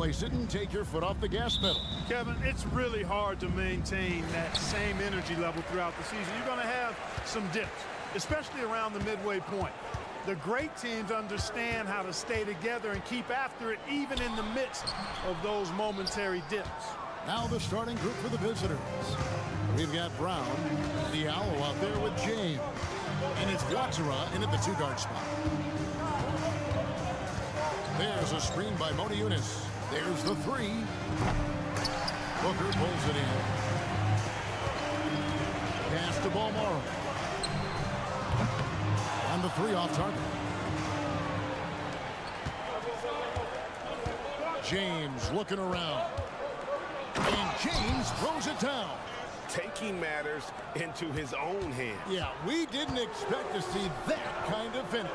place it and take your foot off the gas pedal. Kevin, it's really hard to maintain that same energy level throughout the season. You're going to have some dips, especially around the midway point. The great teams understand how to stay together and keep after it even in the midst of those momentary dips. Now the starting group for the visitors. We've got Brown, Diallo out there with James. And it's Watsara in at the 2-guard spot. There's a screen by Moniunis. There's the 3. Booker pulls it in. Pass to Balmoro. And the 3 off target. James looking around. And James throws it down. Taking matters into his own hands. Yeah, we didn't expect to see that kind of finish.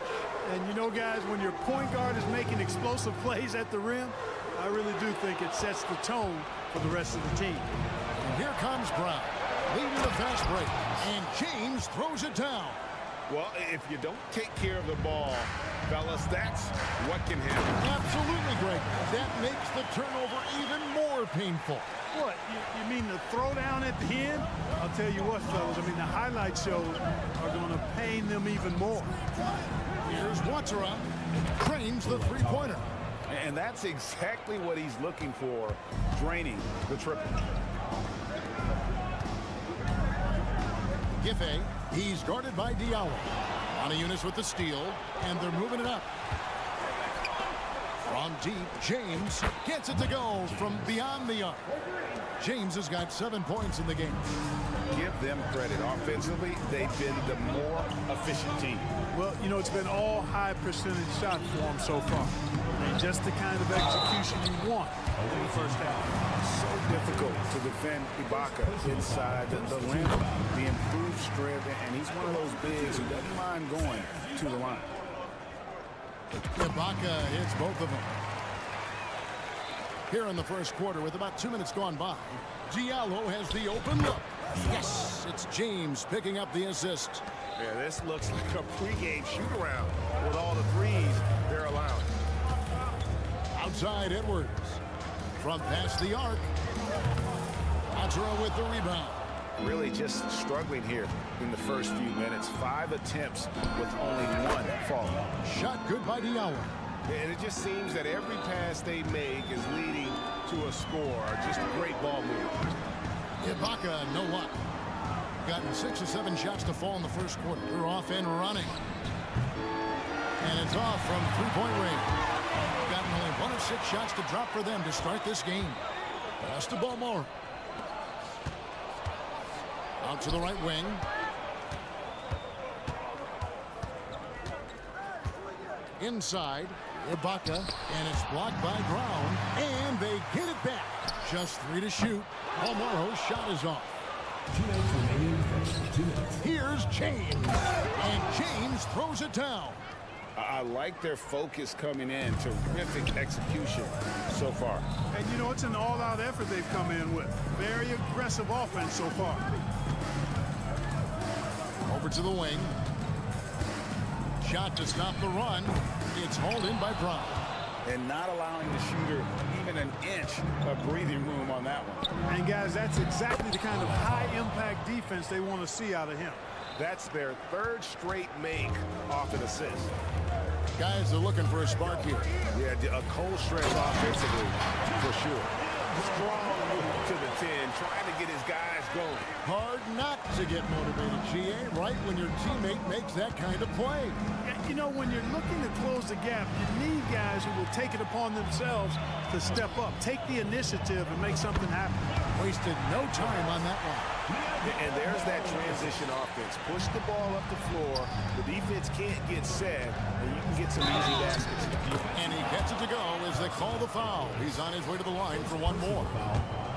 And you know, guys, when your point guard is making explosive plays at the rim, I really do think it sets the tone for the rest of the team. And here comes Brown, leading the fast break. And James throws it down. Well, if you don't take care of the ball, fellas, that's what can happen. Absolutely, Greg. That makes the turnover even more painful. What, you mean the throwdown at the end? I'll tell you what, fellas, I mean, the highlight shows are going to pain them even more. Here's Watsara, cranes the 3-pointer. And that's exactly what he's looking for, draining the triple. Giffey, he's guarded by Diallo. Moniunis with the steal, and they're moving it up. From deep, James gets it to go from beyond the arc. James has got 7 points in the game. Give them credit. Offensively, they've been the more efficient team. Well, you know, it's been all high percentage shots for them so far. And just the kind of execution you want in the first half. So difficult to defend Ibaka inside the rim. The improved strength, and he's one of those bigs who doesn't mind going to the line. Ibaka hits both of them. Here in the first quarter, with about 2 minutes gone by, Diallo has the open look. Yes, it's James picking up the assist. Yeah, this looks like a pregame shoot-around with all the threes they're allowing. Outside Edwards. From past the arc. Watsara with the rebound. Really just struggling here in the first few minutes. 5 attempts with only 1 falling. Shot good by Diallo. And it just seems that every pass they make is leading to a score. Just a great ball move. Ibaka, no luck. Gotten 6 or 7 shots to fall in the first quarter. They're off and running. And it's off from 3-point range. Gotten only 1 of 6 shots to drop for them to start this game. Pass to Balmoro. Out to the right wing. Inside, Ibaka, and it's blocked by Brown, and they get it back. Just 3 to shoot. Balmoro's shot is off. 2 minutes remaining. 2 minutes. Here's James, and James throws it down. I like their focus coming in. Terrific execution so far. And, you know, it's an all-out effort they've come in with. Very aggressive offense so far. Over to the wing. Shot to stop the run. It's hauled in by Brown. And not allowing the shooter even an inch of breathing room on that one. And, guys, that's exactly the kind of high-impact defense they want to see out of him. That's their 3rd straight make off an assist. Guys are looking for a spark here. Yeah, a cold stretch offensively, for sure. Strong move to the 10, trying to get his guys going. Hard not to get motivated, GA, right when your teammate makes that kind of play. You know, when you're looking to close the gap, you need guys who will take it upon themselves to step up, take the initiative, and make something happen. Wasted no time on that one. And there's that transition offense. Push the ball up the floor. The defense can't get set, and you can get some easy baskets. And he gets it to go as they call the foul. He's on his way to the line for 1 more.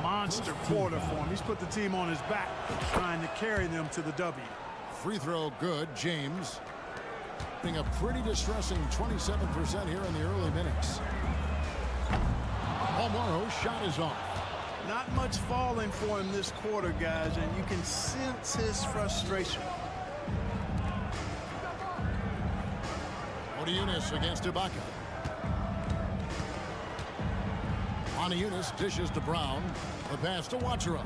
Monster quarter for him. He's put the team on his back, trying to carry them to the W. Free throw good, James. Being a pretty distressing 27% here in the early minutes. Balmoro's shot is off. Not much falling for him this quarter, guys, and you can sense his frustration. Moniunis against Ibaka. Unis dishes to Brown. The pass to Wachura.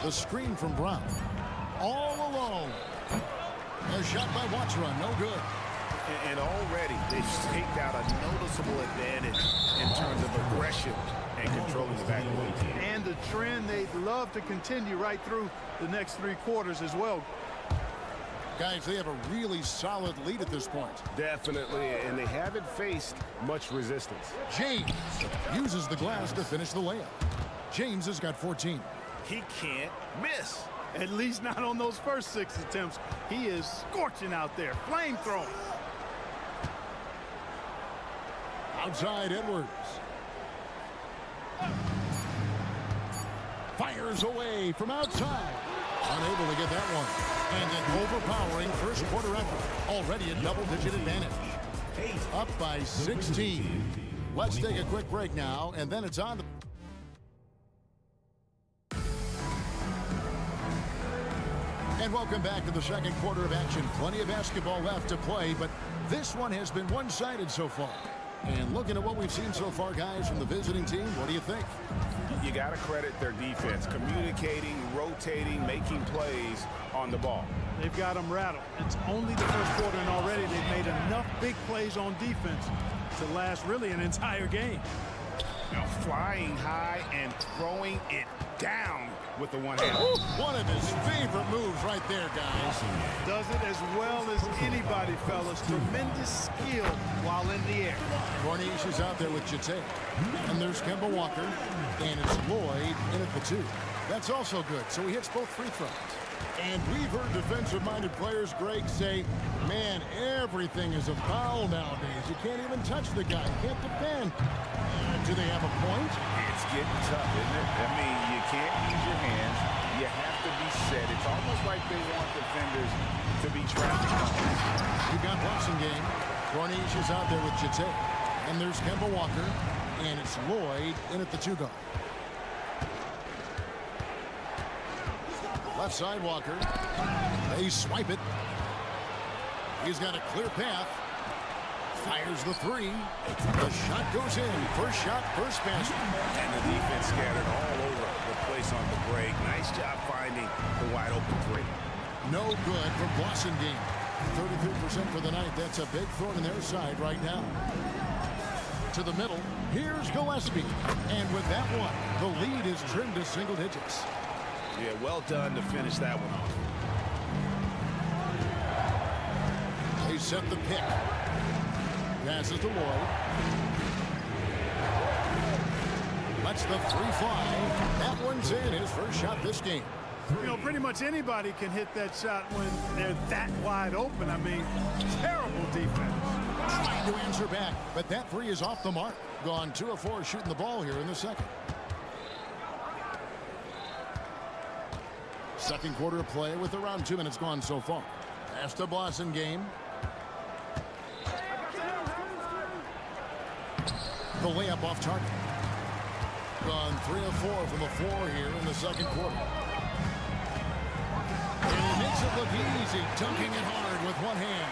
The screen from Brown. All alone. A shot by Wachura, no good. And already they've staked out a noticeable advantage in terms of aggression and controlling the backcourt. And the trend they'd love to continue right through the next 3 quarters as well. Guys, they have a really solid lead at this point. Definitely, and they haven't faced much resistance. James uses the glass to finish the layup. James has got 14. He can't miss. At least not on those first 6 attempts. He is scorching out there, flamethrowing. Outside Edwards. Fires away from outside. Unable to get that one. And an overpowering first quarter effort. Already a double-digit advantage. Up by 16. Let's take a quick break now, and then it's on. And welcome back to the second quarter of action. Plenty of basketball left to play, but this one has been one-sided so far. And looking at what we've seen so far, guys, from the visiting team, what do you think? You got to credit their defense, communicating, rotating, making plays on the ball. They've got them rattled. It's only the first quarter, and already they've made enough big plays on defense to last really an entire game. Now flying high and throwing it down with the one hand. One of his favorite moves right there, guys. Does it as well as anybody, fellas. Tremendous skill while in the air. Corniche is out there with Jete. And there's Kemba Walker. And it's Lloyd in at the 2. That's also good, so he hits both free throws. And we've heard defensive-minded players, Greg, say, man, everything is a foul nowadays. You can't even touch the guy. You can't defend. Do they have a point? It's getting tough, isn't it? I mean, you can't use your hands. You have to be set. It's almost like they want defenders to be traffic cones. You've got Boston game. Corniche is out there with Jete. And there's Kemba Walker. And it's Lloyd in at the 2 guard. Left side Walker. They swipe it. He's got a clear path. Fires the 3. The shot goes in. First shot, first basket. And the defense scattered all over the place on the break. Nice job finding the wide open 3. No good for Boston game. 33% for the night. That's a big thorn in their side right now. To the middle. Here's Gillespie. And with that one, the lead is trimmed to single digits. Yeah, well done to finish that one off. They set the pick. Passes to Lloyd. Lets the 3 fly. That one's in. His first shot this game. You know, pretty much anybody can hit that shot when they're that wide open. I mean, terrible defense. Trying to answer back, but that 3 is off the mark. Gone 2 of 4 shooting the ball here in the second. Second quarter of play with around 2 minutes gone so far. Pass to Blossom game. The layup off target. Gone 3 of 4 from the floor here in the second quarter. And he makes it look easy, dunking it hard with one hand.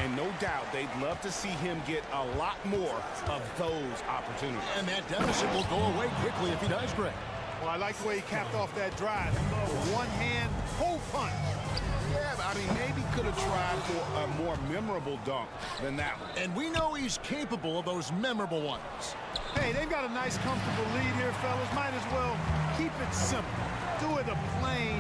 And no doubt they'd love to see him get a lot more of those opportunities. And that deficit will go away quickly if he does, Greg. Well, I like the way he capped off that drive. One hand, whole punch. Yeah, but I mean, maybe could have tried for a more memorable dunk than that one. And we know he's capable of those memorable ones. Hey, they've got a nice, comfortable lead here, fellas. Might as well keep it simple. Do it a plain,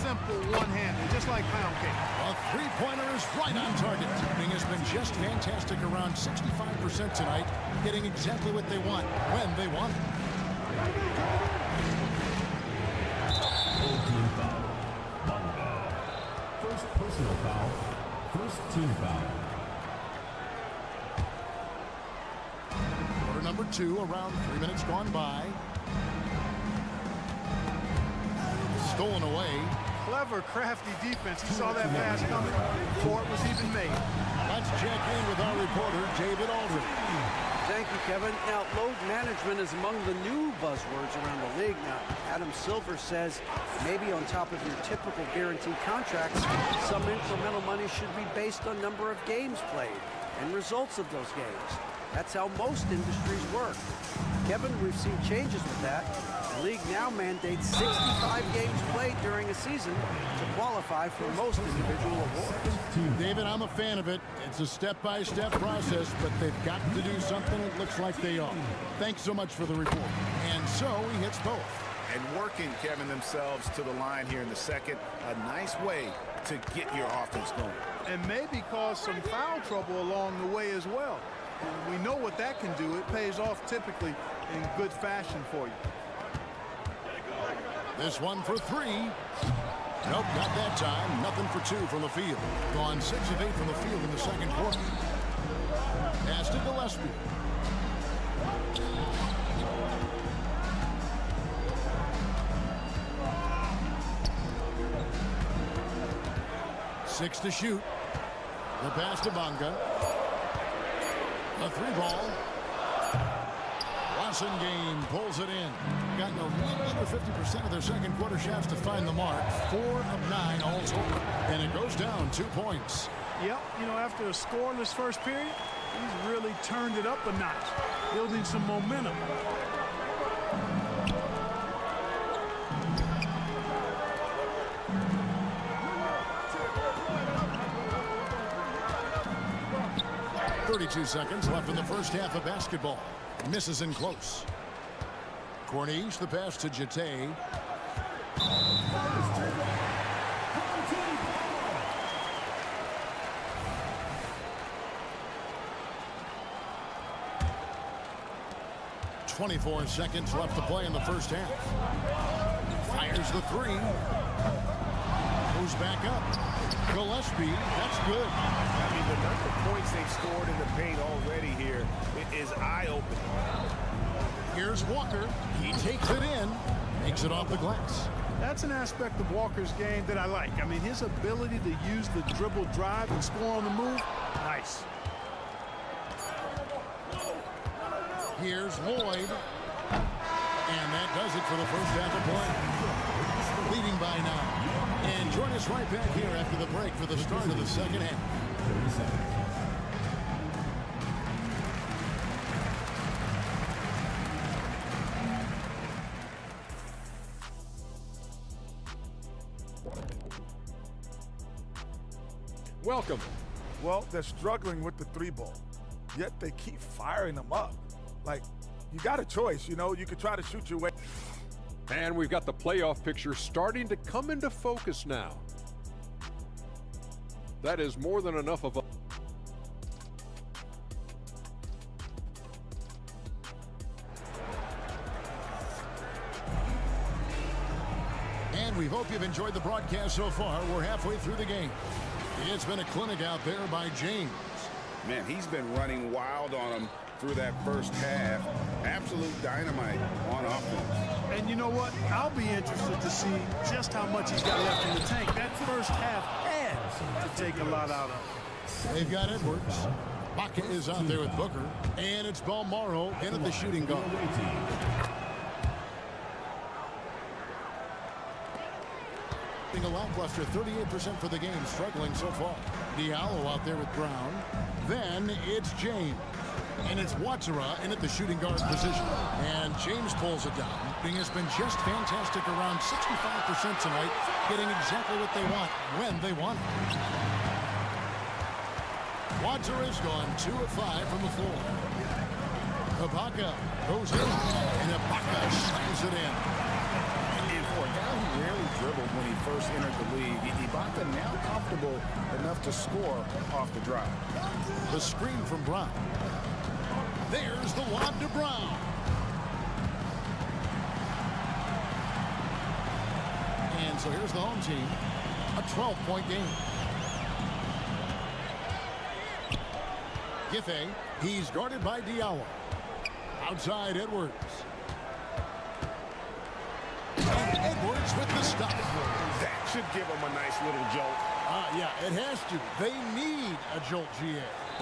simple one-hander, just like pound cake. A three-pointer is right on target. Shooting has been just fantastic, around 65% tonight, getting exactly what they want, when they want it. Team foul. Monaco. First personal foul. First team foul. Quarter number 2, around 3 minutes gone by. Stolen away. Clever, crafty defense. He saw that pass coming before it was even made. Let's check in with our reporter, David Aldridge. Thank you, Kevin. Now, load management is among the new buzzwords around the league. Now, Adam Silver says maybe on top of your typical guaranteed contracts, some incremental money should be based on number of games played and results of those games. That's how most industries work. Kevin, we've seen changes with that. The league now mandates 65 games played during a season to qualify for most individual awards. David, I'm a fan of it. It's a step-by-step process, but they've got to do something. It looks like they are. Thanks so much for the report. And so he hits both. And working, Kevin, themselves to the line here in the second. A nice way to get your offense going. And maybe cause some foul trouble along the way as well. We know what that can do. It pays off typically in good fashion for you. This one for three. Nope, not that time. Nothing for two from the field. Gone 6 of 8 from the field in the second quarter. Pass to Gillespie. Six to shoot. The pass to Bonga. A 3-ball. Game pulls it in. Gotten a little under 50% of their second quarter shots to find the mark. 4 of 9 all total. And it goes down 2 points. Yep, you know, after a scoreless first period, he's really turned it up a notch, building some momentum. .32 seconds left in the first half of basketball. Misses in close. Corniche, the pass to Jete. .24 seconds left to play in the first half. Fires the three. Goes back up. Gillespie, that's good. I mean, the number of points they've scored in the paint already here is eye-opening. Here's Walker. He takes it in, makes it off the glass. That's an aspect of Walker's game that I like. I mean, his ability to use the dribble drive and score on the move, nice. Here's Lloyd. And that does it for the first half of play. Leading by 9. And join us right back here after the break for the start of the second half. Welcome. Well, they're struggling with the 3-ball, yet they keep firing them up. Like, you got a choice, you know, you could try to shoot your way. And we've got the playoff picture starting to come into focus now. That is more than enough of a... And we hope you've enjoyed the broadcast so far. We're halfway through the game. It's been a clinic out there by James. Man, he's been running wild on them through that first half. Absolute dynamite on offense. And you know what? I'll be interested to see just how much he's got left in the tank. That first half has to take a lot out of him. They've got Edwards. Baca is out there with Booker. And it's Balmaro in at the shooting guard. A lackluster 38% for the game, struggling so far. Diallo out there with Brown. Then it's James. And it's Watsara in at the shooting guard position. And James pulls it down. He has been just fantastic, around 65% tonight, getting exactly what they want when they want it. Watsara's gone 2 of 5 from the floor. Ibaka goes in, and Ibaka slams it in. And for a guy who rarely dribbled when he first entered the league, Ibaka now comfortable enough to score off the drive. The screen from Brown. There's the lob to Brown. And so here's the home team. A 12-point game. Giffey, he's guarded by Diallo. Outside Edwards. And Edwards with the stop. That should give him a nice little jolt. Yeah, it has to. They need a jolt, GA.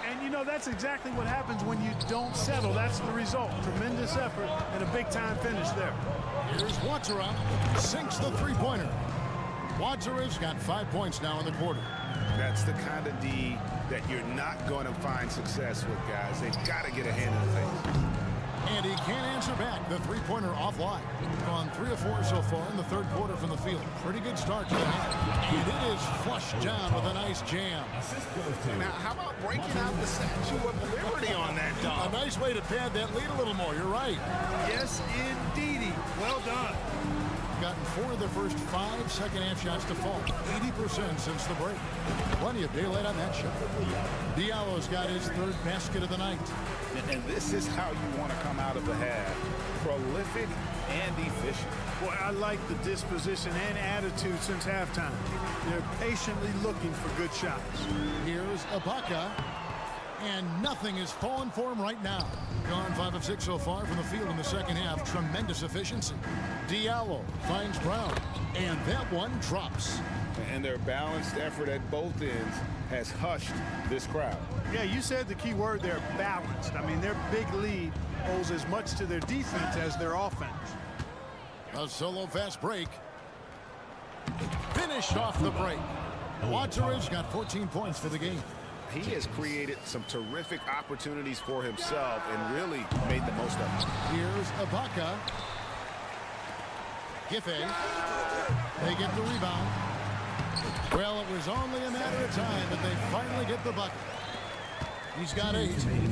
And you know, that's exactly what happens when you don't settle. That's the result. Tremendous effort and a big-time finish there. Here's Watsara. Sinks the three-pointer. Watsara's got 5 points now in the quarter. That's the kind of D that you're not going to find success with, guys. They've got to get a hand in the face. And he can't answer back. The three-pointer offline. Gone 3 of 4 so far in the third quarter from the field. Pretty good start to the half. And it is flushed down with a nice jam. Now, how about breaking out the Statue of Liberty on that dog? A nice way to pad that lead a little more. You're right. Yes, indeedy. Well done. Gotten 4 of the first 5 second-half shots to fall. 80% since the break. Plenty of daylight on that shot. Diallo's got his third basket of the night. And this is how you want to come out of the half. Prolific and efficient. Boy, I like the disposition and attitude since halftime. They're patiently looking for good shots. Here's Ibaka. And nothing is falling for him right now. Gone 5 of 6 so far from the field in the second half. Tremendous efficiency. Diallo finds Brown. And that one drops. And their balanced effort at both ends has hushed this crowd. Yeah, you said the key word there, balanced. I mean, their big lead owes as much to their defense as their offense. A solo fast break. Finished off the break. Watteridge got 14 points for the game. He has created some terrific opportunities for himself and really made the most of it. Here's Ibaka. Giffey. They get the rebound. Well, it was only a matter of time, but they finally get the bucket. He's got 8.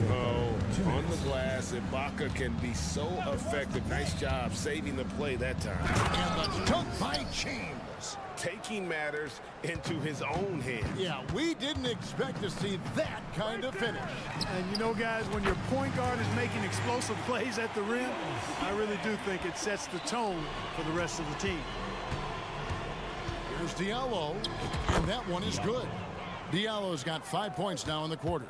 Oh, on the glass, Ibaka can be so effective. Nice job saving the play that time. And the dunk by James. Taking matters into his own hands. Yeah, we didn't expect to see that kind of finish. And you know, guys, when your point guard is making explosive plays at the rim, I really do think it sets the tone for the rest of the team. Here's Diallo, and that one is good. Diallo's got 5 points now in the quarter.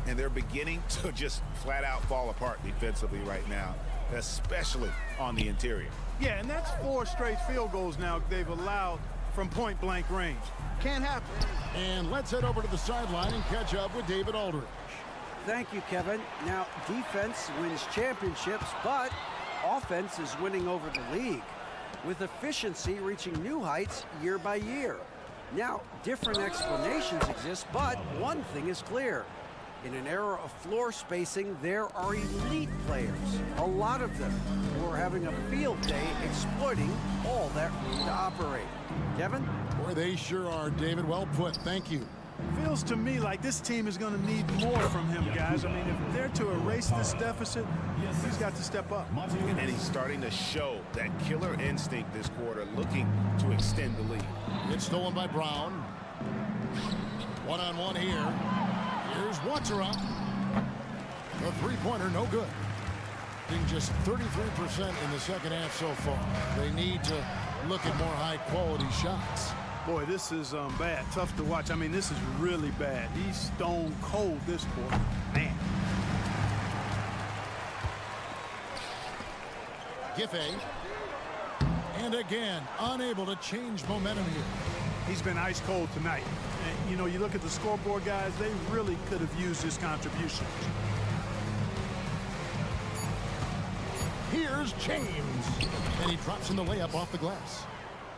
And they're beginning to just flat out fall apart defensively right now, especially on the interior. Yeah, and that's 4 straight field goals now they've allowed from point-blank range. Can't happen. And let's head over to the sideline and catch up with David Aldridge. Thank you, Kevin. Now, defense wins championships, but offense is winning over the league, with efficiency reaching new heights year by year. Now, different explanations exist, but one thing is clear. In an era of floor spacing, there are elite players, a lot of them, who are having a field day exploiting all that room to operate. Kevin? Boy, they sure are, David. Well put. Thank you. Feels to me like this team is going to need more from him, guys. I mean, if they're to erase this deficit, he's got to step up. And he's starting to show that killer instinct this quarter, looking to extend the lead. It's stolen by Brown. One-on-one here. Here's Watteridge. The three-pointer, no good. Being just 33% in the second half so far. They need to look at more high-quality shots. Boy, this is bad. Tough to watch. I mean, this is really bad. He's stone cold this quarter. Man. Giffey. And again, unable to change momentum here. He's been ice cold tonight. And, you know, you look at the scoreboard, guys, they really could have used his contribution. Here's James. And he drops in the layup off the glass.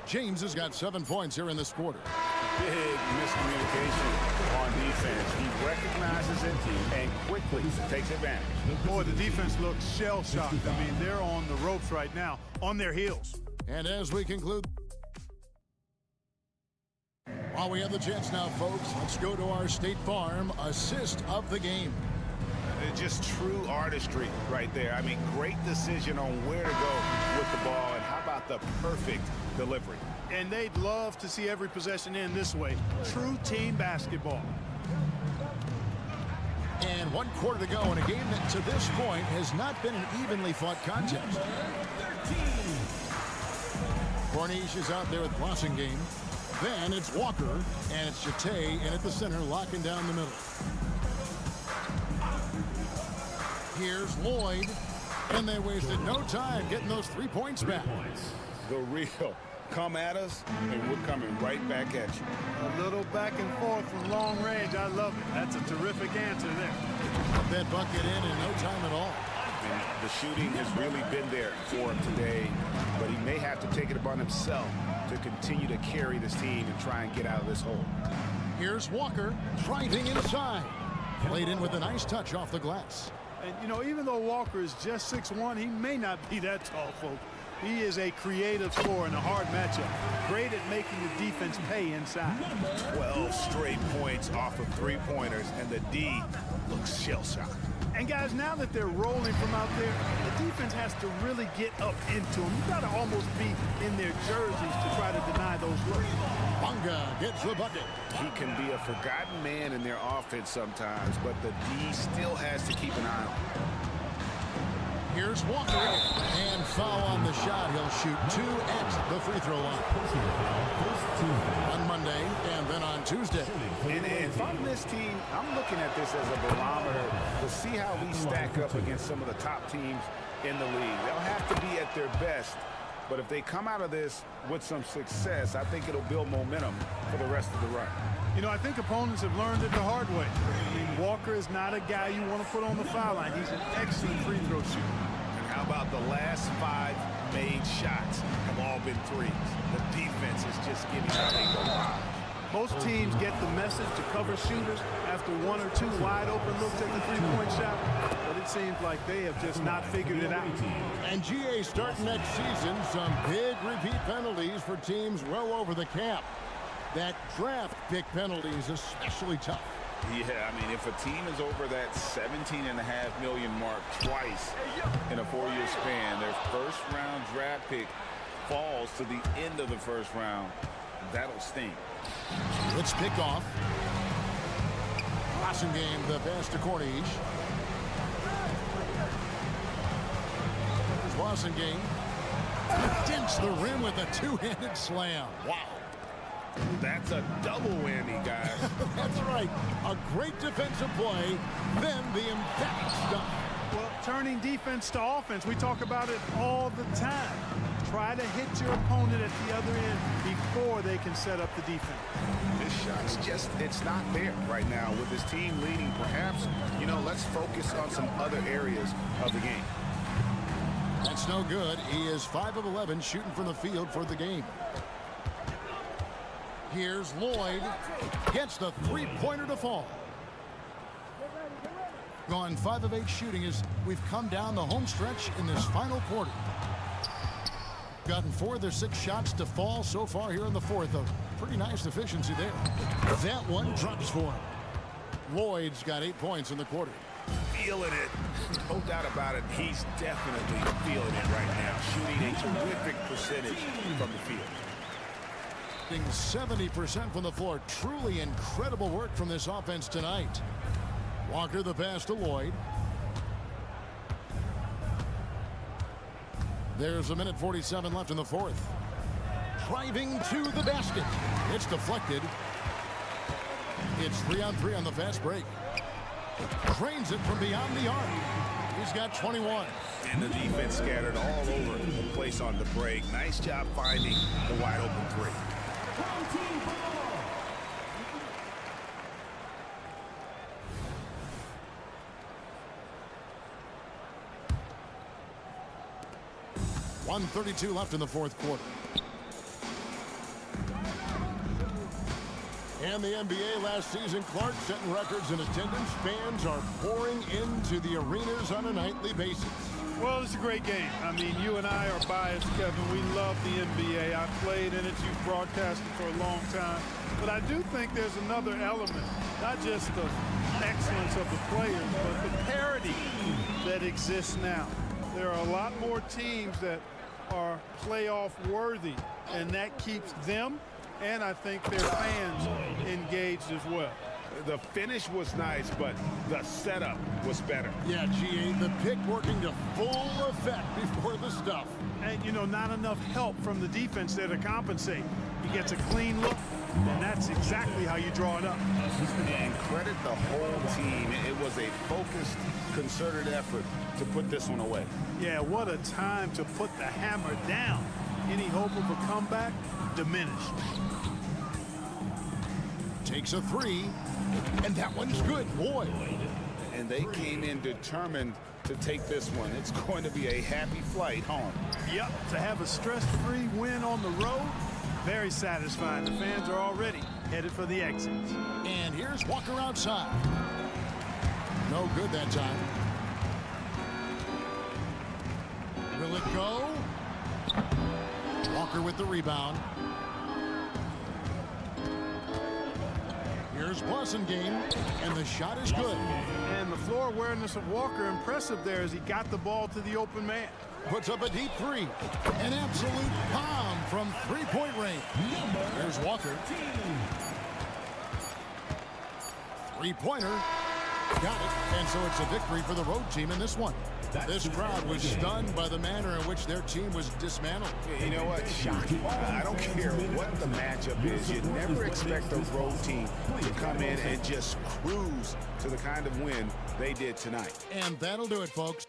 James has got 7 points here in this quarter. Big miscommunication on defense. He recognizes it and quickly takes advantage. Boy, the defense looks shell-shocked. I mean, they're on the ropes right now, on their heels. And as we conclude, while we have the chance now, folks, let's go to our State Farm assist of the game. Just true artistry right there. I mean, great decision on where to go with the ball, and how about the perfect delivery. And they'd love to see every possession end this way. True team basketball. And 1 quarter to go in a game that to this point has not been an evenly fought contest. Corniche is out there with Blossingame. Then it's Walker, and it's Jete, and at the center, locking down the middle. Here's Lloyd, and they wasted no time getting those 3 points back. The real come at us, and we're coming right back at you. A little back and forth from long range. I love it. That's a terrific answer there. Put that bucket in no time at all. And the shooting has really been there for him today, but he may have to take it upon himself to continue to carry this team and try and get out of this hole. Here's Walker driving inside. Played in with a nice touch off the glass. And, you know, even though Walker is just 6'1", he may not be that tall, folks. He is a creative scorer in a hard matchup. Great at making the defense pay inside. 12 straight points off of three-pointers, and the D looks shell-shocked. And, guys, now that they're rolling from out there, the defense has to really get up into them. You've got to almost be in their jerseys to try to deny those looks. Bunga gets the bucket. He can be a forgotten man in their offense sometimes, but the D still has to keep an eye on him. Here's Walker, and foul on the shot. He'll shoot 2 at the free throw line. On Monday and then on Tuesday. And if I'm this team, I'm looking at this as a barometer to see how we stack up against some of the top teams in the league. They'll have to be at their best, but if they come out of this with some success, I think it'll build momentum for the rest of the run. You know, I think opponents have learned it the hard way. I mean, Walker is not a guy you want to put on the foul line. He's an excellent free throw shooter. And how about the last 5 made shots have all been threes? The defense is just giving how they go by. Most teams get the message to cover shooters after 1 or 2 wide open looks at the three-point shot, but it seems like they have just not figured it out. And GA starting next season, some big repeat penalties for teams well over the cap. That draft pick penalty is especially tough. Yeah, I mean, if a team is over that $17.5 million mark twice in a 4-year span, their first-round draft pick falls to the end of the first round, that'll sting. Let's pick off. Passing game, the pass to Corniche. Here's Wassengang. Dents the rim with a 2-handed slam. Wow. That's a double whammy, guys. That's right. A great defensive play, then the emphatic stuff. Well, turning defense to offense, we talk about it all the time. Try to hit your opponent at the other end before they can set up the defense. This shot's just, it's not there right now. With his team leading, perhaps, you know, let's focus on some other areas of the game. That's no good. He is 5 of 11 shooting from the field for the game. Here's Lloyd. Gets the three-pointer to fall. Gone 5 of 8 shooting as we've come down the home stretch in this final quarter. Gotten 4 of their 6 shots to fall so far here in the fourth. A pretty nice efficiency there. That one drops for him. Lloyd's got 8 points in the quarter. Feeling it. No doubt about it. He's definitely feeling it right now. Shooting a terrific percentage from the field. 70% from the floor. Truly incredible work from this offense tonight. Walker the pass to Lloyd. There's 1:47 left in the fourth. Driving to the basket. It's deflected. It's 3-on-3 on the fast break. Drains it from beyond the arc. He's got 21. And the defense scattered all over the place on the break. Nice job finding the wide open 3. 1:32 left in the fourth quarter. And the NBA last season, Clark, setting records in attendance. Fans are pouring into the arenas on a nightly basis. Well, it's a great game. I mean, you and I are biased, Kevin. We love the NBA. I've played in it. You've broadcasted for a long time. But I do think there's another element, not just the excellence of the players, but the parity that exists now. There are a lot more teams that are playoff worthy, and that keeps them and I think their fans engaged as well. The finish was nice, but the setup was better. Yeah, GA, the pick working to full effect before the stuff. And, you know, not enough help from the defense there to compensate. He gets a clean look, and that's exactly how you draw it up. And credit the whole team. It was a focused, concerted effort to put this one away. Yeah, what a time to put the hammer down. Any hope of a comeback diminished. Takes a three, and that one's good, boy. And they came in determined to take this one. It's going to be a happy flight home. Yep, to have a stress-free win on the road, Very satisfied. The fans are already headed for the exits. And here's Walker outside. No good that time. Will it go? Walker with the rebound. Here's Blasingame, and the shot is good. And the floor awareness of Walker impressive there as he got the ball to the open man. Puts up a deep three. An absolute bomb from three-point range. There's Walker. Three-pointer. Got it. And so it's a victory for the road team in this one. This crowd was stunned by the manner in which their team was dismantled. You know what? Shocking. I don't care what the matchup is. You never expect a road team to come in and just cruise to the kind of win they did tonight. And that'll do it, folks.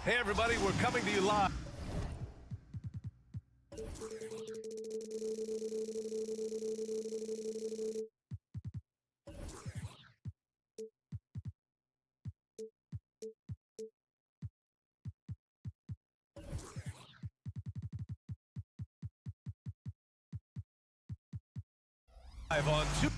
Hey, everybody, we're coming to you live. On 2.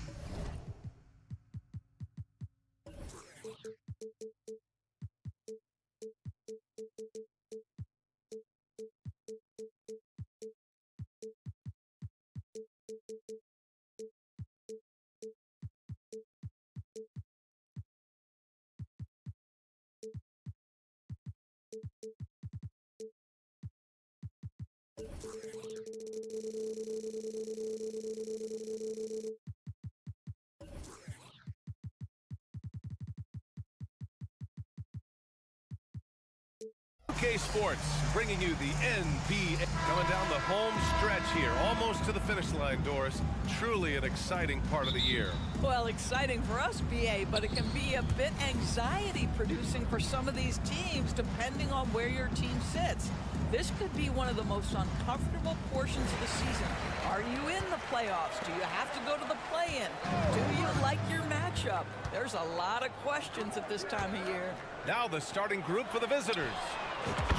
UK Sports bringing you the NBA. Coming down the home stretch here, almost to the finish line, Doris. Truly an exciting part of the year. Well, exciting for us, BA, but it can be a bit anxiety-producing for some of these teams, depending on where your team sits. This could be one of the most uncomfortable portions of the season. Are you in the playoffs? Do you have to go to the play-in? Do you like your matchup? There's a lot of questions at this time of year. Now the starting group for the visitors.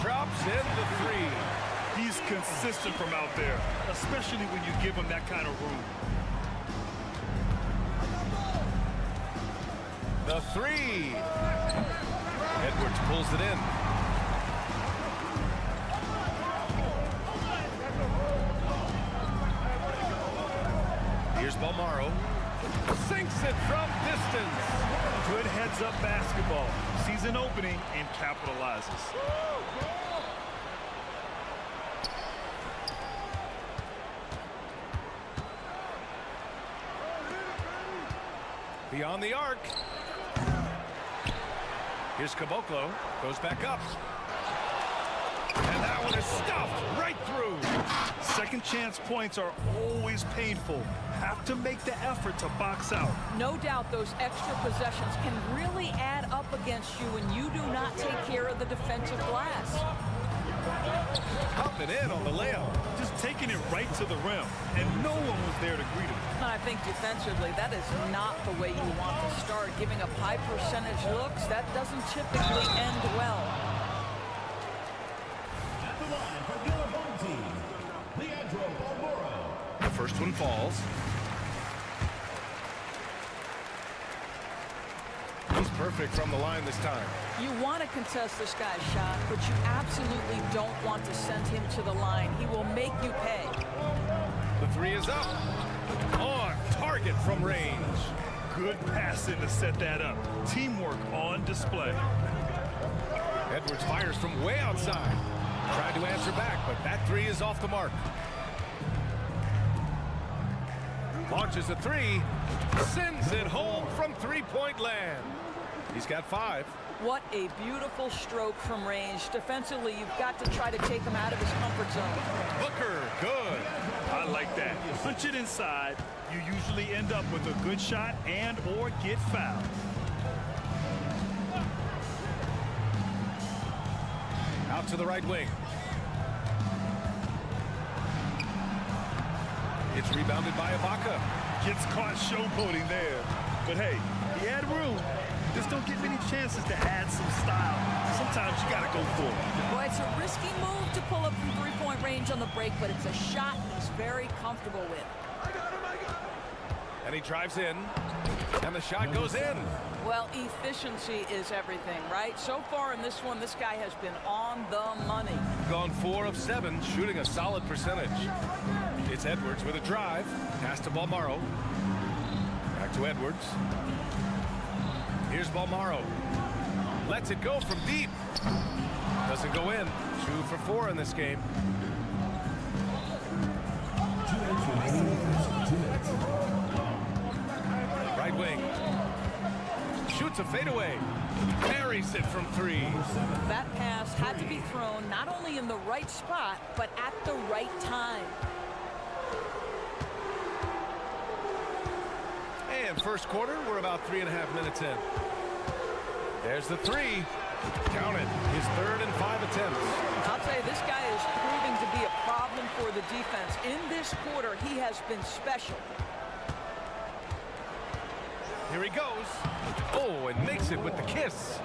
Drops in the 3. He's consistent from out there, especially when you give him that kind of room. The 3. Edwards pulls it in. Here's Balmaro. Sinks it from distance. Good heads-up basketball. Sees an opening and capitalizes. Beyond the arc. Here's Caboclo. Goes back up. And that one is stuffed right through. Second chance points are always painful. Have to make the effort to box out. No doubt those extra possessions can really add up against you when you do not take care of the defensive glass. Up and in on the layup. Just taking it right to the rim, and no one was there to greet him. And I think defensively, that is not the way you want to start. Giving up high percentage looks, that doesn't typically end well. At the line for your home team, The first one falls. He's perfect from the line this time. You want to contest this guy's shot, but you absolutely don't want to send him to the line. He will make you pay. The 3 is up. On target from range. Good passing to set that up. Teamwork on display. Edwards fires from way outside. Tried to answer back, but that 3 is off the mark. Launches a 3. Sends it home from three-point land. He's got 5. What a beautiful stroke from range. Defensively, you've got to try to take him out of his comfort zone. Booker, good. I like that. Punch it inside. You usually end up with a good shot and or get fouled. Out to the right wing. It's rebounded by Ibaka. Gets caught showboating there. But hey, he had room. Just don't get many chances to add some style. Sometimes you got to go for it. Well, it's a risky move to pull up from three-point range on the break, but it's a shot he's very comfortable with. And he drives in. And the shot goes in. Well, efficiency is everything, right? So far in this one, this guy has been on the money. Gone 4 of 7, shooting a solid percentage. It's Edwards with a drive. Pass to Balmaro. Back to Edwards. Here's Balmaro. Lets it go from deep. Doesn't go in. 2 for 4 in this game. Right wing. Shoots a fadeaway. Buries it from 3. That pass had to be thrown not only in the right spot, but at the right time. And first quarter, we're about 3.5 minutes in. There's the 3. Count it. His 3rd and 5 attempts. I'll tell you, this guy is proving to be a problem for the defense. In this quarter, he has been special. Here he goes. Oh, and makes it with the kiss.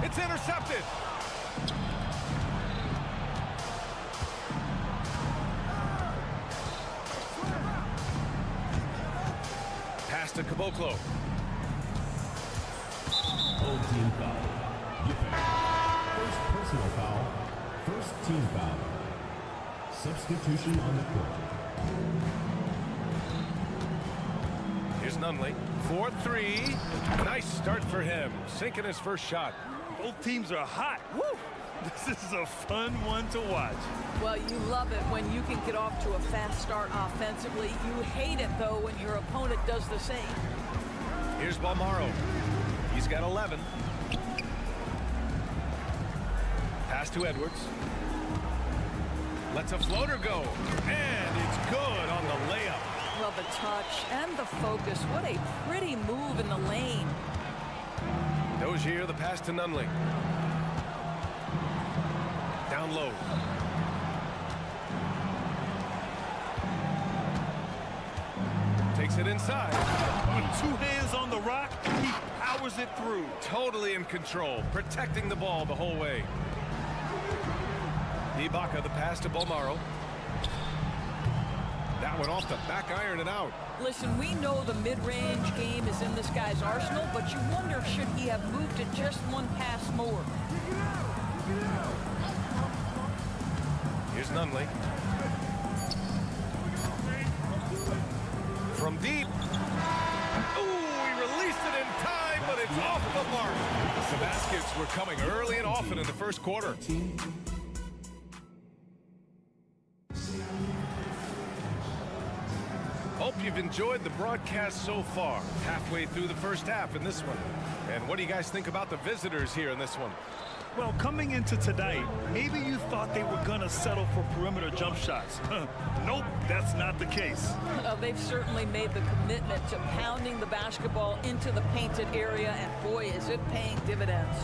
It's intercepted. to Caboclo. Old team foul. First personal foul. First team foul. Substitution on the court. Here's Nunley. 4-3. Nice start for him. Sinking his first shot. Both teams are hot. Woo! This is a fun one to watch. Well, you love it when you can get off to a fast start offensively. You hate it, though, when your opponent does the same. Here's Balmaro. He's got 11. Pass to Edwards. Lets a floater go. And it's good on the layup. Well, the touch and the focus. What a pretty move in the lane. Dozier, the pass to Nunley. Down low. Takes it inside. With 2 hands on the rock, he powers it through. Totally in control, protecting the ball the whole way. Ibaka, the pass to Balmaro. That one off the back iron and out. Listen, we know the mid-range game is in this guy's arsenal, but you wonder, should he have moved it just one pass more? Here's Nunley. From deep. Ooh, he released it in time, but it's off the mark. The baskets were coming early and often in the first quarter. Hope you've enjoyed the broadcast so far. Halfway through the first half in this one. And what do you guys think about the visitors here in this one? Well, coming into tonight, maybe you thought they were going to settle for perimeter jump shots. Nope, that's not the case. They've certainly made the commitment to pounding the basketball into the painted area, and boy, is it paying dividends.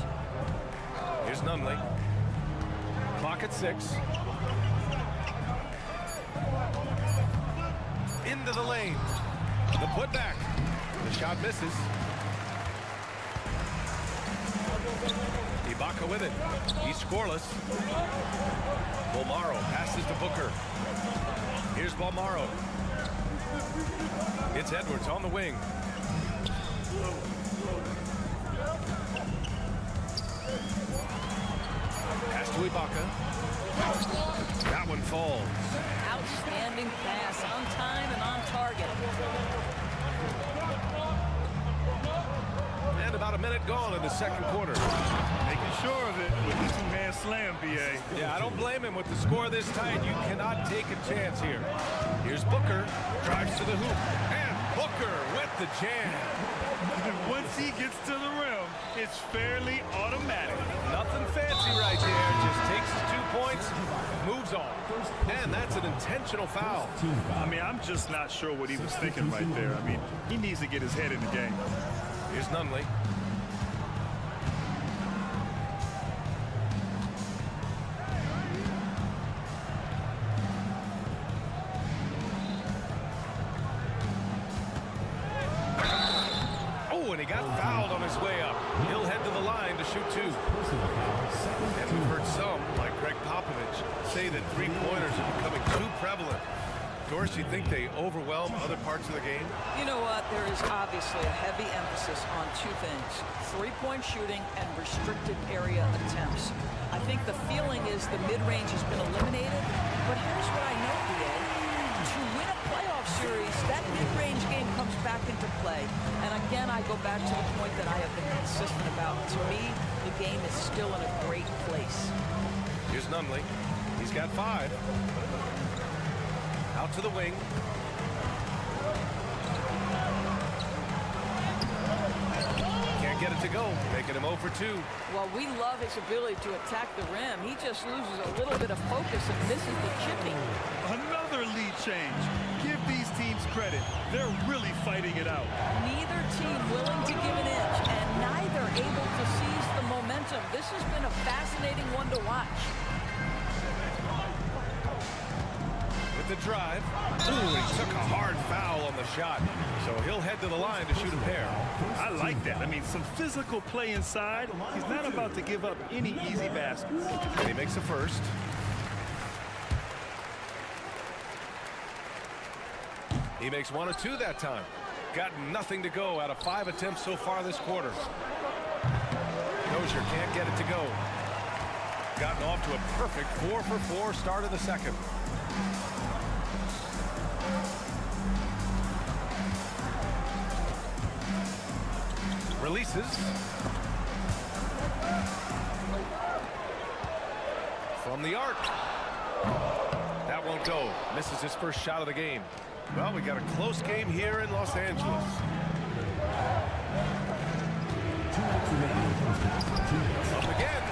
Here's Nunley. Clock at 6. Into the lane. The putback. The shot misses. Ibaka with it. He's scoreless. Balmaro passes to Booker. Here's Balmaro. It's Edwards on the wing. Pass to Ibaka. That one falls. Outstanding pass, on time and on target. And about a minute gone in the second quarter. Making sure of it with the two-hand slam, B.A. Yeah, I don't blame him. With the score this tight, you cannot take a chance here. Here's Booker. Drives to the hoop. And Booker with the jam. Once he gets to the rim, it's fairly automatic. Nothing fancy right there. Just takes his 2 points, moves on. And that's an intentional foul. I mean, I'm just not sure what he was thinking right there. I mean, he needs to get his head in the game. Here's Nunley. Oh, and he got fouled on his way up. He'll head to the line to shoot 2. And we've heard some, like Greg Popovich, say that three-pointers are becoming too prevalent. Doris, you think they overwhelm other parts of the game? You know what? There is obviously a heavy emphasis on 2 things: three-point shooting and restricted area attempts. I think the feeling is the mid-range has been eliminated, but here's what I know, BA. To win a playoff series, that mid-range game comes back into play. And again, I go back to the point that I have been consistent about. To me, the game is still in a great place. Here's Nunley. He's got 5. Out to the wing. Can't get it to go. Making him 0 for 2. Well, we love his ability to attack the rim. He just loses a little bit of focus and misses the chipping. Another lead change. Give these teams credit. They're really fighting it out. Neither team willing to give an inch, and neither able to seize the momentum. This has been a fascinating one to watch. With the drive. Ooh, he took a hard foul on the shot. So he'll head to the line to shoot a pair. I like that. I mean, some physical play inside. He's not about to give up any easy baskets. And he makes the first. He makes 1 of 2 that time. Got nothing to go out of 5 attempts so far this quarter. Dozier can't get it to go. Gotten off to a perfect 4-for-4 start of the second. Releases. From the arc. That won't go. Misses his first shot of the game. Well, we got a close game here in Los Angeles. Up again.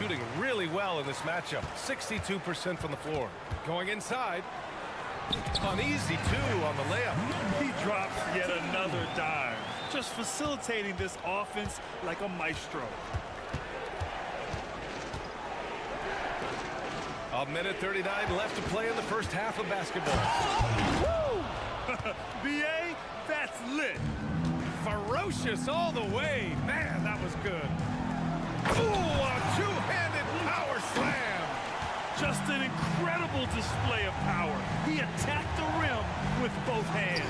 Shooting really well in this matchup. 62% from the floor. Going inside. Uneasy, too, on the layup. He drops yet another dime. Just facilitating this offense like a maestro. A minute 39 left to play in the first half of basketball. Woo! BA, that's lit. Ferocious all the way. Man, that was good. Ooh, a two-handed power slam. Just an incredible display of power. He attacked the rim with both hands.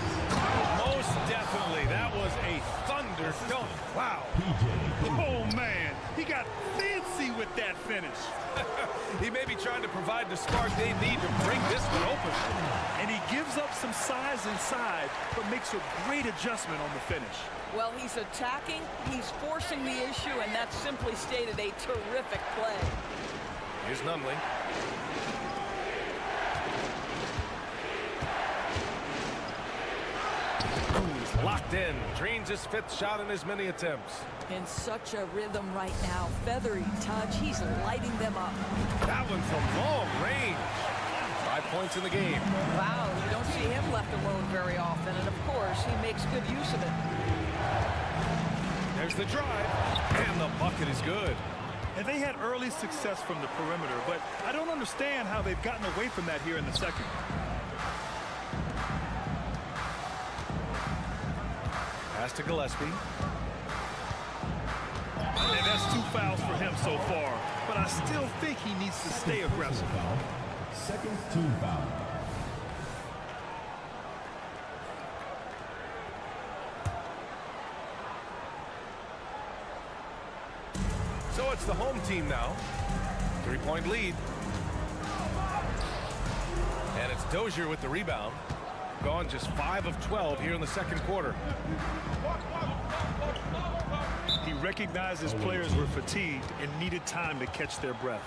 Most definitely. That was a thunder dunk. Wow. Oh, man. He got fancy with that finish. He may be trying to provide the spark they need to bring this one open. And he gives up some size inside, but makes a great adjustment on the finish. Well, he's attacking, he's forcing the issue, and that's simply stated a terrific play. Here's Nunley. He's locked in. Drains his 5th shot in as many attempts. In such a rhythm right now. Feathery touch. He's lighting them up. That one from long range. 5 points in the game. Wow, you don't see him left alone very often. And, of course, he makes good use of it. There's the drive. And the bucket is good. And they had early success from the perimeter, but I don't understand how they've gotten away from that here in the second. Pass to Gillespie. And that's 2 fouls for him so far, but I still think he needs to stay aggressive. Second team foul. So it's the home team now. 3-point lead. And it's Dozier with the rebound. Gone just 5 of 12 here in the second quarter. He recognized his players were fatigued and needed time to catch their breath.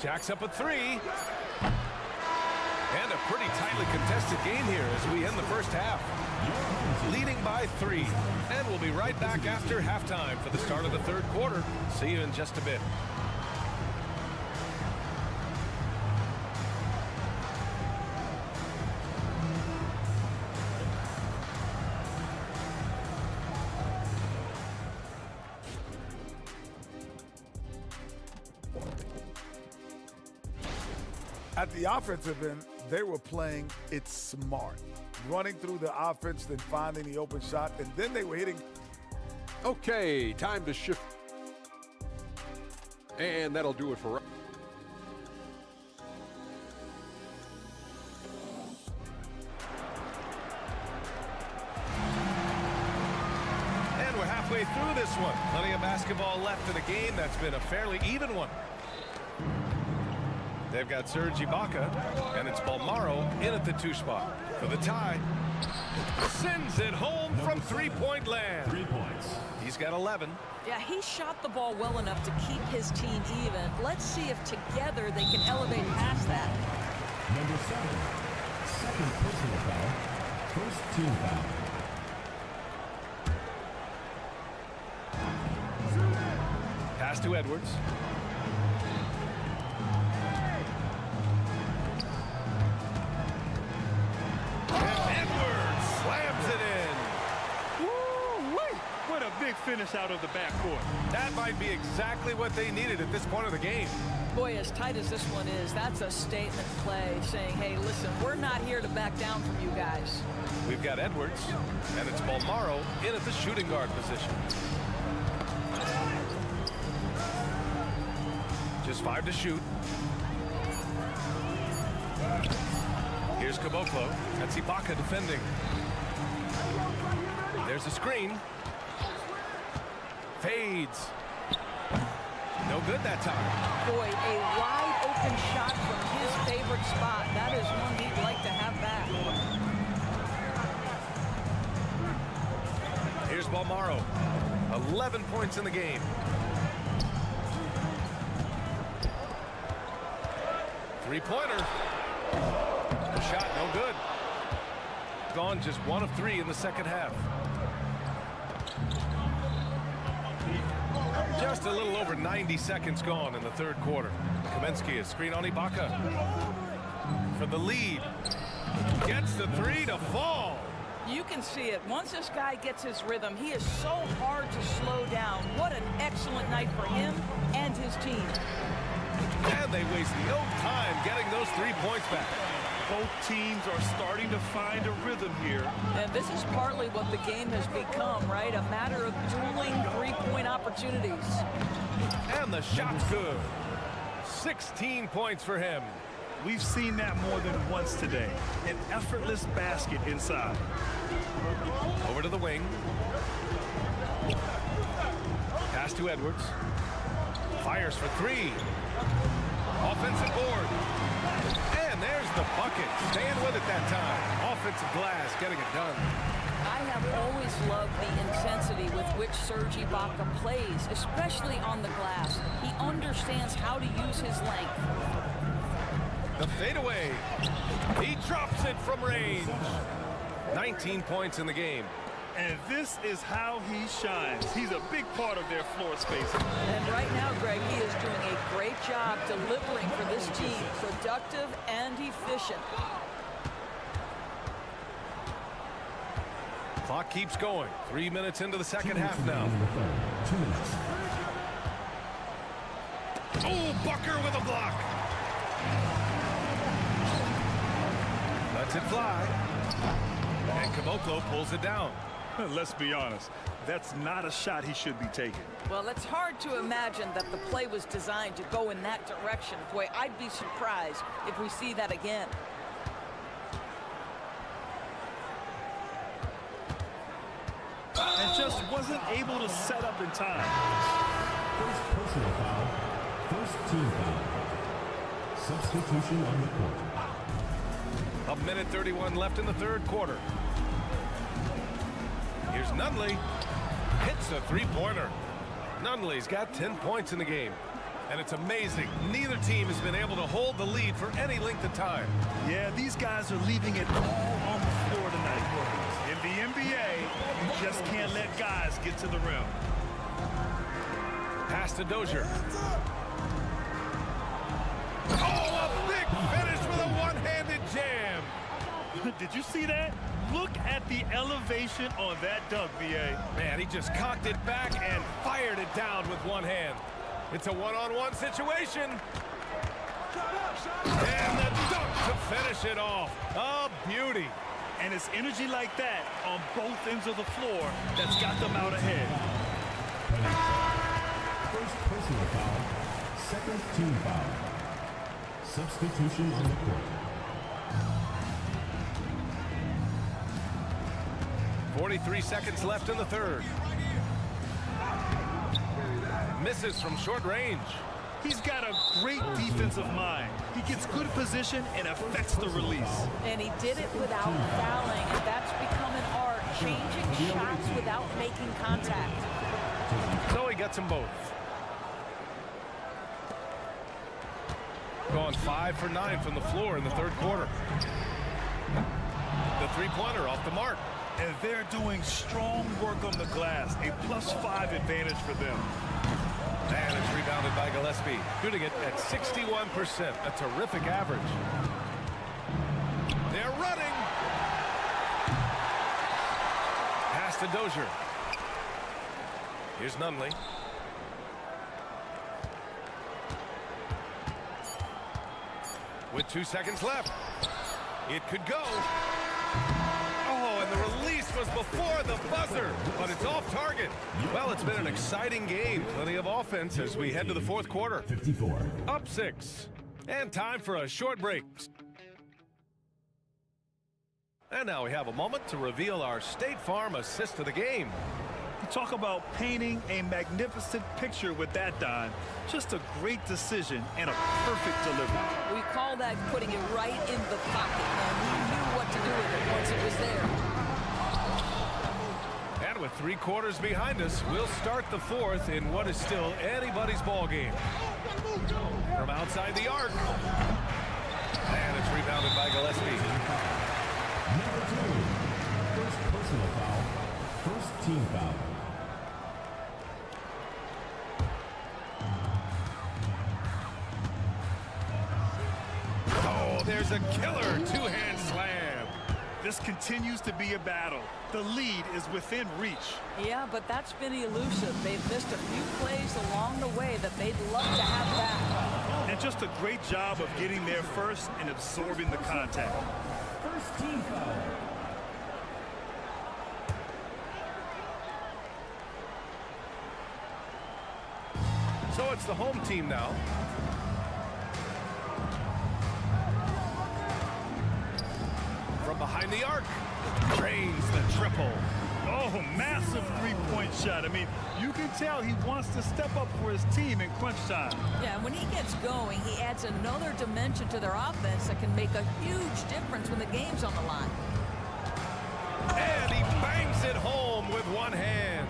Jacks up a 3. And a pretty tightly contested game here as we end the first half. Leading by 3. And we'll be right back after halftime for the start of the third quarter. See you in just a bit. At the offensive end, they were playing it smart. Running through the offense, then finding the open shot, and then they were hitting. Okay, time to shift. And that'll do it for... And we're halfway through this one. Plenty of basketball left in a game that's been a fairly even one. They've got Serge Ibaka, and it's Balmaro in at the 2 spot. For the tie, sends it home from 3-point land. 3 points. He's got 11. Yeah, he shot the ball well enough to keep his team even. Let's see if together they can elevate past that. Number 7. Second personal foul. First team foul. Pass to Edwards. big finish out of the backcourt. That might be exactly what they needed at this point of the game. Boy, as tight as this one is, that's a statement play saying, hey, listen, we're not here to back down from you guys. We've got Edwards, and it's Bolmaro in at the shooting guard position. Just 5 to shoot. Here's Caboclo. That's Ibaka defending. There's a screen. Fades. No good that time. Boy, a wide open shot from his favorite spot. That is one he'd like to have back. Here's Bolmaro. 11 points in the game. Three-pointer. The shot no good. Gone just 1 of 3 in the second half. Just a little over 90 seconds gone in the third quarter. Kaminsky is screen on Ibaka. For the lead. Gets the 3 to fall. You can see it. Once this guy gets his rhythm, he is so hard to slow down. What an excellent night for him and his team. And they waste no time getting those 3 points back. Both teams are starting to find a rhythm here. And this is partly what the game has become, right? A matter of dueling three-point opportunities. And the shot's good. 16 points for him. We've seen that more than once today. An effortless basket inside. Over to the wing. Pass to Edwards. Fires for 3. Offensive board. And there's the bucket. Staying with it that time. Offensive glass, getting it done. I have always loved the intensity with which Serge Ibaka plays, especially on the glass. He understands how to use his length. The fadeaway. He drops it from range. 19 points in the game. And this is how he shines. He's a big part of their floor spacing. And right now, Greg, he is doing a great job delivering for this team. Productive and efficient. Clock keeps going. 3 minutes into the second half now. 2 minutes. Oh, Bucker with a block. Lets it fly. And Caboclo pulls it down. Let's be honest, that's not a shot he should be taking. Well, it's hard to imagine that the play was designed to go in that direction. Boy, I'd be surprised if we see that again. And just wasn't able to set up in time. First personal foul. First team foul. Substitution on the court. A minute 31 left in the third quarter. Here's Nunley. Hits a three-pointer. Nunley's got 10 points in the game. And it's amazing. Neither team has been able to hold the lead for any length of time. Yeah, these guys are leaving it all on the floor tonight. In the NBA, you just can't let guys get to the rim. Pass to Dozier. Oh, a big finish with a one-handed jam. Did you see that? Look at the elevation on that dunk, VA. Man, he just cocked it back and fired it down with one hand. It's a one-on-one situation. And the dunk to finish it off. A beauty. And it's energy like that on both ends of the floor that's got them out ahead. First personal foul. Second team foul. Substitution on the court. 43 seconds left in the third. Misses from short range. He's got a great defensive mind. He gets good position and affects the release. And he did it without fouling, and that's become an art, changing shots without making contact. So he gets them both. Going 5 for 9 from the floor in the third quarter. The three-pointer off the mark. And they're doing strong work on the glass, a +5 advantage for them. And it's rebounded by Gillespie, shooting it at 61%, a terrific average. They're running. Pass to Dozier. Here's Nunley. With 2 seconds left. It could go. Oh, and the release was before the buzzer, but it's off target. Well, it's been an exciting game. Plenty of offense as we head to the fourth quarter. 54. Up 6. And time for a short break. And now we have a moment to reveal our State Farm assist of the game. You talk about painting a magnificent picture with that, Don. Just a great decision and a perfect delivery. We call that putting it right in the pocket, and he knew what to do with it once it was there. And with 3 quarters behind us, we'll start the fourth in what is still anybody's ball game. From outside the arc. And it's rebounded by Gillespie. Number 2. First personal foul. First team foul. Oh, there's a killer 2-hand slam. This continues to be a battle. The lead is within reach. Yeah, but that's been elusive. They've missed a few plays along the way that they'd love to have back. And just a great job of getting there first and absorbing the contact. First team foul. So it's the home team now. From behind the arc, drains the triple. Oh, massive three-point shot. I mean, you can tell he wants to step up for his team in crunch time. Yeah, and when he gets going, he adds another dimension to their offense that can make a huge difference when the game's on the line. And he bangs it home with one hand.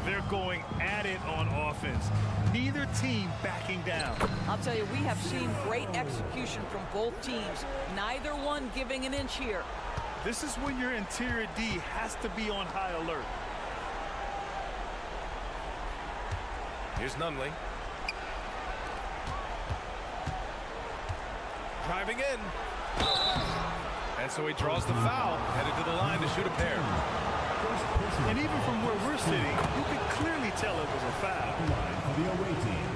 They're going at it on offense. Neither team backing down. I'll tell you, we have seen great execution from both teams. Neither one giving an inch here. This is when your interior D has to be on high alert. Here's Nunley. Driving in. And so he draws the foul, headed to the line to shoot a pair. And even from where we're sitting, you can clearly tell it was a foul. For the away team.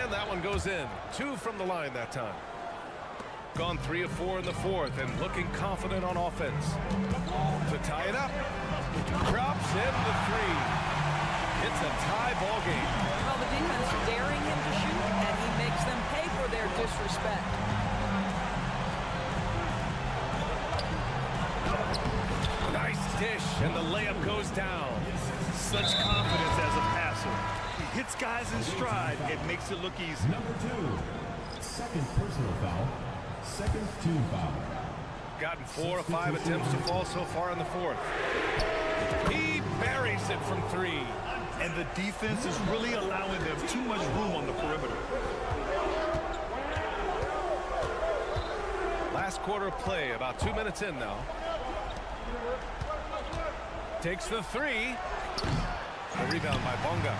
And that one goes in. 2 from the line that time. Gone 3 of 4 in the fourth and looking confident on offense. To tie it up. Drops in the 3. It's a tie ball game. Well, the defense daring him to shoot, and he makes them pay for their disrespect. Nice dish, and the layup goes down. Such confidence as a passer. He hits guys in stride. It makes it look easy. Number 2. Second personal foul. Second team foul. Gotten 4 of 5 attempts to fall so far in the fourth. He buries it from 3. And the defense is really allowing them too much room on the perimeter. Last quarter of play, about 2 minutes in now. Takes the 3. A rebound by Bonga.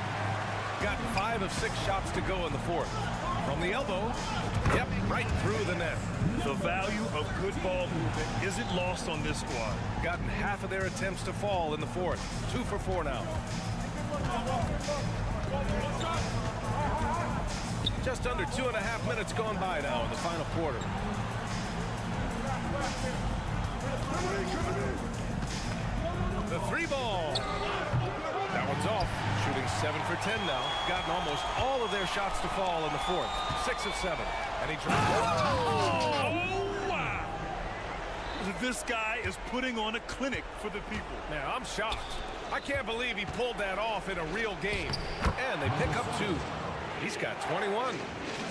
Got 5 of 6 shots to go in the fourth. From the elbow, yep, right through the net. The value of good ball movement isn't lost on this squad. Gotten half of their attempts to fall in the fourth. 2 for 4 now. Just under 2.5 minutes gone by now in the final quarter. The 3 ball. That one's off. Shooting 7 for 10 now. Gotten almost all of their shots to fall in the fourth. 6 of 7. And he dropped it. Oh, wow. This guy is putting on a clinic for the people. Now, I'm shocked. I can't believe he pulled that off in a real game. And they pick up 2. He's got 21.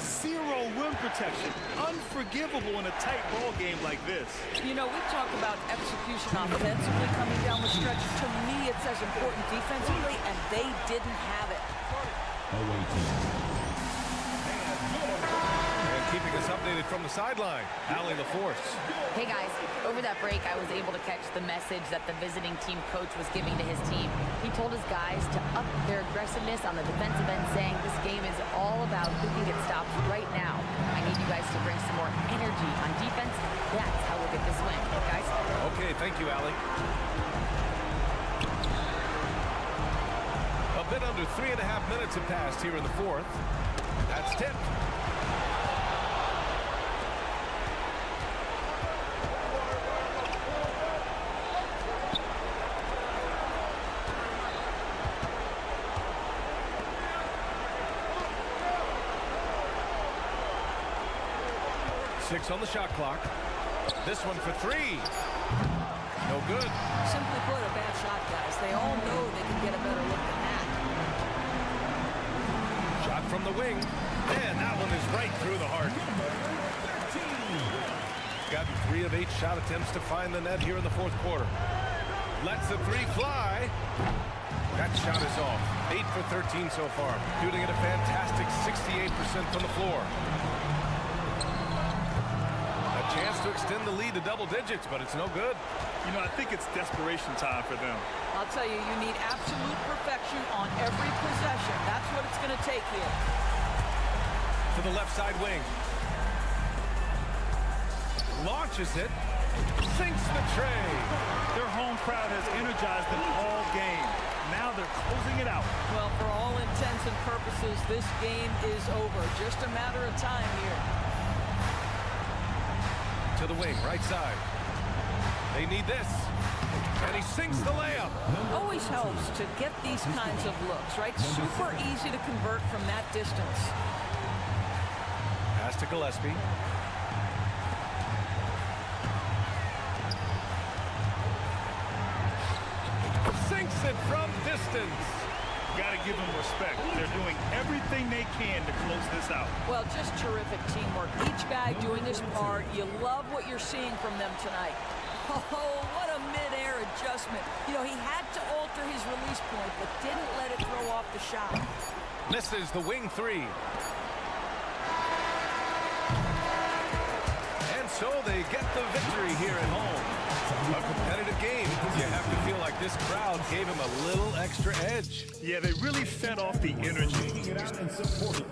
Zero rim protection. Unforgivable in a tight ball game like this. You know, we talk about execution offensively coming down the stretch. To me, it's as important defensively, and they didn't have it. Away team. And keeping us updated from the sideline, Allie LaForce. Hey guys, over that break I was able to catch the message that the visiting team coach was giving to his team. He told his guys to up their aggressiveness on the defensive end, saying this game is all about who can get stops right now. I need you guys to bring some more energy on defense. That's how we'll get this win, guys. Okay, thank you, Allie. bit under 3.5 minutes have passed here in the fourth. That's tipped. Six on the shot clock. This one for three. No good. Simply put, a bad shot, guys. They all know they can get a better look than that. Shot from the wing. Man, that one is right through the heart. Gotten 3 of 8 shot attempts to find the net here in the fourth quarter. Lets the three fly. That shot is off. 8 for 13 so far. Shooting at a fantastic 68% from the floor. Chance to extend the lead to double digits, but it's no good. You know, I think it's desperation time for them. I'll tell you, you need absolute perfection on every possession. That's what it's going to take here. To the left side wing. Launches it. Sinks the tray. Their home crowd has energized them all game. Now they're closing it out. Well, for all intents and purposes, this game is over. Just a matter of time here. To the wing, right side. They need this. And he sinks the layup. Always helps to get these kinds of looks, right? Super easy to convert from that distance. Pass to Gillespie. Sinks it from distance. Got to give them respect. They're doing everything they can to close this out. Well, just terrific teamwork. Each guy doing his part. You love what you're seeing from them tonight. Oh, what a mid-air adjustment. You know, he had to alter his release point, but didn't let it throw off the shot. Misses the wing three. And so they get the victory here at home. A competitive game. You have to feel like this crowd gave him a little extra edge. Yeah, they really fed off the energy. Taking it out and supporting.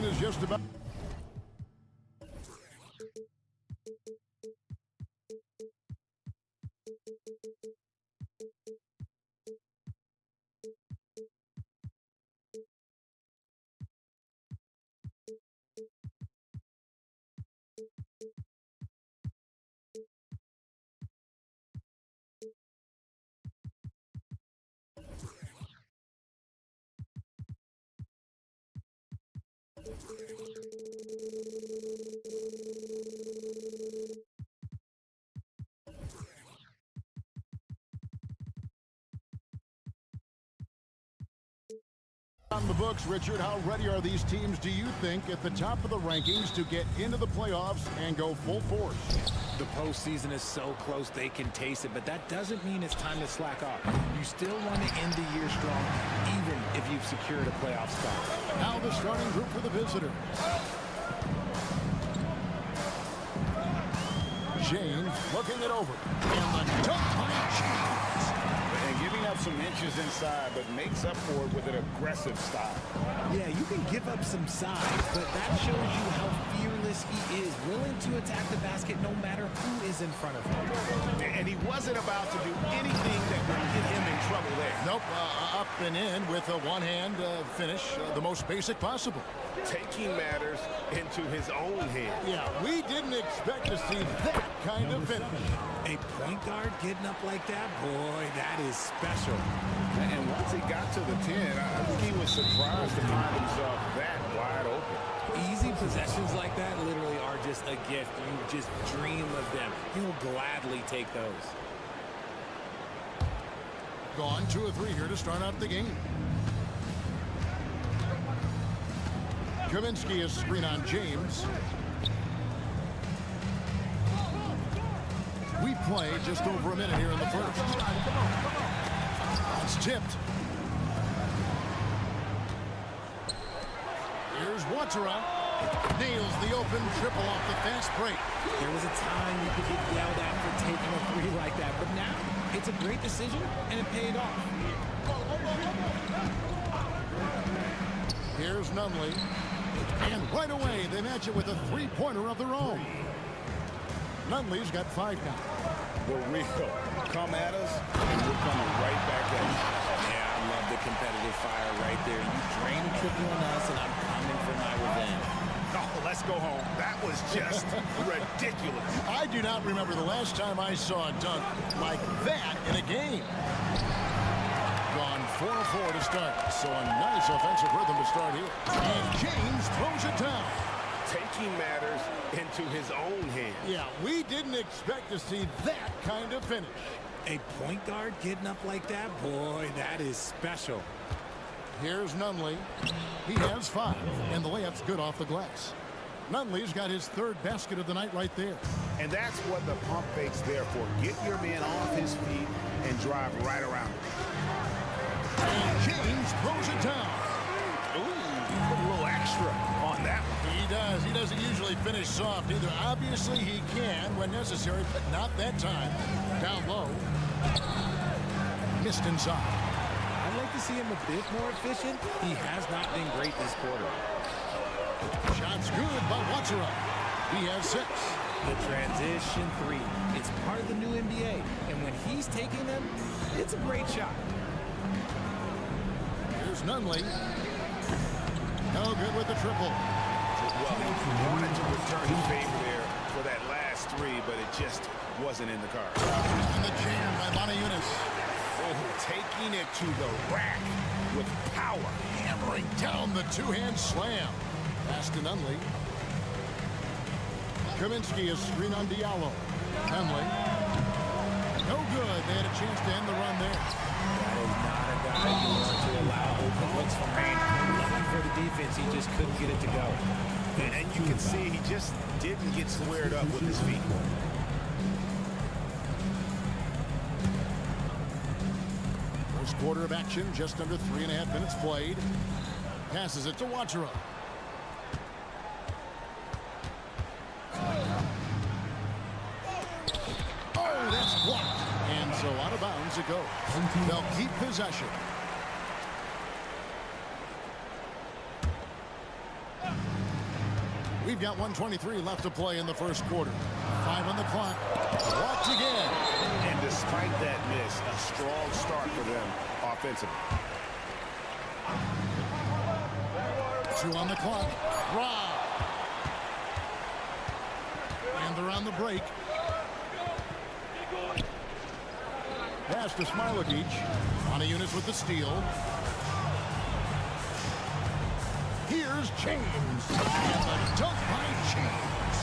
Is just about. On the books, Richard, how ready are these teams, do you think, at the top of the rankings to get into the playoffs and go full force? The postseason is so close they can taste it, but that doesn't mean it's time to slack off. You still want to end the year strong, even if you've secured a playoff spot. Now the starting group for the visitors. James looking it over. And the dunk by James. And giving up some inches inside, but makes up for it with an aggressive style. Yeah, you can give up some size, but that shows you how fearless he is, willing to attack the basket no matter who is in front of him. And he wasn't about to do anything that would get him in trouble there. Nope, up and in with a one-hand finish, the most basic possible. Taking matters into his own hands. Yeah, we didn't expect to see that kind of finish. A point guard getting up like that, boy, that is special. And once he got to the 10, I think he was surprised to find himself that wide open. Easy possessions like that literally are just a gift. You just dream of them. He'll gladly take those. Gone 2 of 3 here to start out the game. Kaminsky is screen on James. We play just over a minute here in the first. It's tipped. Here's Watera. Nails the open triple off the fast break. There was a time you could get yelled at for taking a three like that, but now it's a great decision and it paid off. Here's Nunley. And right away, they match it with a three-pointer of their own. Nunley's got 5 now. The real come at us, and we're coming right back at you. Yeah, I love the competitive fire right there. You drain a triple on us, and I'm coming for my revenge. Oh, let's go home. That was just ridiculous. I do not remember the last time I saw a dunk like that in a game. Gone 4-4 to start, so a nice offensive rhythm to start here. And James throws it down. Taking matters into into his own hands. Yeah, we didn't expect to see that kind of finish. A point guard getting up like that, boy, that is special. Here's Nunley. He has 5, and the layup's good off the glass. Nunley's got his 3rd basket of the night right there. And that's what the pump fake's there for. Get your man off his feet and drive right around him. And James throws it down. Ooh, put a little extra on that one. He does. He doesn't usually finish soft either. Obviously, he can when necessary, but not that time. Down low. Missed inside. I'd like to see him a bit more efficient. He has not been great this quarter. Shot's good by Watsura. He has 6. The transition 3. It's part of the new NBA, and when he's taking them, it's a great shot. Here's Nunley. No good with the triple. Well, he wanted to return his favor there for that last 3, but it just wasn't in the cards. And the jam by Monaco. Oh, taking it to the rack with power. Hammering down the 2-hand slam. Pass to Nunley. Kaminsky is screen on Diallo. Nunley. No good. They had a chance to end the run there. That is not a guy you want to allow open looks from Rain. Looking for the defense, he just couldn't get it to go. And you can see he just didn't get squared up with his feet. First quarter of action, just under 3.5 minutes played. Passes it to Watsura. Oh, that's blocked. And so out of bounds it goes. They'll keep possession. We've got 1:23 left to play in the first quarter. 5 on the clock. Blocked again. And despite that miss, a strong start for them offensively. 2 on the clock. Rob. And they're on the break. Pass to Smailagic. Monaco with the steal. Here's James. And the dunk by James.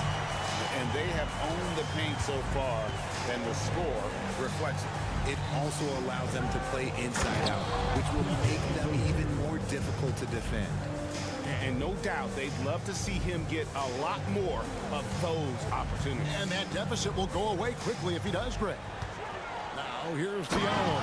And they have owned the paint so far, and the score reflects it. It also allows them to play inside out, which will make them even more difficult to defend. And no doubt they'd love to see him get a lot more of those opportunities. And that deficit will go away quickly if he does, Greg. Now here's Diallo.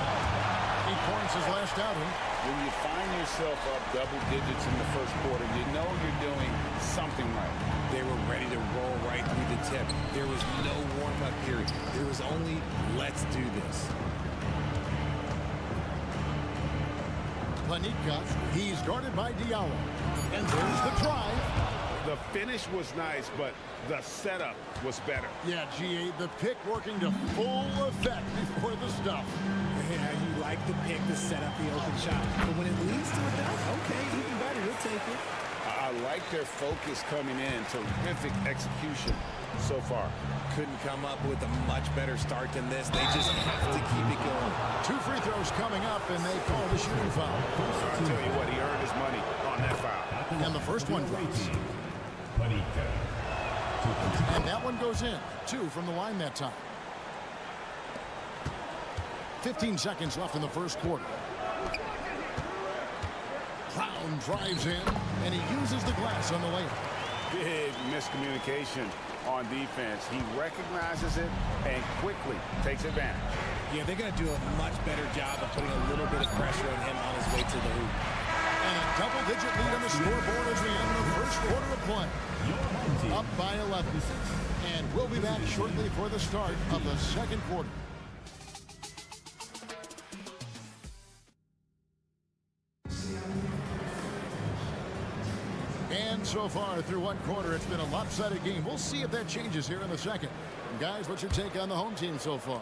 He points his last outing. When you find yourself up double digits in the first quarter, you know you're doing something right. They were ready to roll right through the tip. There was no warm-up period. There was only, let's do this. Panika, he's guarded by Diallo. And there's the drive. The finish was nice, but the setup was better. Yeah, GA, the pick working to full effect before the stuff. Yeah, you like the pick to set up the open shot. But when it leads to a dunk, okay, even better, we'll take it. I like their focus coming in. Terrific execution so far. Couldn't come up with a much better start than this. They just have to keep it going. 2 free throws coming up, and they call the shooting foul. I'll tell you what, he earned his money on that foul. And the first one drops. And that one goes in. 2 from the line that time. 15 seconds left in the first quarter. Brown drives in, and he uses the glass on the layup. Big miscommunication on defense. He recognizes it and quickly takes advantage. Yeah, they're going to do a much better job of putting a little bit of pressure on him on his way to the hoop. And a double-digit lead on the scoreboard as we end the first quarter of play. Up by 11. And we'll be back shortly for the start of the second quarter. And so far through one quarter, it's been a lopsided game. We'll see if that changes here in the second. And guys, what's your take on the home team so far?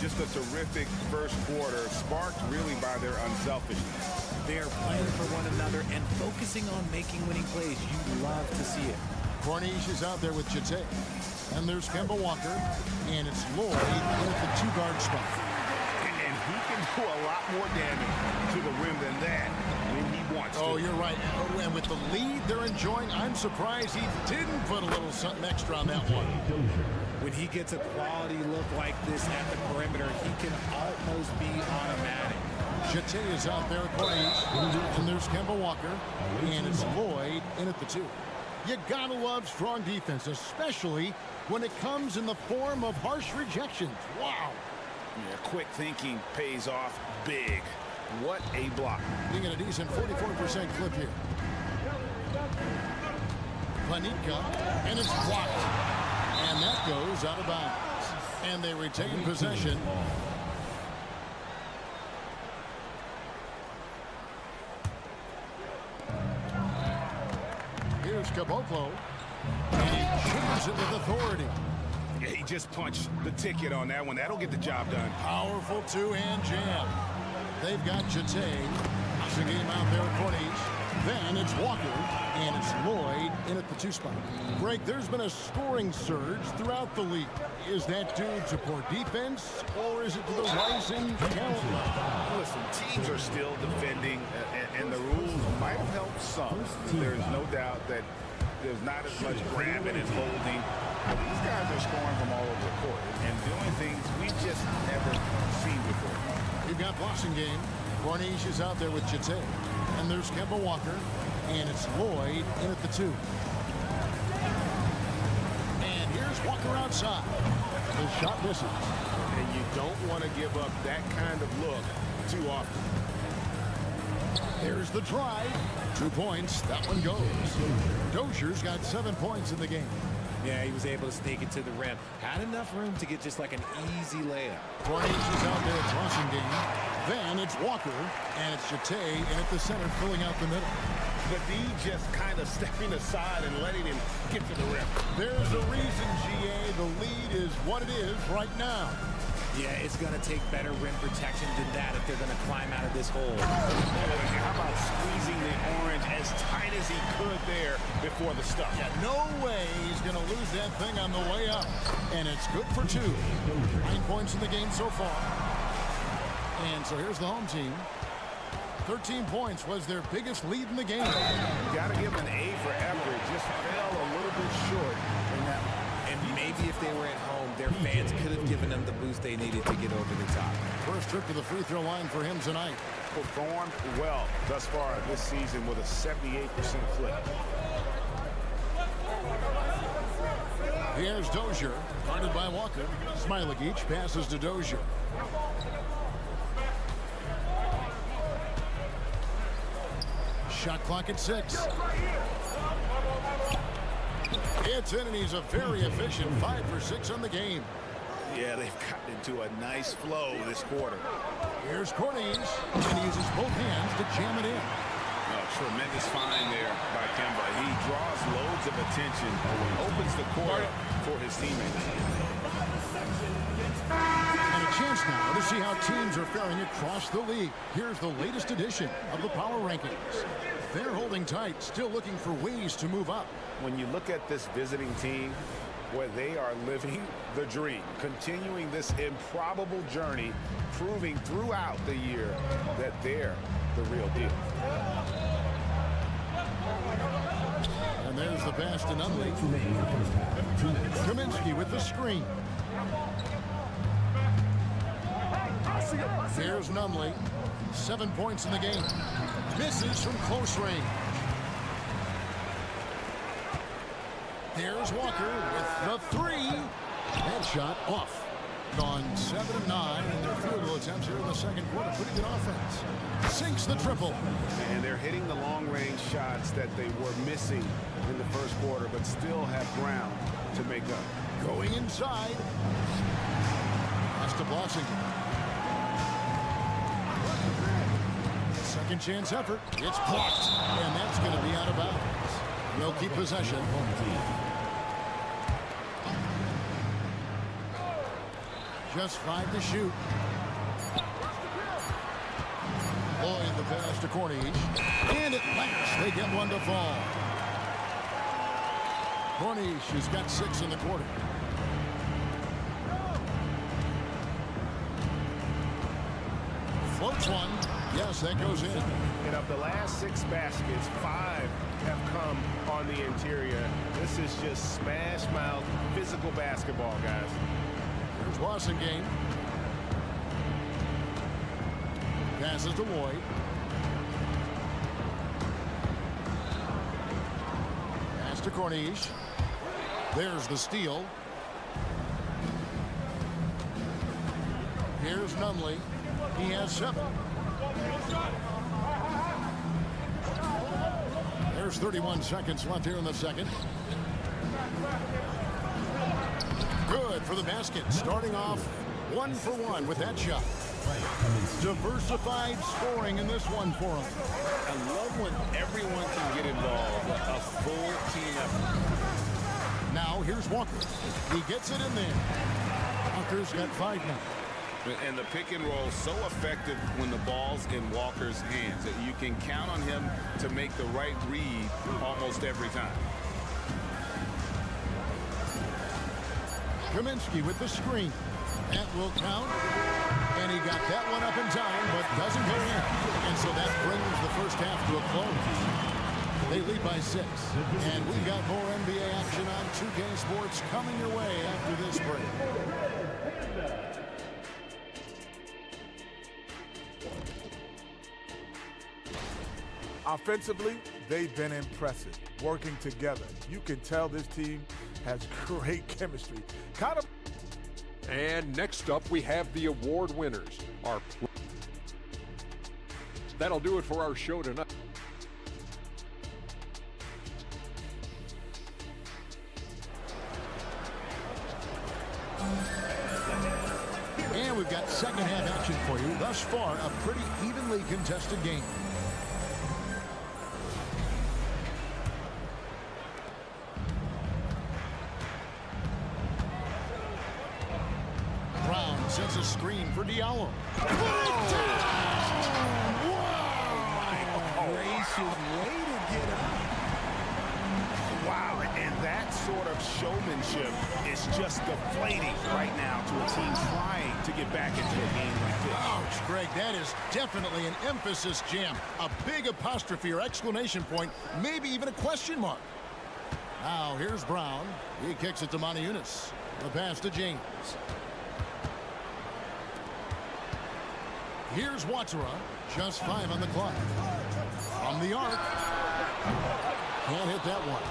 Just a terrific first quarter, sparked really by their unselfishness. They are playing for one another and focusing on making winning plays. You love to see it. Corniche is out there with Chite. And there's Kemba Walker. And it's Lloyd with the 2-guard spot. And he can do a lot more damage to the rim than that when he wants to. Oh, you're right. And with the lead they're enjoying, I'm surprised he didn't put a little something extra on that one. When he gets a quality look like this at the perimeter, he can almost be automatic. Jete is out there at point, and there's Kemba Walker, and it's Lloyd in at the 2. You gotta love strong defense, especially when it comes in the form of harsh rejections. Wow. Yeah, quick thinking pays off big. What a block. Being at a decent 44% clip here. Panica, and it's blocked. And that goes out of bounds. And they retain possession. Here's Caboclo. And he shoots it with authority. Yeah, he just punched the ticket on that one. That'll get the job done. Powerful two-hand jam. They've got Jete. It's a game out there at Corniche. Then it's Walker, and it's Lloyd in at the 2 spot. Greg, there's been a scoring surge throughout the league. Is that due to poor defense, or is it to the rising talent level? Listen, teams are still defending, and the rules might have helped some. There's no doubt that there's not as much grabbing and holding. But these guys are scoring from all over the court and doing things we just never seen before. You've got Boston game. Corniche is out there with Jete. And there's Kemba Walker. And it's Lloyd in at the 2. And here's Walker outside. His shot misses. And you don't want to give up that kind of look too often. Here's the drive. 2 points. That one goes. Dozier's got 7 points in the game. Yeah, he was able to sneak it to the rim. Had enough room to get just like an easy layup. Corniche is out there at crossing game. Then it's Walker, and it's Jete, and at the center, filling out the middle. The D just kind of stepping aside and letting him get to the rim. There's a reason, GA. The lead is what it is right now. Yeah, it's going to take better rim protection than that if they're going to climb out of this hole. Oh, how about squeezing the orange as tight as he could there before the stuff? Yeah, no way he's going to lose that thing on the way up. And it's good for 2. 9 points in the game so far. And so here's the home team. 13 points was their biggest lead in the game. You got to give him an A for effort. Just fell a little bit short in that one. And maybe if they were at home, their fans could have given them the boost they needed to get over the top. First trip to the free throw line for him tonight. Performed well thus far this season with a 78% clip. Here's Dozier, guarded by Walker. Smailagic passes to Dozier. Shot clock at 6. It's in, and he's a very efficient 5 for 6 on the game. Yeah, they've gotten into a nice flow this quarter. Here's Corniche, and he uses both hands to jam it in. Oh, tremendous find there by Kemba. He draws loads of attention, opens the court for his teammates. And a chance now to see how teams are faring across the league. Here's the latest edition of the Power Rankings. They're holding tight, still looking for ways to move up. When you look at this visiting team, where they are living the dream, continuing this improbable journey, proving throughout the year that they're the real deal. And there's the pass to Nunley. Kaminsky with the screen. There's Nunley. 7 points in the game. Misses from close range. There's Walker with the 3. That shot off. Gone 7 of 9 in their field goal attempts here in the second quarter. Pretty good offense. Sinks the triple. And they're hitting the long-range shots that they were missing in the first quarter, but still have ground to make up. Going inside. That's to Blossington. Second chance effort. It's blocked. And that's going to be out of bounds. They'll keep possession. Just 5 to shoot. Lloyd the pass to Corniche. And at last they get one to fall. Corniche has got 6 in the quarter. Floats one. Yes, that goes in. And of the last 6 baskets, 5 have come on the interior. This is just smash mouth physical basketball, guys. Here's Wassengain. Passes to Lloyd. Pass to Corniche. There's the steal. Here's Nunley. He has 7. There's 31 seconds left here in the second. Good for the basket. Starting off 1 for 1 with that shot. Diversified scoring in this one for him. I love when everyone can get involved. A full team effort. Now here's Walker. He gets it in there. Walker's got 5 now. And the pick and roll so effective when the ball's in Walker's hands that you can count on him to make the right read almost every time. Kaminsky with the screen. That will count. And he got that one up in time, but doesn't go in. And so that brings the first half to a close. They lead by 6. And we've got more NBA action on 2K Sports coming your way after this break. Offensively, they've been impressive, working together. You can tell this team has great chemistry. And next up, we have the award winners. That'll do it for our show tonight. And we've got second half action for you. Thus far, a pretty evenly contested game. Brown sends a screen for Diallo. Put it down! Wow! Gracious way to get up. Wow, and that sort of showmanship is just deflating right now to a team trying to get back into a game like this. Ouch, Greg, that is definitely an emphasis jam. A big apostrophe or exclamation point, maybe even a question mark. Now, here's Brown. He kicks it to Moniunas. The pass to James. Here's Watsura. Just 5 on the clock. From the arc. Can't hit that one.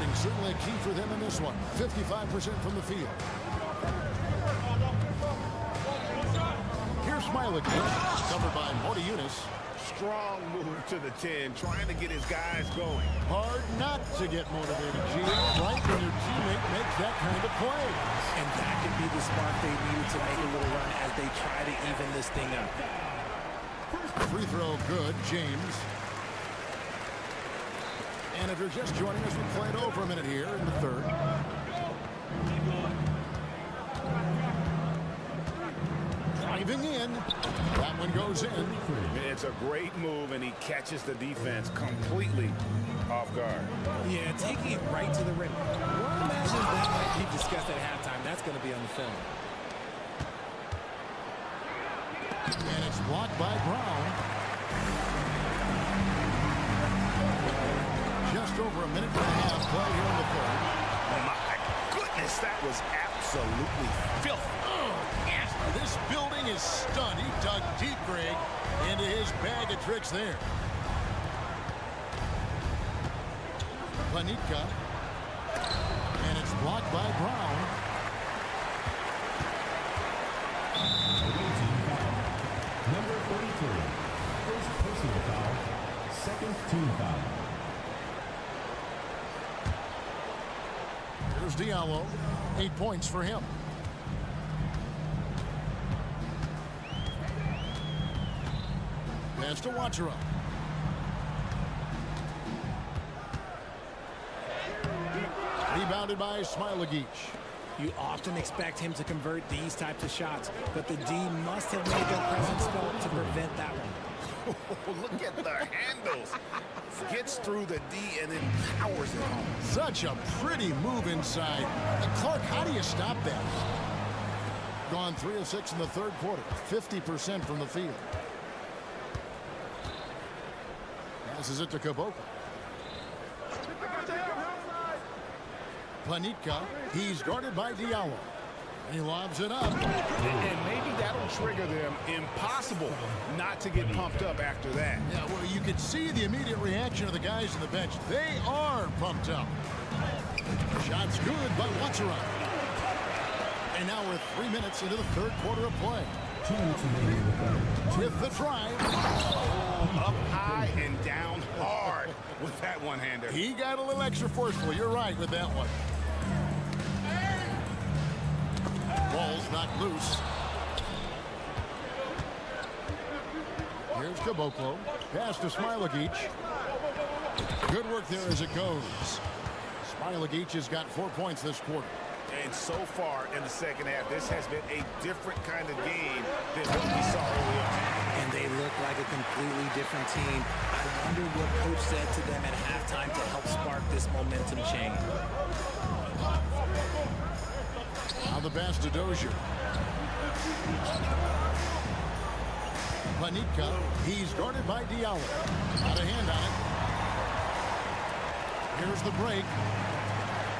And certainly a key for them in this one. 55% from the field. Here's Smiley. Covered by Moniunas. Strong move to the 10, trying to get his guys going. Hard not to get motivated, G. Right when your teammate makes that kind of play. And that could be the spark they need to make a little run as they try to even this thing up. Free throw good, James. And if you're just joining us, we played over a minute here in the third. Driving in. That one goes in. It's a great move, and he catches the defense completely off guard. Yeah, taking it right to the rim. One imagines that might be discussed at halftime. That's going to be on the film. And it's blocked by Brown. Just over a minute and a half play here in the third. My goodness, that was absolutely filthy. Yes, this building is stunned. He dug deep, Greg, into his bag of tricks there. Planitka. And it's blocked by Brown. Number 43. First personal foul. Second team foul. Here's Diallo. 8 points for him. Pass to Watsura. Rebounded by Smiley. You often expect him to convert these types of shots, but the D must have made their presence felt to prevent that one. Look at the handles. Gets through the D and then powers it home. Such a pretty move inside. And Clark, how do you stop that? Gone 3 of 6 in the third quarter. 50% from the field. Passes it to Caboclo. Planitka. He's guarded by Diallo. He lobs it up. And maybe that'll trigger them. Impossible not to get pumped up after that. Yeah, well, you could see the immediate reaction of the guys on the bench. They are pumped up. Shot's good, but Watsura. And now we're 3 minutes into the third quarter of play. With the drive. Up high and down hard with that one-hander. He got a little extra forceful. You're right with that one. Ball's knocked loose. Here's Caboclo. Pass to Smilagic. Good work there as it goes. Smilagic has got 4 points this quarter. And so far in the second half, this has been a different kind of game than what we saw early on. And they look like a completely different team. I wonder what coach said to them at halftime to help spark this momentum change. Now the pass to Dozier. Planitka. He's guarded by Diallo. Got a hand on it. Here's the break.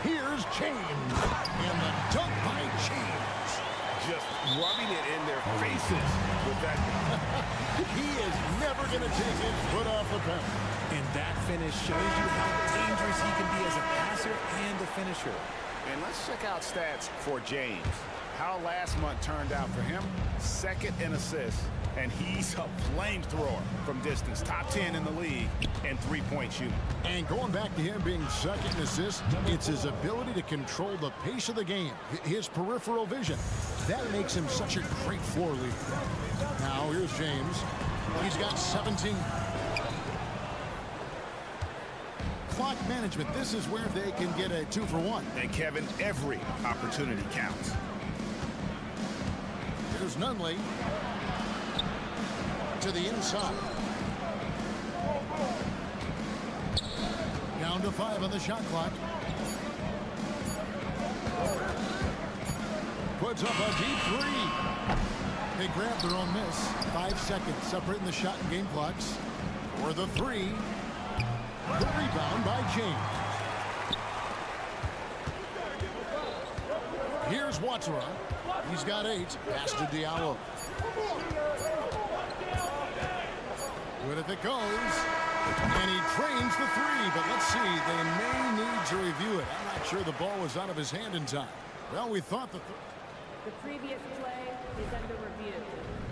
Here's James. And the dunk by James. Just rubbing it in their faces with that. He is never going to take his foot off the pedal. And that finish shows you how dangerous he can be as a passer and a finisher. And let's check out stats for James. How last month turned out for him. Second in assists. And he's a flamethrower from distance. Top 10 in the league and three-point shooting. And going back to him being second in assists, it's his ability to control the pace of the game. His peripheral vision. That makes him such a great floor leader. Now here's James. He's got 17. Clock management. This is where they can get a 2-for-1. And Kevin, every opportunity counts. Here's Nunley. To the inside. Down to 5 on the shot clock. Puts up a deep 3. They grab their own miss. 5 seconds separating the shot and game clocks. For the 3. The rebound by James. Here's Watsura. He's got 8. Pass to Diallo. Good if it goes. And he trains the 3, but let's see. They may need to review it. I'm not sure the ball was out of his hand in time. Well, we thought the previous play is under review.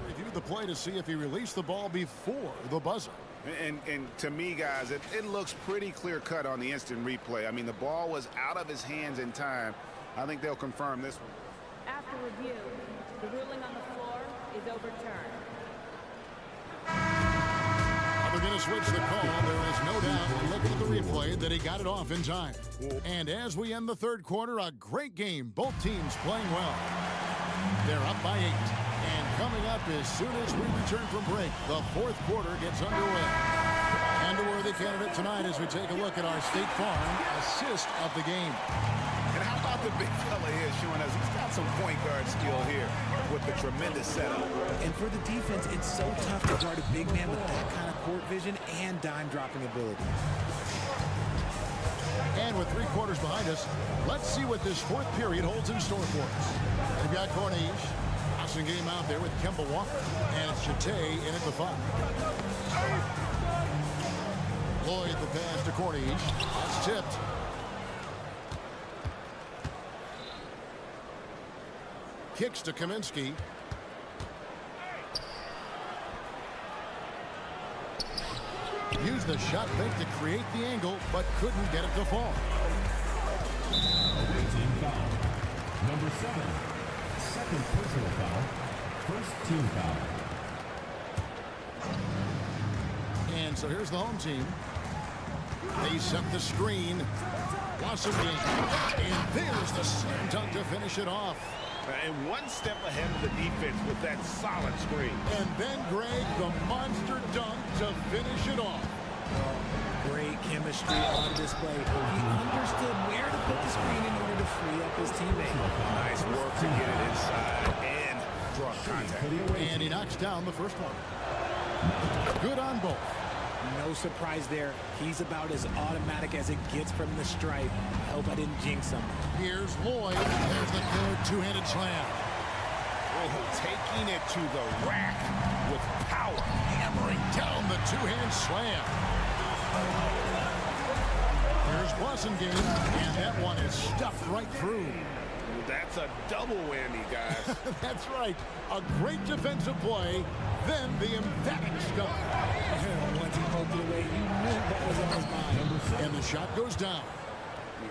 Reviewed the play to see if he released the ball before the buzzer. And to me, guys, it looks pretty clear-cut on the instant replay. I mean, the ball was out of his hands in time. I think they'll confirm this one. After review, the ruling on the floor is overturned. We're going to switch the call. There is no doubt, looking at the replay, that he got it off in time. And as we end the third quarter, a great game. Both teams playing well. They're up by 8. And coming up as soon as we return from break, the fourth quarter gets underway. And a worthy candidate tonight as we take a look at our State Farm assist of the game. And how about the big fella here showing us he's got some point guard skill here with the tremendous setup. And for the defense, it's so tough to guard a big man with that kind of court vision and dime-dropping ability. And with 3 quarters behind us, let's see what this fourth period holds in store for us. We've got Corniche. Awesome game out there with Kemba Walker. And it's Chate in at the 5. Lloyd the pass to Corniche. That's tipped. Kicks to Kaminsky. Used the shot fake to create the angle, but couldn't get it to fall. Away team foul. Number 7. Second personal foul. First team foul. And so here's the home team. They set the screen. Awesome game. And there's the slam dunk to finish it off. And one step ahead of the defense with that solid screen. And then Greg, the monster dunk to finish it off. Great chemistry on display. He understood where to put the screen in order to free up his teammate. Nice work to get it inside and draw contact. And he knocks down the first one. Good on both. No surprise there. He's about as automatic as it gets from the stripe. I hope I didn't jinx him. Here's Lloyd. There's the good two-handed slam. Oh, taking it to the rack with power. Hammering down the two-hand slam. Here's Blasingame, and that one is stuffed right through. That's a double whammy, guys. That's right. A great defensive play, then the emphatic stuff. Once he poked it away, you knew what was on his mind. And the shot goes down.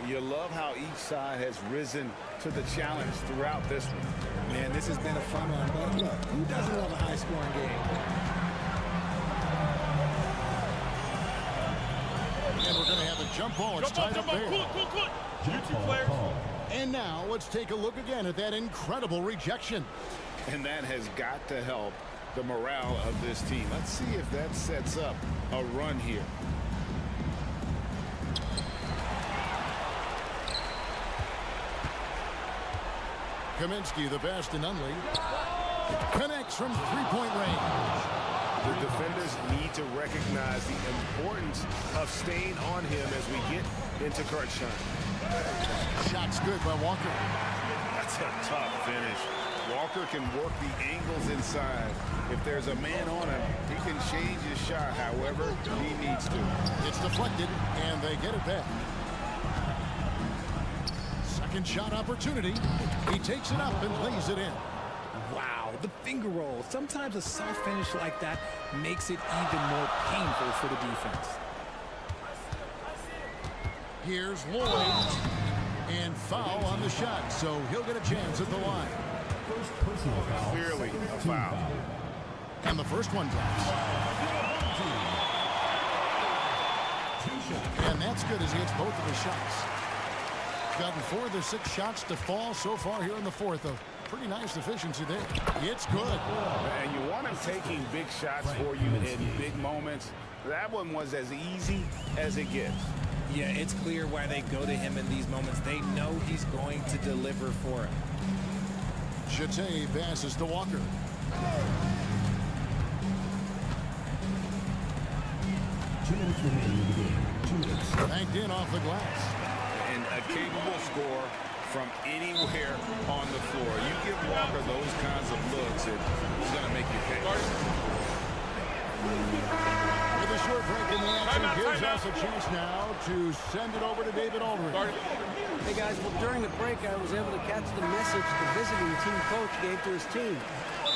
You love how each side has risen to the challenge throughout this one. Man, this has been a fun one, but look, who doesn't love a high-scoring game? And we're going to have a jump ball. It's tied up there. Jump ball. And now let's take a look again at that incredible rejection. And that has got to help the morale of this team. Let's see if that sets up a run here. Kaminsky, the pass to Nunley. Connects from three-point range. The defenders need to recognize the importance of staying on him as we get into crunch time. Shot's good by Walker. That's a tough finish. Walker can work the angles inside. If there's a man on him, he can change his shot however he needs to. It's deflected, and they get it back. Second shot opportunity. He takes it up and lays it in. Wow, the finger roll. Sometimes a soft finish like that makes it even more painful for the defense. Here's Lloyd. And foul on the shot, so he'll get a chance at the line. First personal foul. Clearly a foul. And the first one drops. And that's good as he hits both of his shots. Gotten 4 of the 6 shots to fall so far here in the fourth. A pretty nice efficiency there. It's good. And you want him taking big shots for you in big moments. That one was as easy as it gets. Yeah, it's clear why they go to him in these moments. They know he's going to deliver for it. Chate passes to Walker. 2 minutes remaining in the game. 2 minutes. Banked in off the glass. And a capable score from anywhere on the floor. You give Walker those kinds of looks, and he's going to make you pay. With a short break in the action, gives us a chance now to send it over to David Aldridge. Hey guys, well during the break I was able to catch the message the visiting team coach gave to his team.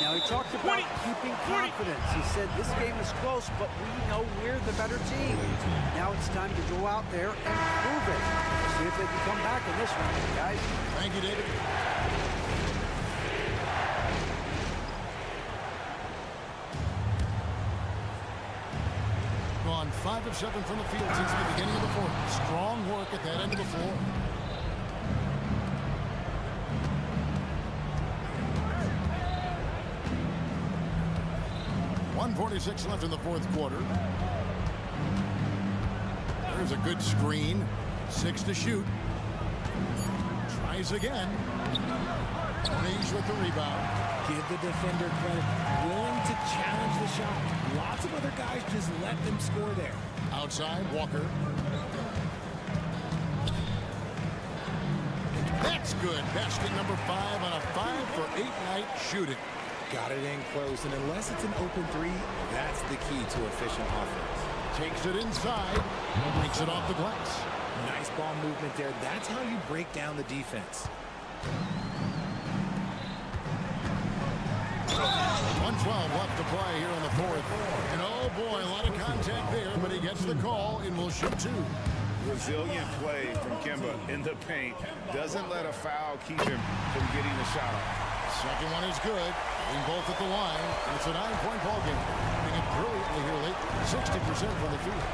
Now he talked about keeping confidence. He said this game is close, but we know we're the better team. Now it's time to go out there and prove it. See if they can come back in this one, guys. Thank you, David. Gone 5 of 7 from the field since the beginning of the fourth. Strong work at that end of the floor. .146 left in the fourth quarter. There's a good screen. 6 to shoot. Tries again. Mays with the rebound. Give the defender credit. Willing to challenge the shot. Lots of other guys just let them score there. Outside, Walker. That's good. Basket number 5 on a 5-for-8 night shooting. Got it in close, and unless it's an open 3, that's the key to efficient offense. Takes it inside. Breaks it off the glass. Nice ball movement there. That's how you break down the defense. 1:12 left to play here in the fourth. And oh boy, a lot of contact there, but he gets the call and will shoot 2. Resilient play from Kemba in the paint. Doesn't let a foul keep him from getting the shot off. Second one is good. Being both at the line. And it's a 9-point ball game. Hitting it brilliantly here late. 60% from the field.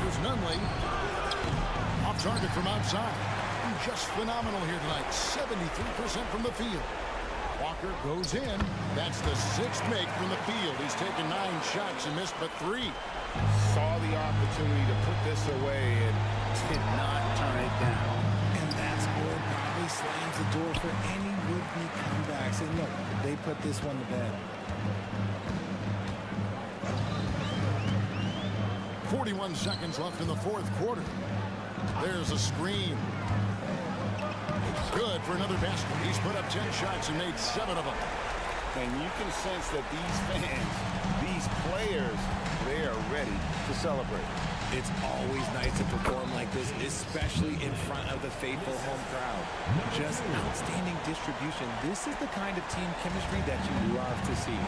Here's Nunley. Off target from outside. Just phenomenal here tonight. 73% from the field. Walker goes in. That's the 6th make from the field. He's taken 9 shots and missed but 3. Saw the opportunity to put this away and did not turn it down. And that score probably slams the door for any would-be comebacks. And look, they put this one to bed. 41 seconds left in the fourth quarter. There's a screen. Good for another basket. He's put up 10 shots and made 7 of them. And you can sense that these fans, these players, they are ready to celebrate. It's always nice to perform like this, especially in front of the faithful home crowd. Just outstanding distribution. This is the kind of team chemistry that you love to see.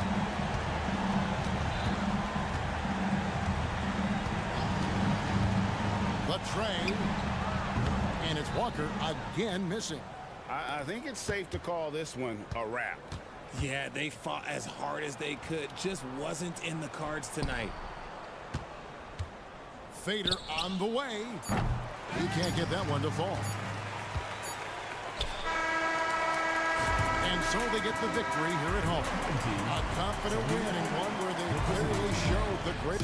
The tray. And it's Walker again missing. I think it's safe to call this one a wrap. Yeah, they fought as hard as they could. Just wasn't in the cards tonight. Fader on the way. He can't get that one to fall. And so they get the victory here at home. A confident win and one where they clearly showed the great.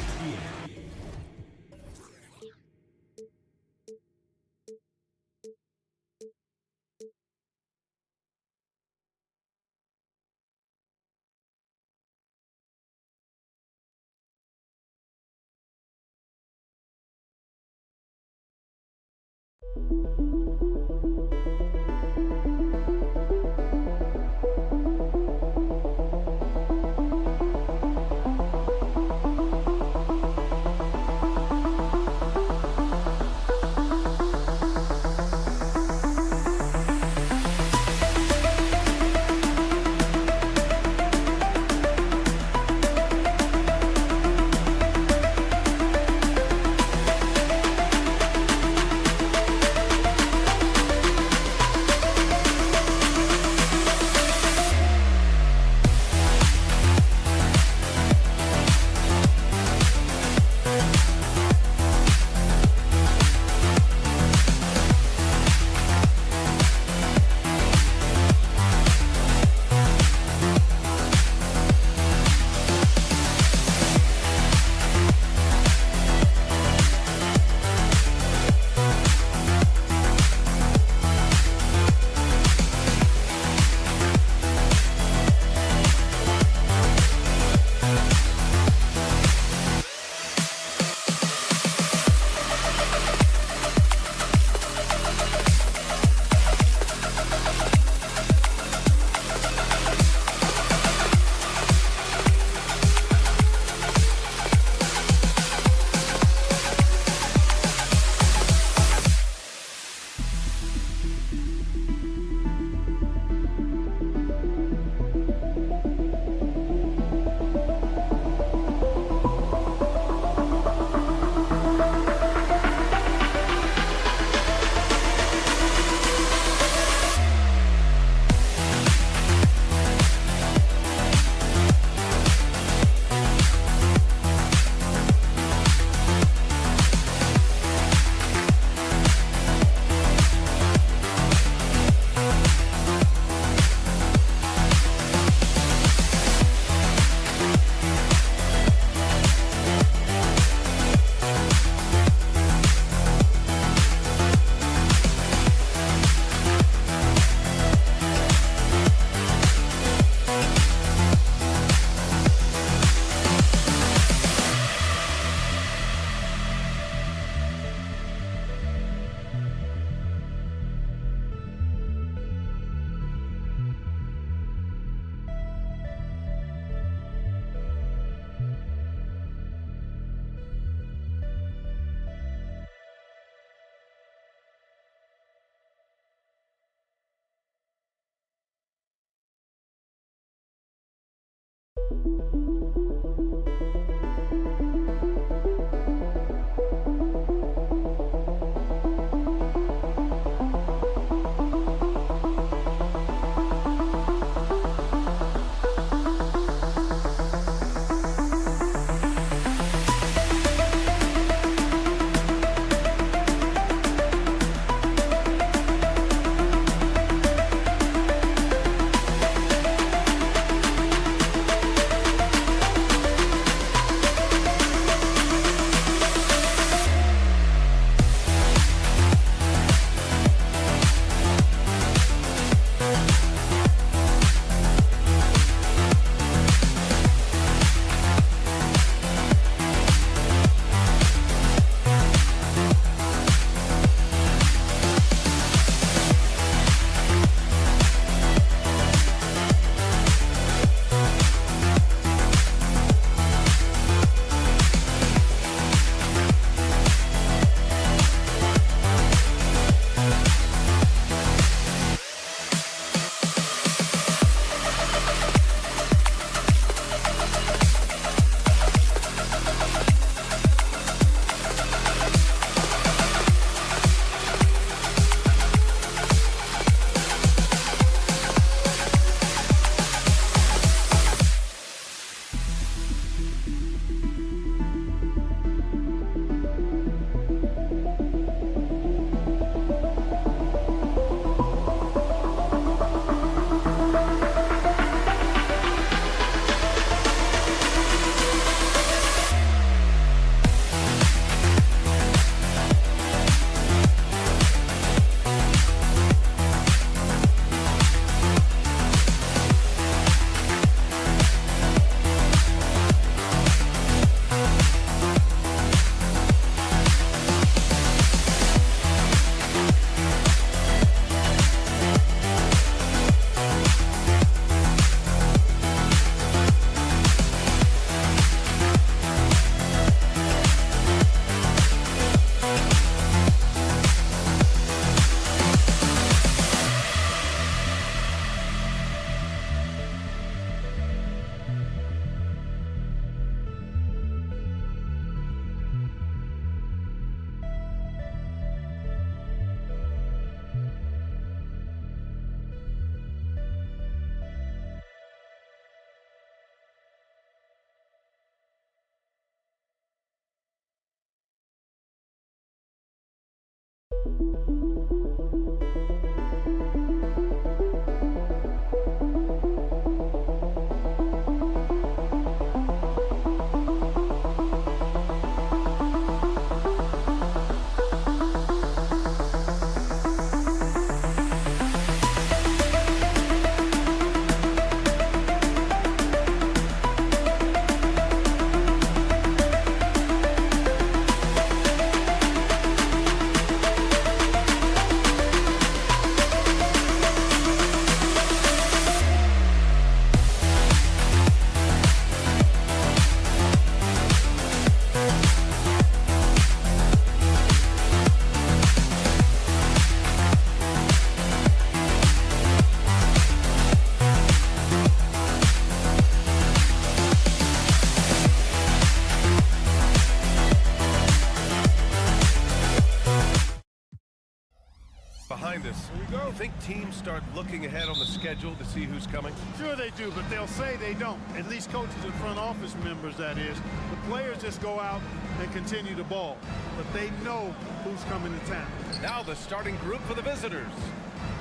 Behind us. Here we go. You think teams start looking ahead on the schedule to see who's coming? Sure they do, but they'll say they don't. At least coaches and front office members, that is. The players just go out and continue to ball. But they know who's coming to town. Now the starting group for the visitors.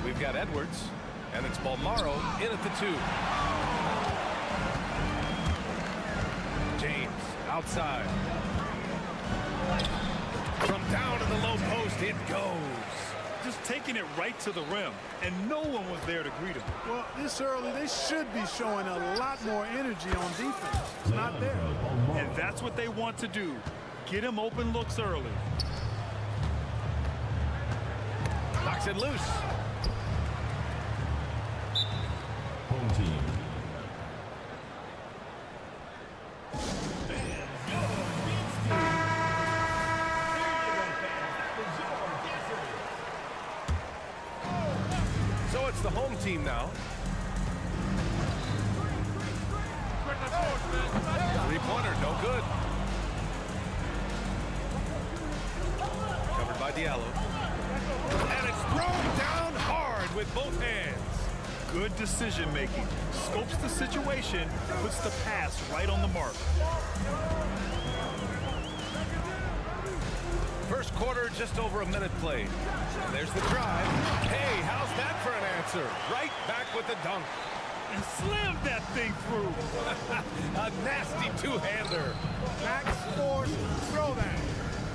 We've got Edwards, and it's Balmaro in at the 2. James outside. From down in the low post, it goes. Just taking it right to the rim, and no one was there to greet him. Well, this early, they should be showing a lot more energy on defense. It's not there. And that's what they want to do. Get him open looks early. Knocks it loose. Home team. So it's the home team now. Three-pointer, no good. Covered by Diallo. And it's thrown down hard with both hands. Good decision making. Scopes the situation, puts the pass right on the mark. First quarter, just over a minute played. There's the drive. Hey, how's that for an answer? Right back with the dunk. And slammed that thing through. A nasty two-hander. Max Force throwdown.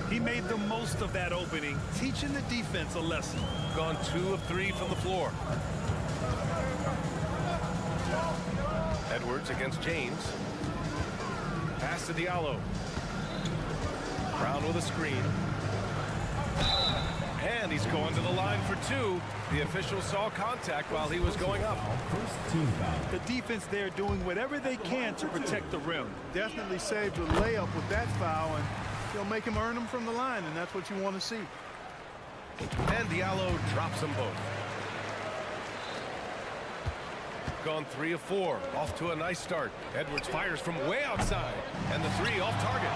He made the most of that opening, teaching the defense a lesson. Gone 2 of 3 from the floor. Edwards against James. Pass to Diallo. Brown with a screen. And he's going to the line for 2. The official saw contact while he was going up. First team foul. The defense there doing whatever they can to protect the rim. Definitely saved the layup with that foul, and he'll make him earn them from the line, and that's what you want to see. And Diallo drops them both. Gone 3 of 4. Off to a nice start. Edwards fires from way outside. And the 3 off target.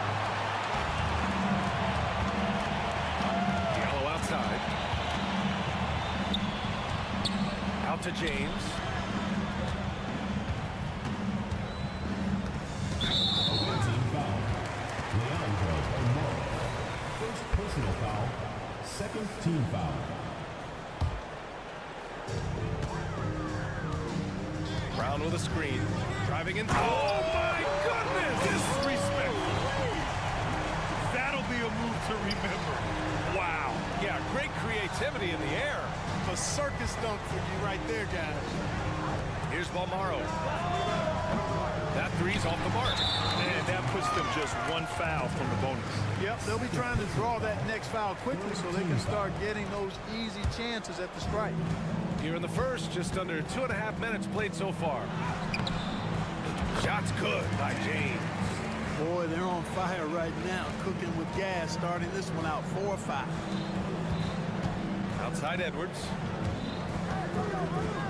Diallo outside. Out to James. Team foul. Leandro Balmaro. First personal foul. Second team foul. Brown with a screen. Driving in. Oh my goodness! Disrespectful. That'll be a move to remember. Wow. Yeah, great creativity in the air. A circus dunk for you right there, guys. Here's Balmaro. That 3's off the mark. And that puts them just 1 foul from the bonus. Yep, they'll be trying to draw that next foul quickly so they can start getting those easy chances at the stripe. Here in the first, just under 2.5 minutes played so far. Shots good by James. Boy, they're on fire right now, cooking with gas, starting this one out 4 or 5. Outside Edwards.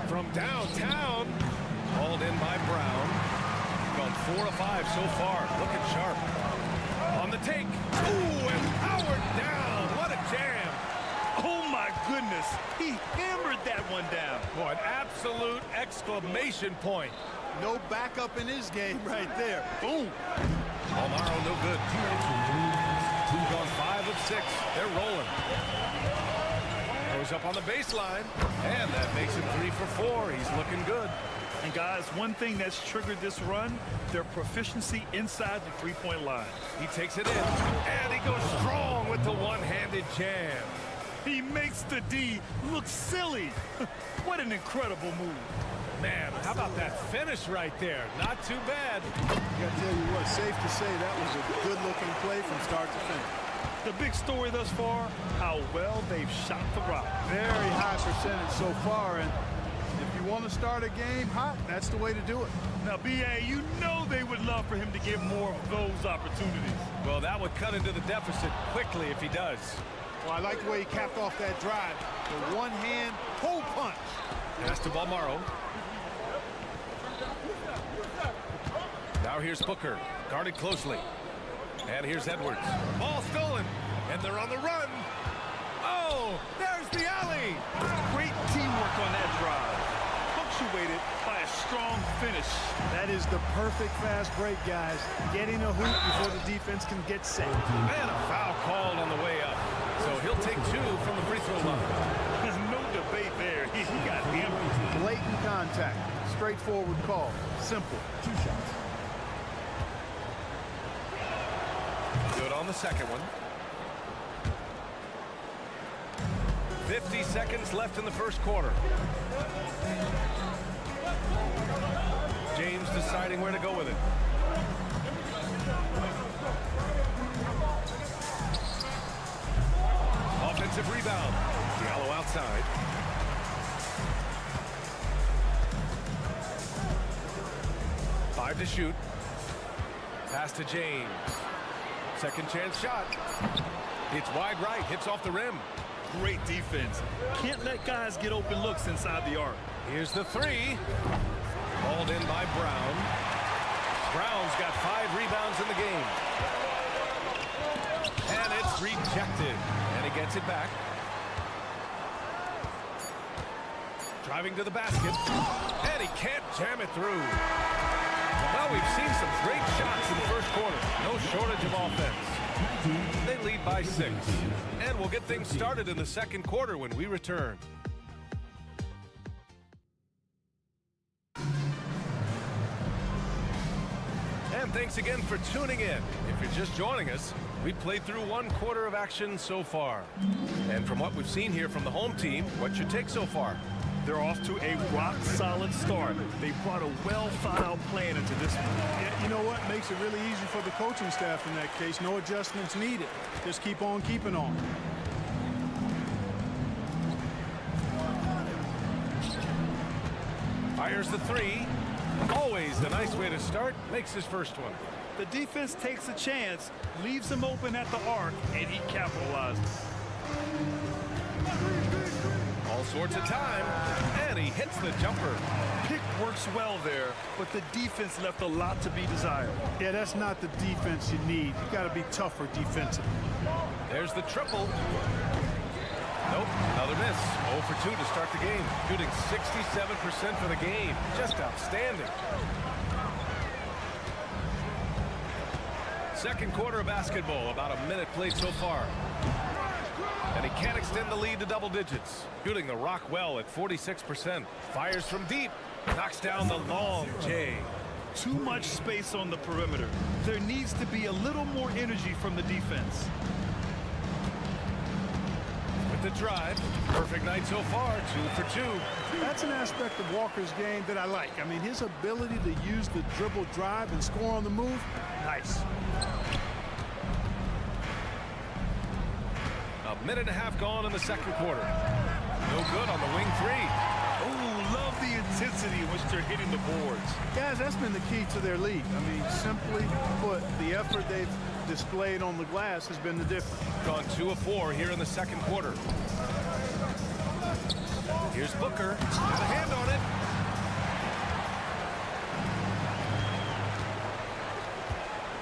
From downtown. Hauled in by Brown. Gone 4 of 5 so far. Looking sharp. On the take. Ooh, and powered down. What a jam. Oh my goodness. He hammered that one down. Boy, an absolute exclamation point. No backup in his game right there. Boom. Balmaro no good. Gone 5 of 6. They're rolling. Goes up on the baseline, and that makes it 3 for 4. He's looking good. And guys, one thing that's triggered this run, their proficiency inside the three-point line. He takes it in, and he goes strong with the one-handed jam. He makes the D look silly. What an incredible move. Man, how about that finish right there? Not too bad. I gotta tell you what, safe to say that was a good-looking play from start to finish. The big story thus far, how well they've shot the rock. Very high percentage so far, and if you want to start a game hot, that's the way to do it. Now, B.A., you know they would love for him to get more of those opportunities. Well, that would cut into the deficit quickly if he does. Well, I like the way he capped off that drive. The one-hand pull punch. Pass to Balmaro. Now here's Booker, guarded closely. And here's Edwards. Ball stolen, and they're on the run. Oh, there's the alley. Great teamwork on that drive, punctuated by a strong finish. That is the perfect fast break, guys. Getting a hoop before the defense can get set. And a foul called on the way up. So he'll take 2 from the free throw line. There's no debate there. He got hammered. Blatant contact. Straightforward call. Simple. 2 shots. Good on the second one. 50 seconds left in the first quarter. James deciding where to go with it. Offensive rebound. Diallo outside. Five to shoot. Pass to James. Second chance shot. It's wide right. Hits off the rim. Great defense. Can't let guys get open looks inside the arc. Here's the 3. Hauled in by Brown. Brown's got 5 rebounds in the game. And it's rejected. And he gets it back. Driving to the basket. And he can't jam it through. Well, we've seen some great shots in the first quarter. No shortage of offense. They lead by 6. And we'll get things started in the second quarter when we return. And thanks again for tuning in. If you're just joining us, we played through 1 quarter of action so far. And from what we've seen here from the home team, what's your take so far? They're off to a rock-solid start. They brought a well-thought-out plan into this one. Yeah, you know what? Makes it really easy for the coaching staff in that case. No adjustments needed. Just keep on keeping on. Fires the 3. Always a nice way to start. Makes his first one. The defense takes a chance, leaves him open at the arc, and he capitalizes. All sorts of time, and he hits the jumper. Pick works well there, but the defense left a lot to be desired. Yeah, that's not the defense you need. You got to be tougher defensively. There's the triple. Nope, another miss. 0 for 2 to start the game. Shooting 67% for the game. Just outstanding. Second quarter of basketball, about a minute played so far. And he can't extend the lead to double digits. Shooting the rock well at 46%. Fires from deep. Knocks down the long J. Too much space on the perimeter. There needs to be a little more energy from the defense. With the drive. Perfect night so far. 2 for 2. That's an aspect of Walker's game that I like. I mean, his ability to use the dribble drive and score on the move, nice. A minute and a half gone in the second quarter. No good on the wing 3. Oh, love the intensity in which they're hitting the boards. Guys, that's been the key to their league. I mean, simply put, the effort they've displayed on the glass has been the difference. Gone 2 of 4 here in the second quarter. Here's Booker. Got a hand on it.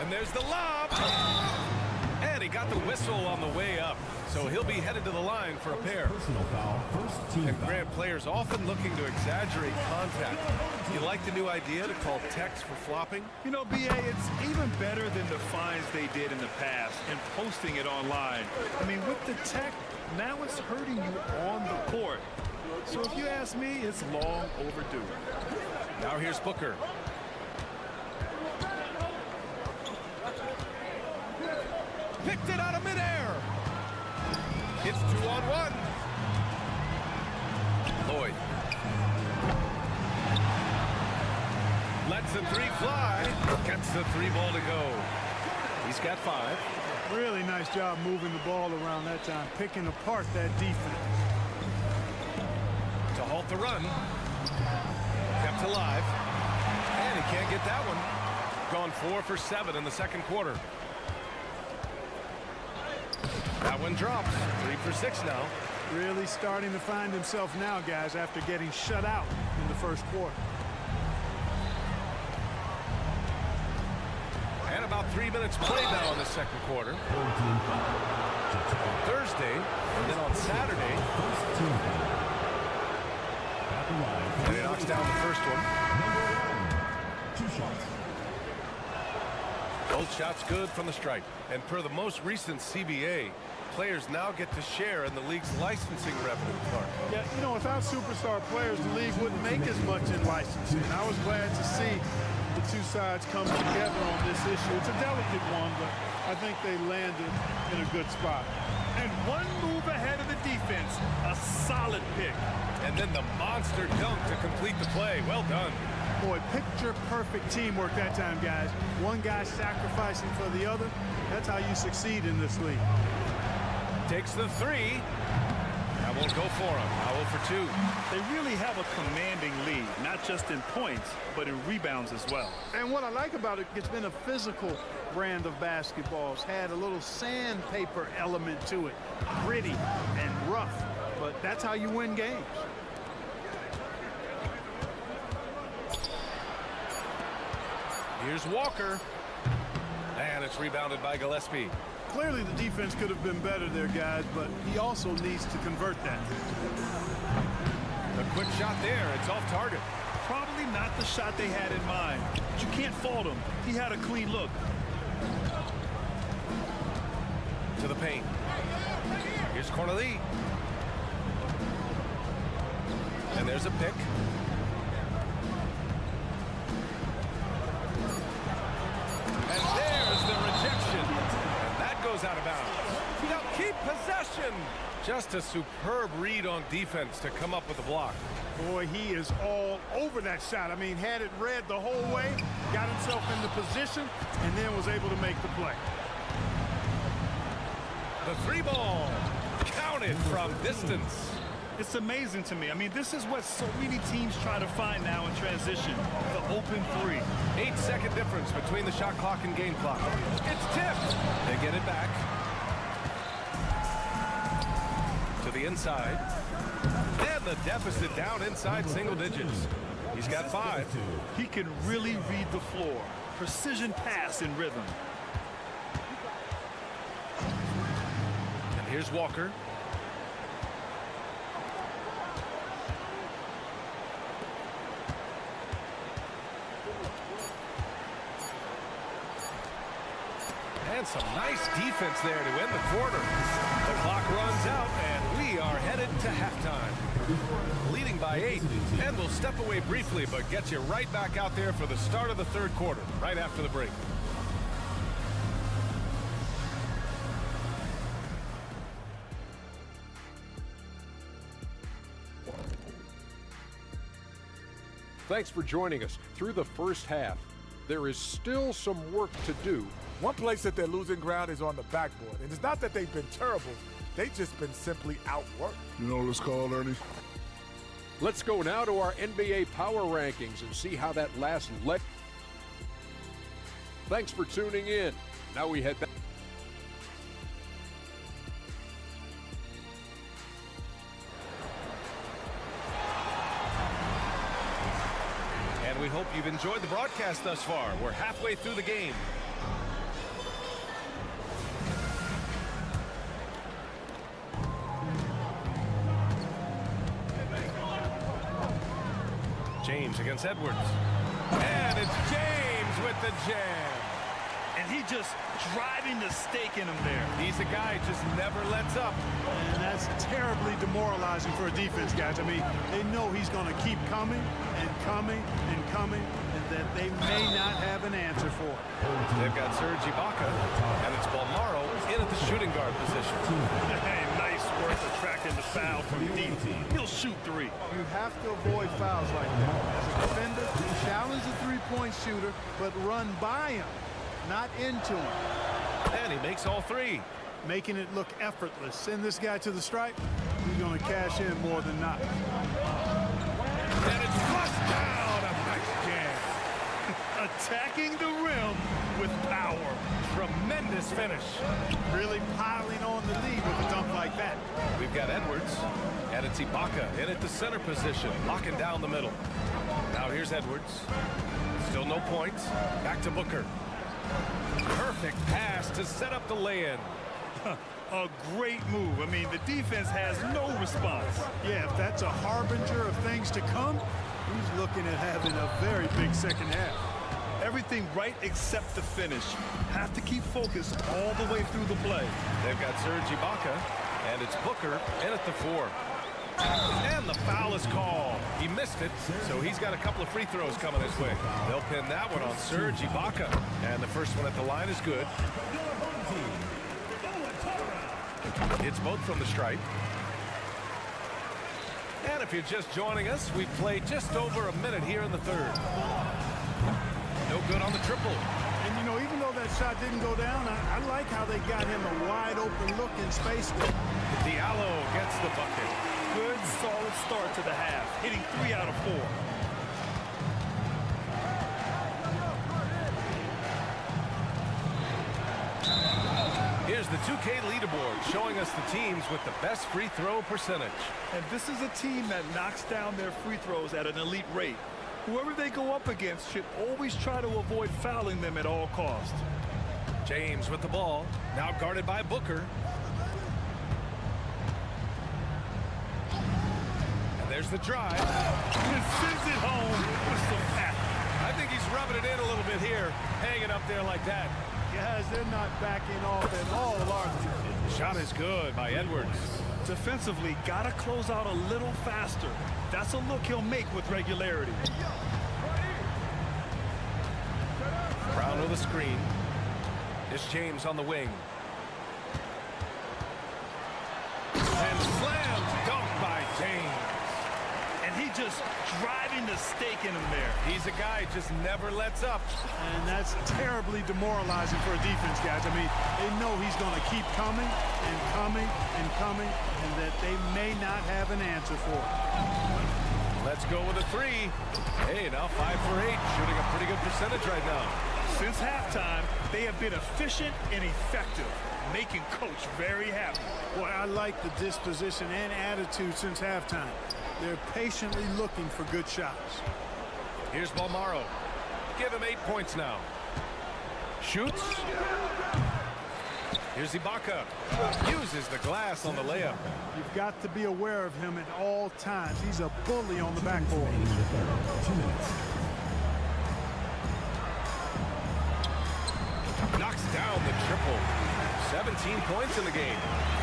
And there's the lob. And he got the whistle on the way up. So he'll be headed to the line for a pair. Personal foul, first team And Grant, players often looking to exaggerate contact. You like the new idea to call techs for flopping? You know, B.A., it's even better than the fines they did in the past and posting it online. I mean, with the tech, now it's hurting you on the court. So if you ask me, it's long overdue. Now here's Booker. Picked it out of midair. It's 2-on-1. Lloyd. Lets the three fly. Gets the three ball to go. He's got 5. Really nice job moving the ball around that time, picking apart that defense. To halt the run. Kept alive. And he can't get that one. Gone 4 for 7 in the second quarter. That one drops. 3 for 6 now. Really starting to find himself now, guys, after getting shut out in the first quarter. And about 3 minutes played now in the second quarter. Thursday, and then on Saturday. And he knocks down the first one. 2 shots. Both shots good from the stripe. And per the most recent CBA, players now get to share in the league's licensing revenue, Clark. Yeah, you know, without superstar players, the league wouldn't make as much in licensing. I was glad to see the two sides come together on this issue. It's a delicate one, but I think they landed in a good spot. And one move ahead of the defense, a solid pick. And then the monster dunk to complete the play. Well done. Boy, picture-perfect teamwork that time, guys. One guy sacrificing for the other. That's how you succeed in this league. Takes the three. That won't go for him. Now 0 for 2. They really have a commanding lead, not just in points, but in rebounds as well. And what I like about it, it's been a physical brand of basketball. It's had a little sandpaper element to it. Gritty and rough. But that's how you win games. Here's Walker. And it's rebounded by Gillespie. Clearly the defense could have been better there, guys, but he also needs to convert that. A quick shot there. It's off target. Probably not the shot they had in mind, but you can't fault him. He had a clean look. To the paint. Here's Cornelie. And there's a pick. And there's the rejection. And that goes out of bounds. Now keep possession. Just a superb read on defense to come up with the block. Boy, he is all over that shot. I mean, had it read the whole way, got himself into position, and then was able to make the play. The three ball counted from distance. It's amazing to me. I mean, this is what so many teams try to find now in transition, the open three. 8-second difference between the shot clock and game clock. It's tipped. They get it back. To the inside. And the deficit down inside single digits. He's got 5. He can really read the floor. Precision pass in rhythm. And here's Walker. And some nice defense there to end the quarter. The clock runs out, and we are headed to halftime. Leading by 8, and we'll step away briefly, but get you right back out there for the start of the third quarter, right after the break. Thanks for joining us through the first half. There is still some work to do. One place that they're losing ground is on the backboard. And it's not that they've been terrible. They've just been simply outworked. You know what it's called, Ernie? Let's go now to our NBA power rankings and see how that last leg. Thanks for tuning in. Now we head back. And we hope you've enjoyed the broadcast thus far. We're halfway through the game. James against Edwards. And it's James with the jam. And he just driving the stake in him there. He's a guy who just never lets up. And that's terribly demoralizing for a defense, guys. I mean, they know he's going to keep coming and coming and coming, and that they may not have an answer for it. They've got Serge Ibaka, and it's Balmaro in at the shooting guard position. Hey, nice work attracting the foul from deep. He'll shoot three. You have to avoid fouls like that. As a defender, challenge the three-point shooter, but run by him, not into him. And he makes all three. Making it look effortless. Send this guy to the stripe, he's going to cash in more than not. And it's flushed down. A nice jam. Attacking the rim with power. Tremendous finish. Really piling on the lead with a dunk like that. We've got Edwards, and it's Ibaka in at the center position, locking down the middle. Now here's Edwards. Still no points. Back to Booker. Perfect pass to set up the lay-in. A great move. I mean, the defense has no response. Yeah, if that's a harbinger of things to come, he's looking at having a very big second half. Everything right except the finish. Have to keep focused all the way through the play. They've got Serge Ibaka, and it's Booker in at the 4. And the foul is called. He missed it, so he's got a couple of free throws coming his way. They'll pin that one on Serge Ibaka. And the first one at the line is good. It's both from the stripe. And if you're just joining us, we've played just over a minute here in the third. No good on the triple. And, you know, even though that shot didn't go down, I like how they got him a wide-open look in space there. Diallo gets the bucket. Good, solid start to the half, hitting 3 out of 4. Here's the 2K leaderboard showing us the teams with the best free throw percentage. And this is a team that knocks down their free throws at an elite rate. Whoever they go up against should always try to avoid fouling them at all costs. James with the ball, now guarded by Booker. And there's the drive. And sends it home with some pat. I think he's rubbing it in a little bit here, hanging up there like that. Guys, they're not backing off at all, are they? Shot is good by Edwards. Defensively, gotta close out a little faster. That's a look he'll make with regularity. Brown with a screen. It's James on the wing. And slam dunk by James. And he just driving the stake in him there. He's a guy who just never lets up. And that's terribly demoralizing for a defense, guys. I mean, they know he's going to keep coming and coming and coming, and that they may not have an answer for it. Let's go with a 3. Hey, now 5 for 8, shooting a pretty good percentage right now. Since halftime, they have been efficient and effective, making Coach very happy. Boy, I like the disposition and attitude since halftime. They're patiently looking for good shots. Here's Balmaro. Give him 8 points now. Shoots. Here's Ibaka. Uses the glass on the layup. You've got to be aware of him at all times. He's a bully on the backboard. 2 minutes. Knocks down the triple. 17 points in the game.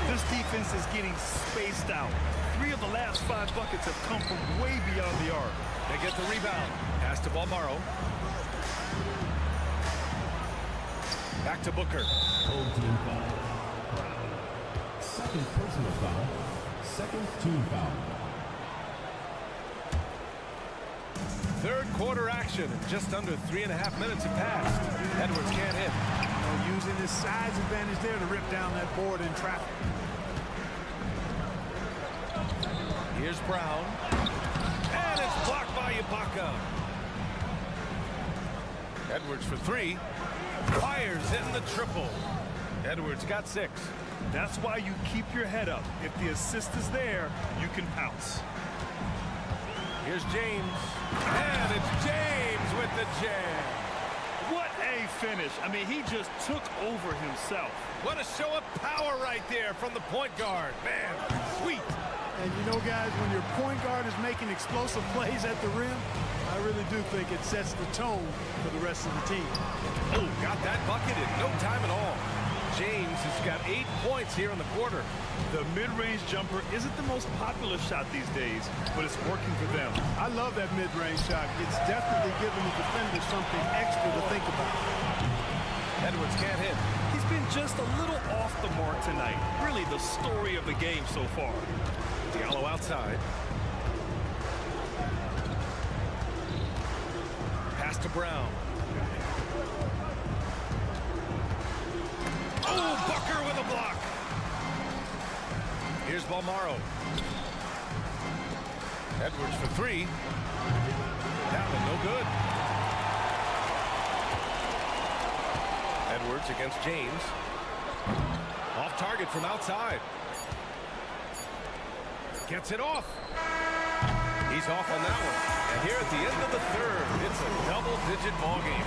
This defense is getting spaced out. 3 of the last 5 buckets have come from way beyond the arc. They get the rebound. Pass to Balmaro. Back to Booker. Old team foul. Second personal foul. Second team foul. Third quarter action. Just under 3.5 minutes have passed. Edwards can't hit. Using his size advantage there to rip down that board in traffic. Here's Brown. And it's blocked by Ibaka. Edwards for 3. Fires in the triple. Edwards got 6. That's why you keep your head up. If the assist is there, you can pounce. Here's James. And it's James with the jam. What a finish. I mean, he just took over himself. What a show of power right there from the point guard. Man, sweet. And you know, guys, when your point guard is making explosive plays at the rim, I really do think it sets the tone for the rest of the team. Oh, got that bucket in no time at all. James has got 8 points here in the quarter. The mid-range jumper isn't the most popular shot these days, but it's working for them. I love that mid-range shot. It's definitely giving the defender something extra to think about. Edwards can't hit. He's been just a little off the mark tonight. Really the story of the game so far. Diallo outside. Pass to Brown. Oh, Bucker with a block. Here's Balmaro. Edwards for three. That one no good. Edwards against James. Off target from outside. Gets it off. He's off on that one. And here at the end of the third, it's a double-digit ball game.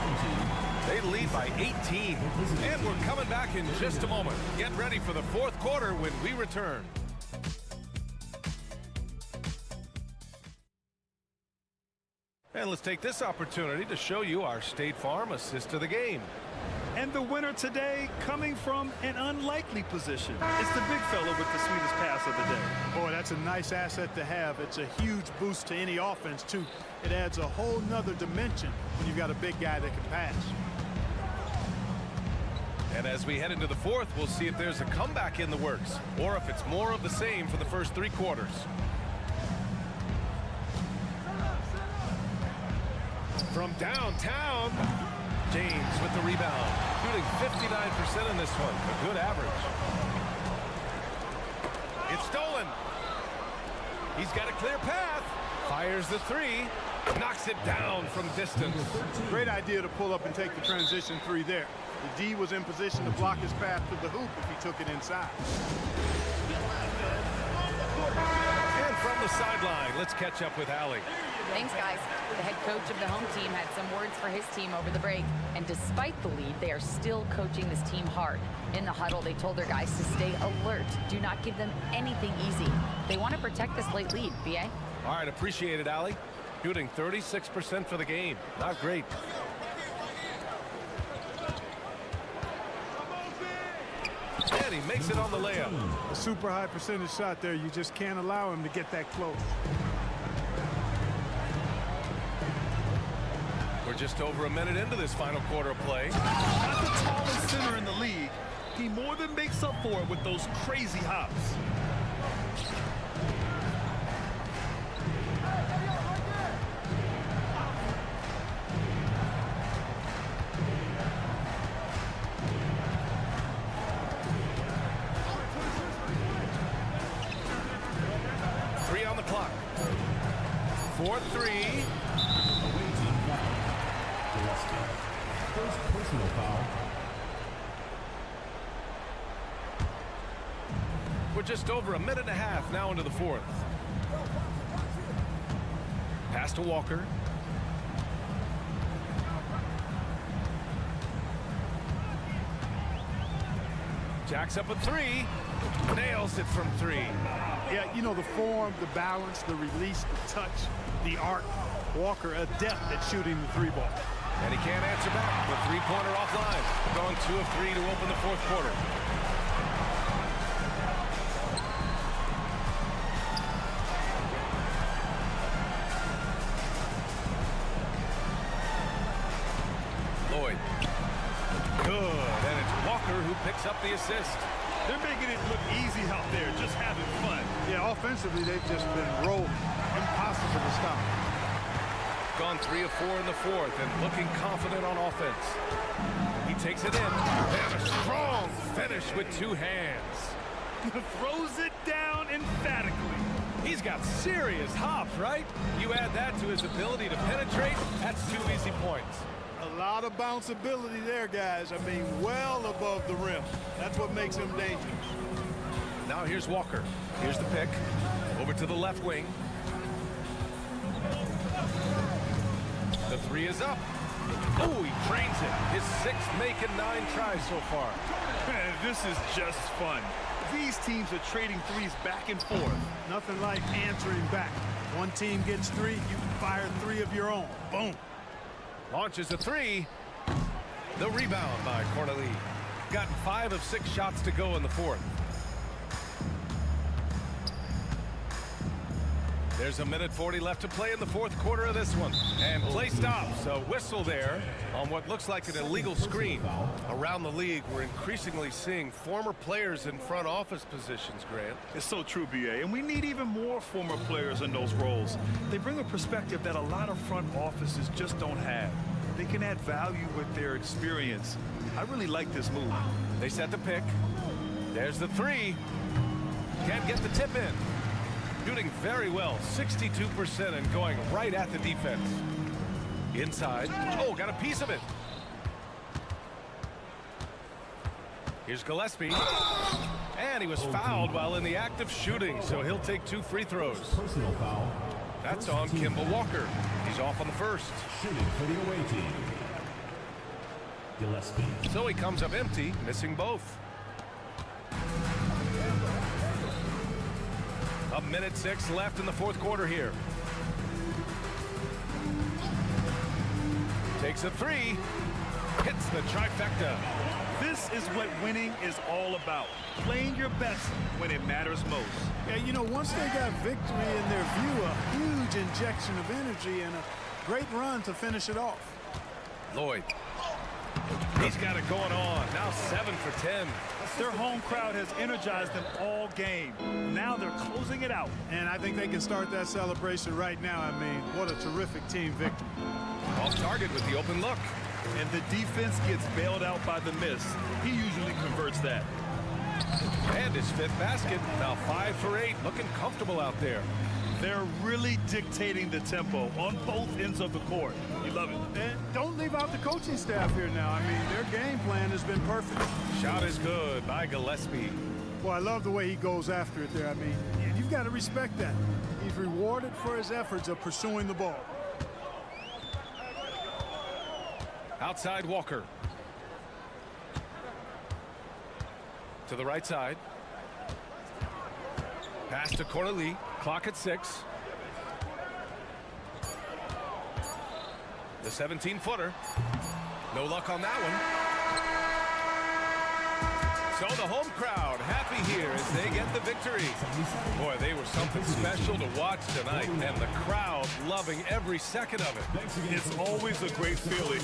They lead by 18. And we're coming back in just a moment. Get ready for the fourth quarter when we return. And let's take this opportunity to show you our State Farm assist of the game. And the winner today coming from an unlikely position. It's the big fella with the sweetest pass of the day. Boy, that's a nice asset to have. It's a huge boost to any offense, too. It adds a whole nother dimension when you've got a big guy that can pass. And as we head into the fourth, we'll see if there's a comeback in the works or if it's more of the same for the first three quarters. From downtown, James with the rebound, shooting 59% in this one, a good average. It's stolen. He's got a clear path, fires the three, knocks it down from distance. Great idea to pull up and take the transition three there. The D was in position to block his path to the hoop if he took it inside. And from the sideline, let's catch up with Allie. Thanks, guys. The head coach of the home team had some words for his team over the break. And despite the lead, they are still coaching this team hard. In the huddle, they told their guys to stay alert. Do not give them anything easy. They want to protect this late lead, B.A. All right, appreciate it, Allie. Shooting 36% for the game. Not great. And he makes it on the layup. A super high percentage shot there. You just can't allow him to get that close. We're just over a minute into this final quarter of play. Not the tallest center in the league. He more than makes up for it with those crazy hops. Three on the clock. 4-3. First personal foul. We're just over a minute and a half now into the fourth. Pass to Walker. Jacks up a three. Nails it from three. Yeah, you know, the form, the balance, the release, the touch, the arc. Walker adept at shooting the three ball. And he can't answer back. The three-pointer offline. Going 2 of 3 to open the fourth quarter. Lloyd. Good. And it's Walker who picks up the assist. They're making it look easy out there, just having fun. Yeah, offensively, they've just been rolling. Impossible to stop. Gone 3 of 4 in the fourth and looking confident on offense. He takes it in. And a strong finish with 2 hands. Throws it down emphatically. He's got serious hops, right? You add that to his ability to penetrate, that's 2 easy points. A lot of bounceability there, guys. I mean, well above the rim. That's what makes him dangerous. Now here's Walker. Here's the pick. Over to the left wing. The 3 is up. Oh, he drains it. His 6th make and 9 tries so far. This is just fun. These teams are trading threes back and forth. Nothing like answering back. One team gets 3, you fire 3 of your own. Boom. Launches a 3. The rebound by Corneli. Gotten 5 of 6 shots to go in the fourth. There's a minute 40 left to play in the fourth quarter of this one. And play stops. A whistle there on what looks like an illegal screen. Around the league, we're increasingly seeing former players in front office positions, Grant. It's so true, B.A., and we need even more former players in those roles. They bring a perspective that a lot of front offices just don't have. They can add value with their experience. I really like this move. They set the pick. There's the 3. Can't get the tip in. Shooting very well, 62% and going right at the defense. Inside. Oh, got a piece of it. Here's Gillespie. And he was fouled while in the act of shooting, so he'll take 2 free throws. Personal foul. That's on Kimball Walker. He's off on the first. Shooting for the away team. Gillespie. So he comes up empty, missing both. A minute 6 left in the fourth quarter here. Takes a 3. Hits the trifecta. This is what winning is all about. Playing your best when it matters most. Yeah, you know, once they got victory in their view, a huge injection of energy and a great run to finish it off. Lloyd. He's got it going on. Now 7 for 10. Their home crowd has energized them all game. Now they're closing it out. And I think they can start that celebration right now. I mean, what a terrific team victory. Off target with the open look. And the defense gets bailed out by the miss. He usually converts that. And his 5th basket. Now 5 for 8. Looking comfortable out there. They're really dictating the tempo on both ends of the court. You love it. And don't leave out the coaching staff here now. I mean, their game plan has been perfect. Shot is good by Gillespie. Well, I love the way he goes after it there. I mean, you've got to respect that. He's rewarded for his efforts of pursuing the ball. Outside Walker. To the right side. Pass to Corneli. Clock at 6. The 17-footer. No luck on that one. So the home crowd happy here as they get the victory. Boy, they were something special to watch tonight, and the crowd loving every second of it. It's always a great feeling.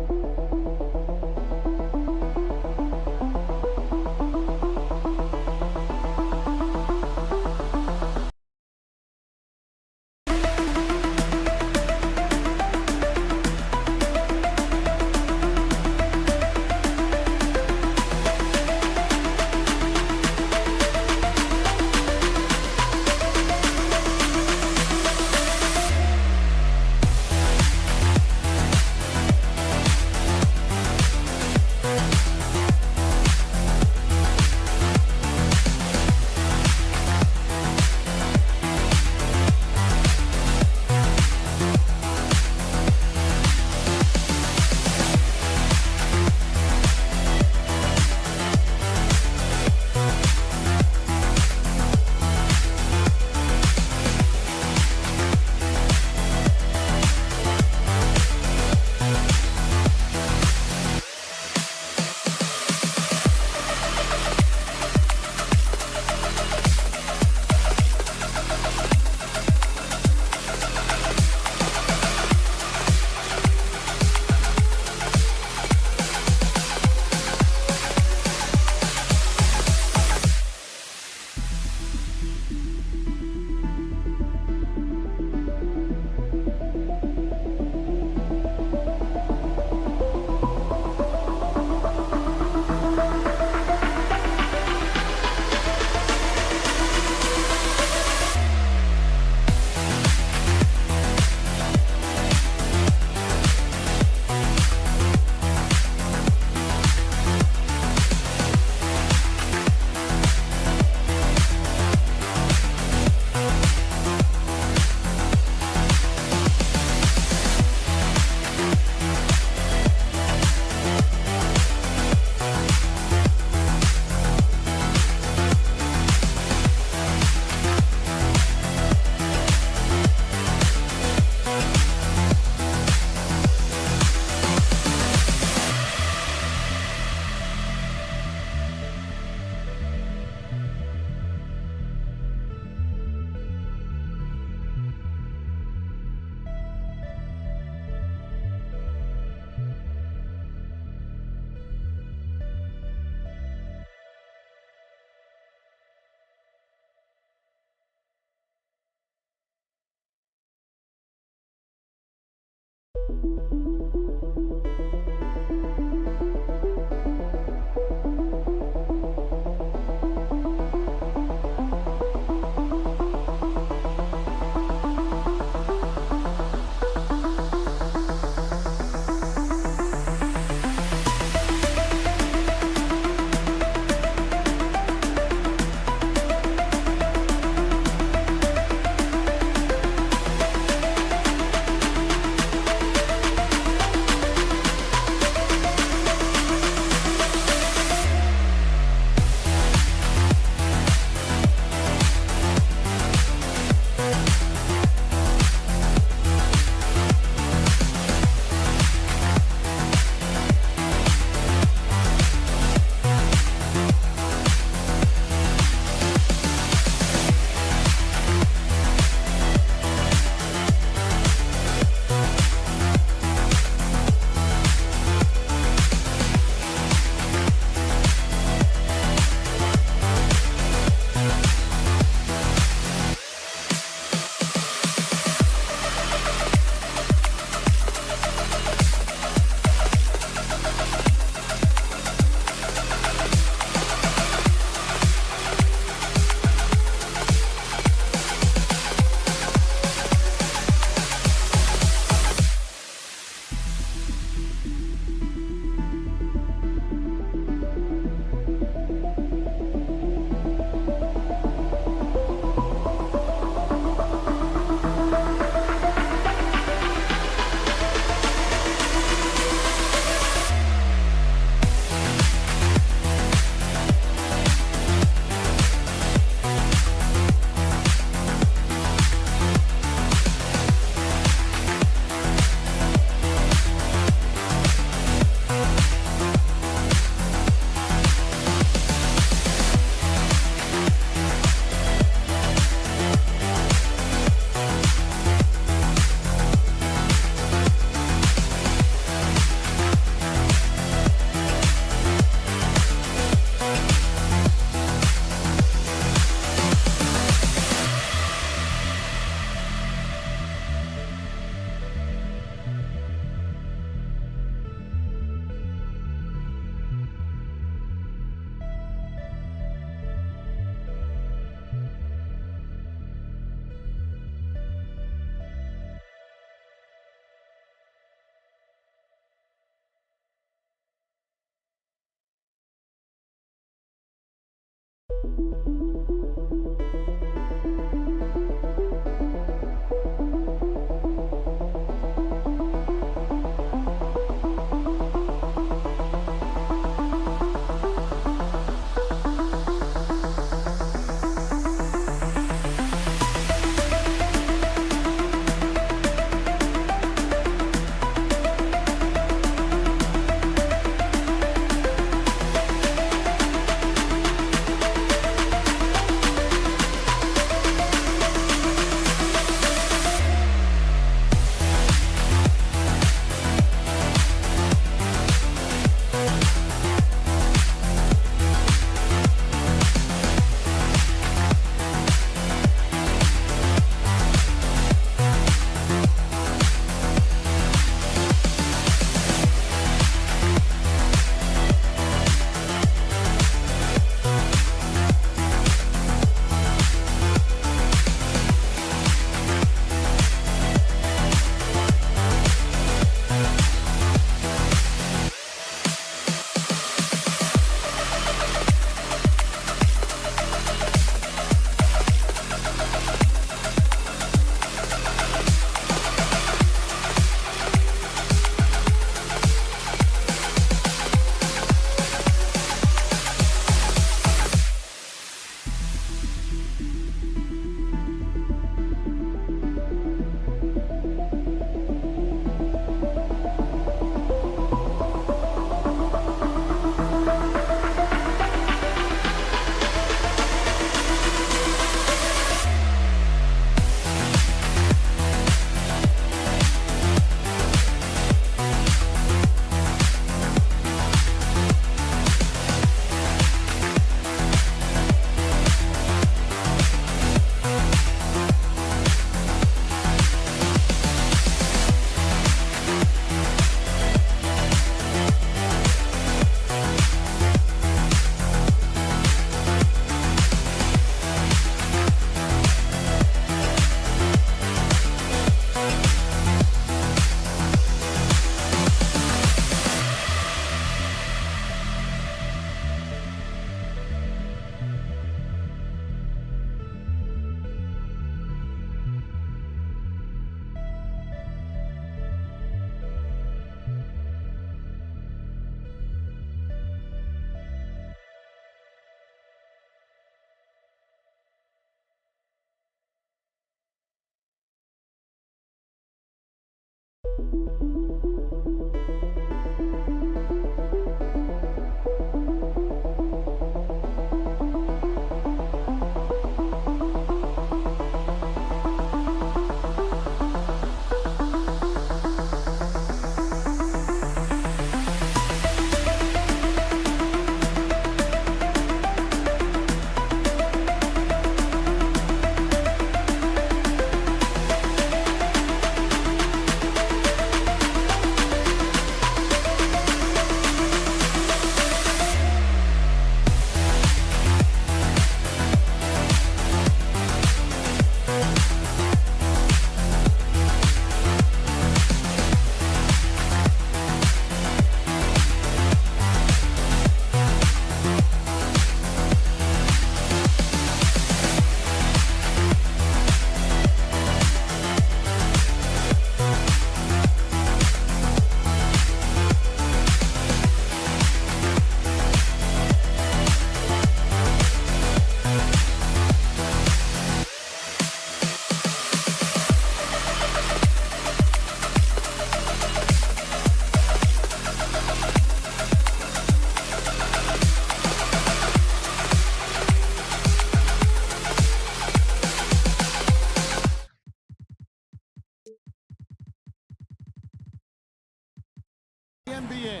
NBA.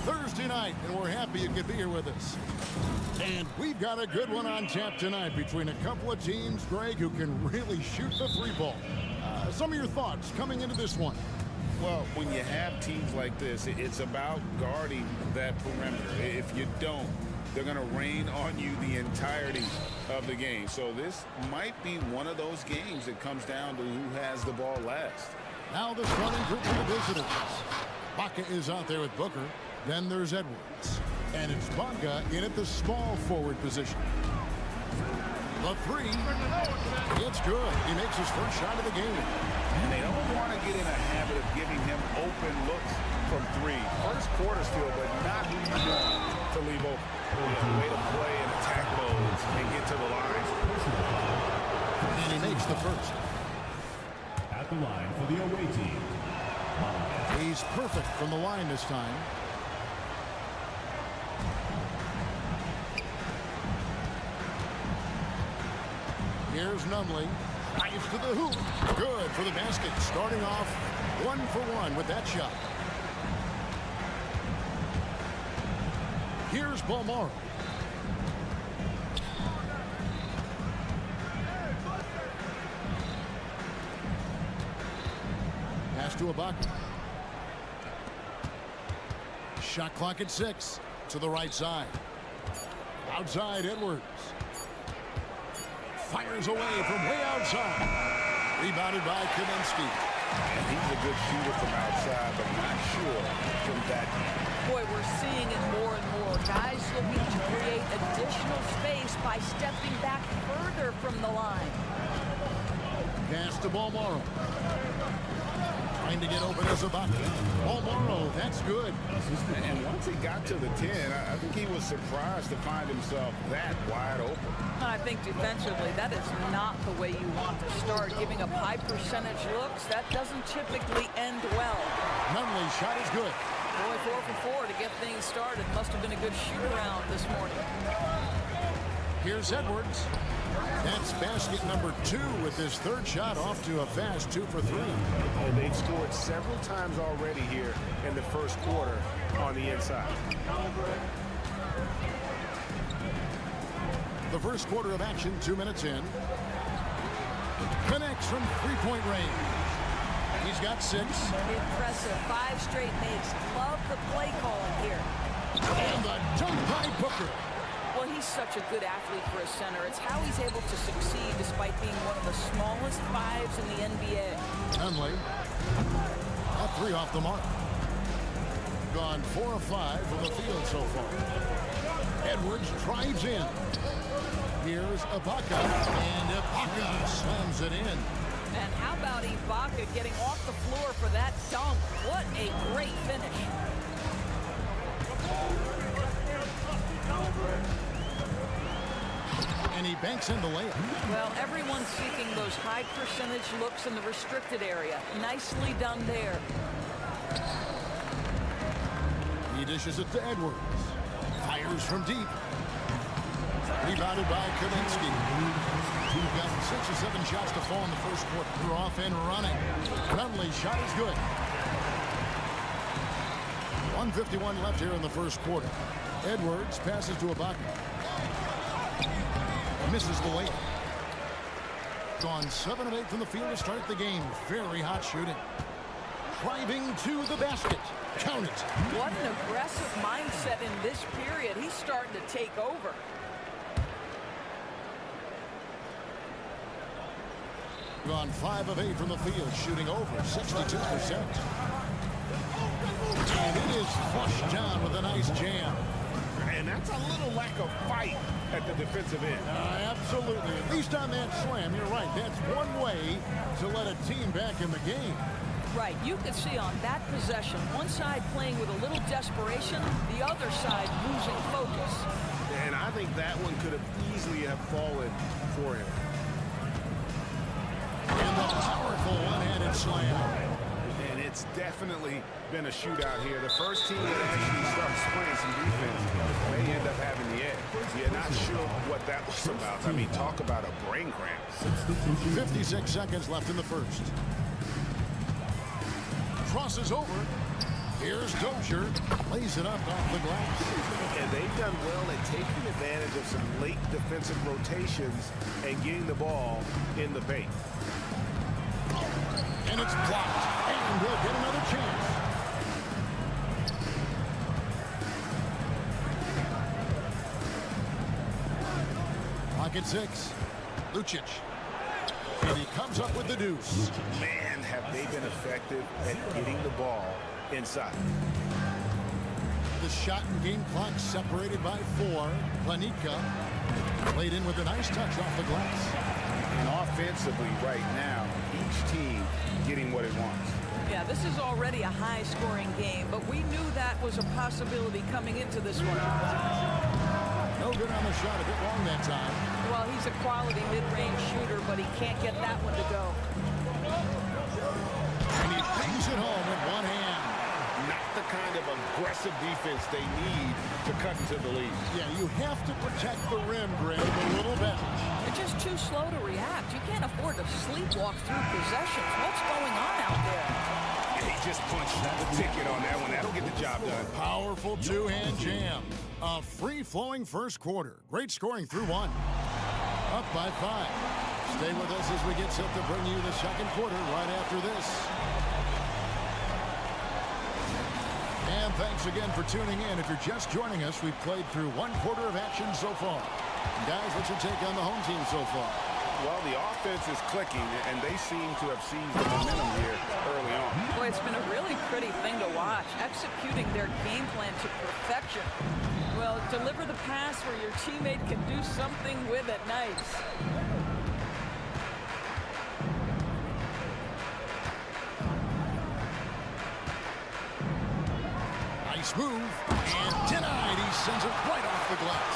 Thursday night, and we're happy you could be here with us. And we've got a good one on tap tonight between a couple of teams, Greg, who can really shoot the three ball. Some of your thoughts coming into this one. Well, when you have teams like this, it's about guarding that perimeter. If you don't, they're going to rain on you the entirety of the game. So this might be one of those games that comes down to who has the ball last. Now the starting group for the visitors. Baca is out there with Booker. Then there's Edwards. And it's Baca in at the small forward position. The three. It's good. He makes his first shot of the game. And they don't want to get in a habit of giving him open looks from three. First quarter still, but not who you want to leave open. Way to play and attack modes and get to the line. And he makes the first. At the line for the away team. He's perfect from the line this time. Here's Numley. Drives to the hoop. Good for the basket. Starting off 1-for-1 with that shot. Here's Balmaro. Pass to Ibaka. Shot clock at 6. To the right side. Outside Edwards. Fires away from way outside. Rebounded by Kaminsky. And he's a good shooter from outside, but not sure from that. Boy, we're seeing it more and more. Guys looking to create additional space by stepping back further from the line. Pass to Balmaro. Trying to get open as Ibaka. Balmaro, that's good. And once he got to the 10, I think he was surprised to find himself that wide open. I think defensively, that is not the way you want to start. Giving up high percentage looks, that doesn't typically end well. Numley's shot is good. Boy, 4 for 4 to get things started. Must have been a good shoot-around this morning. Here's Edwards. That's basket number 2 with his third shot off to a fast 2 for 3. And they've scored several times already here in the first quarter on the inside. The first quarter of action, 2 minutes in. Connects from three-point range. He's got 6. Impressive. 5 straight makes. Love the play calling here. And the dunk by Booker. Well, he's such a good athlete for a center. It's how he's able to succeed despite being one of the smallest 5s in the NBA. Numley. A 3 off the mark. gone 4 of 5 from the field so far. Edwards drives in. Here's Ibaka, and Ibaka slams it in. And how about Ibaka getting off the floor for that dunk? What a great finish. And he banks in the layup. Well, everyone's seeking those high percentage looks in the restricted area. Nicely done there. He dishes it to Edwards. Fires from deep. Rebounded by Kaminsky. He's got 6 or 7 shots to fall in the first quarter. They're off and running. Conley's shot is good. 1:51 left here in the first quarter. Edwards passes to Ibaka. Misses the layup. Gone 7 of 8 from the field to start the game. Very hot shooting. Driving to the basket. Count it. What an aggressive mindset in this period. He's starting to take over. Gone 5 of 8 from the field, shooting over 62%. And it is flushed down with a nice jam. And that's a little lack of fight at the defensive end. Absolutely. At least on that slam, you're right. That's one way to let a team back in the game. Right. You could see on that possession, one side playing with a little desperation, the other side losing focus. And I think that one could have easily have fallen for him. And the powerful one-handed slam. And it's definitely been a shootout here. The first team that actually starts playing some defense may end up having the edge. You're not sure what that was about. I mean, talk about a brain cramp. 56 seconds left in the first. Crosses over. Here's Dozier. Lays it up off the glass. And they've done well at taking advantage of some late defensive rotations and getting the ball in the paint. And it's blocked. And they'll get another chance. Pocket 6. Lucic. And he comes up with the deuce. Man, have they been effective at getting the ball inside. The shot and game clock separated by 4. Planika laid in with a nice touch off the glass. And offensively right now, each team getting what it wants. Yeah, this is already a high-scoring game, but we knew that was a possibility coming into this one. No good on the shot, a bit long that time. Well, he's a quality mid-range shooter, but he can't get that one to go. And he brings it home with one hand. Not the kind of aggressive defense they need to cut into the lead. Yeah, you have to protect the rim, Greg, a little bit. They're just too slow to react. You can't afford to sleepwalk through possessions. What's going on out there? He just punched the ticket on that one. That'll get the job done. Powerful two-hand jam. A free-flowing first quarter. Great scoring through 1. Up by 5. Stay with us as we get set to bring you the second quarter right after this. And thanks again for tuning in. If you're just joining us, we've played through 1 quarter of action so far. Guys, what's your take on the home team so far? Well, the offense is clicking, and they seem to have seized the momentum here early on. Boy, it's been a really pretty thing to watch, executing their game plan to perfection. Well, deliver the pass where your teammate can do something with it. Nice. Nice move, and denied. He sends it right off the glass.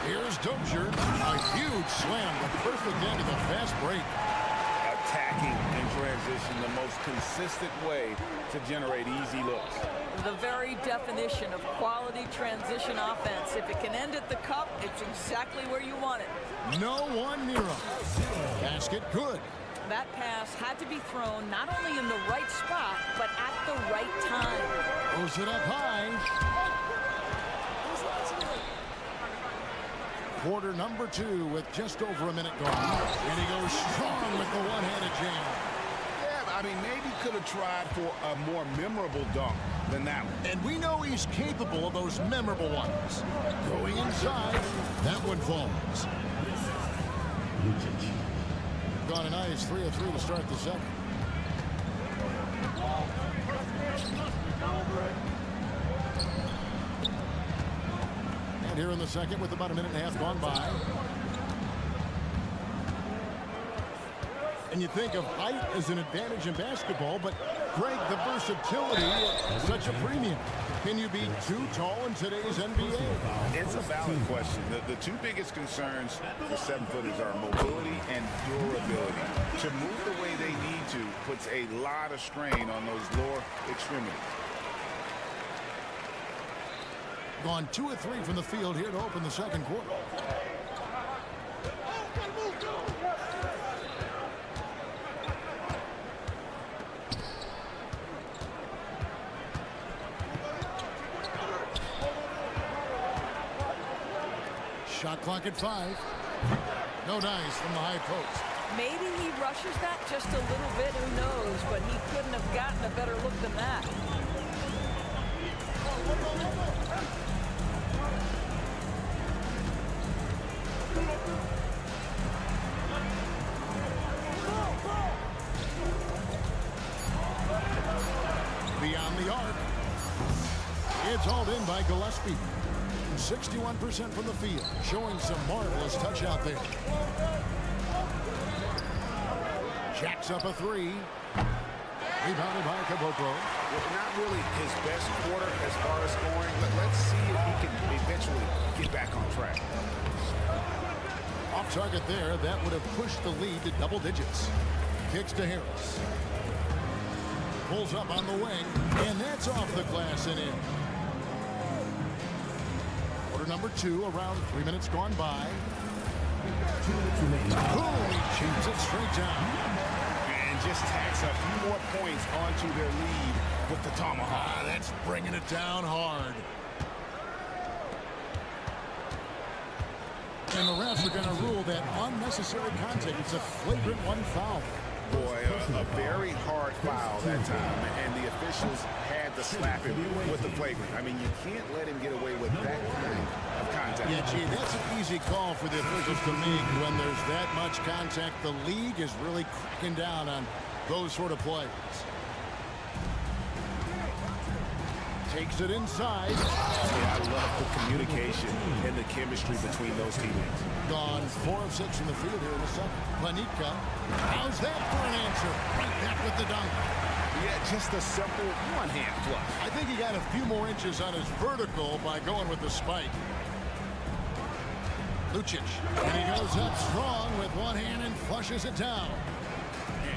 Here's Dozier. A huge slam, the perfect end of the fast break. Attacking in transition, the most consistent way to generate easy looks. The very definition of quality transition offense. If it can end at the cup, it's exactly where you want it. No one near him. Basket good. That pass had to be thrown not only in the right spot, but at the right time. Goes it up high. Quarter number 2 with just over a minute gone. And he goes strong with the one-handed jam. Yeah, I mean, maybe could have tried for a more memorable dunk than that one. And we know he's capable of those memorable ones. Going inside, that one falls. Gone a nice 3 of 3 to start the second. the second with about a minute and a half gone by. And you think of height as an advantage in basketball, but Greg, the versatility is such a premium. Can you be too tall in today's NBA? It's a valid question. The two biggest concerns for 7-footers are mobility and durability. To move the way they need to puts a lot of strain on those lower extremities. Gone 2 of 3 from the field here to open the second quarter. Shot clock at 5. No dice from the high post. Maybe he rushes that just a little bit, who knows, but he couldn't have gotten a better look than that. Beyond the arc. It's hauled in by Gillespie. 61% from the field, showing some marvelous touch out there. Jacks up a 3. Rebounded by Caboclo. Not really his best quarter as far as scoring, but let's see if he can eventually get back on track. Off target there, that would have pushed the lead to double digits. Kicks to Harris. Pulls up on the wing, and that's off the glass and in. Number 2, around 3 minutes gone by. Boom, he shoots it straight down. And just tacks a few more points onto their lead with the tomahawk. That's bringing it down hard. And the refs are going to rule that unnecessary contact. It's a flagrant 1 foul. Boy, a very hard foul that time, and the officials had to slap him with the flagrant. I mean, you can't let him get away with that kind of contact. Yeah, gee, that's an easy call for the officials to make when there's that much contact. The league is really cracking down on those sort of plays. Takes it inside. Yeah, I love the communication and the chemistry between those teammates. Gone 4 of 6 from the field here in the second. Panica, how's that for an answer? Right back with the dunk. Yeah, just a simple one-hand flush. I think he got a few more inches on his vertical by going with the spike. Lucic, and he goes up strong with one hand and flushes it down.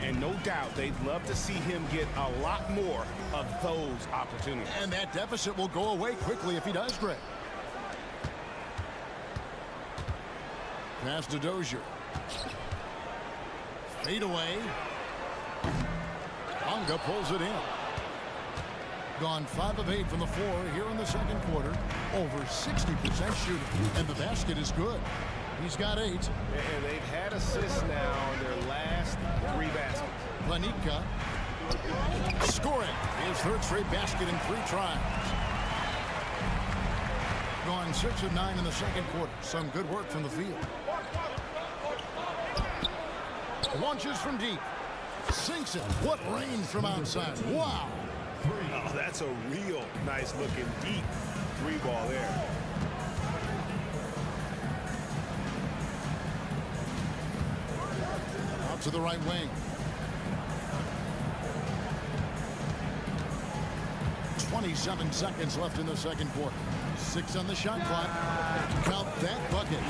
And no doubt they'd love to see him get a lot more of those opportunities. And that deficit will go away quickly if he does, Greg. Pass to Dozier. Fade away. Bonga pulls it in. Gone 5 of 8 from the floor here in the second quarter. Over 60% shooting. And the basket is good. He's got 8. And they've had assists now in their last 3 baskets. Panica scoring his 3rd straight basket in 3 tries. Gone 6 of 9 in the second quarter. Some good work from the field. Launches from deep. Sinks it. What range from outside. Wow. Oh, that's a real nice looking deep 3 ball there. Out to the right wing. 27 seconds left in the second quarter. 6 on the shot clock. Count that bucket.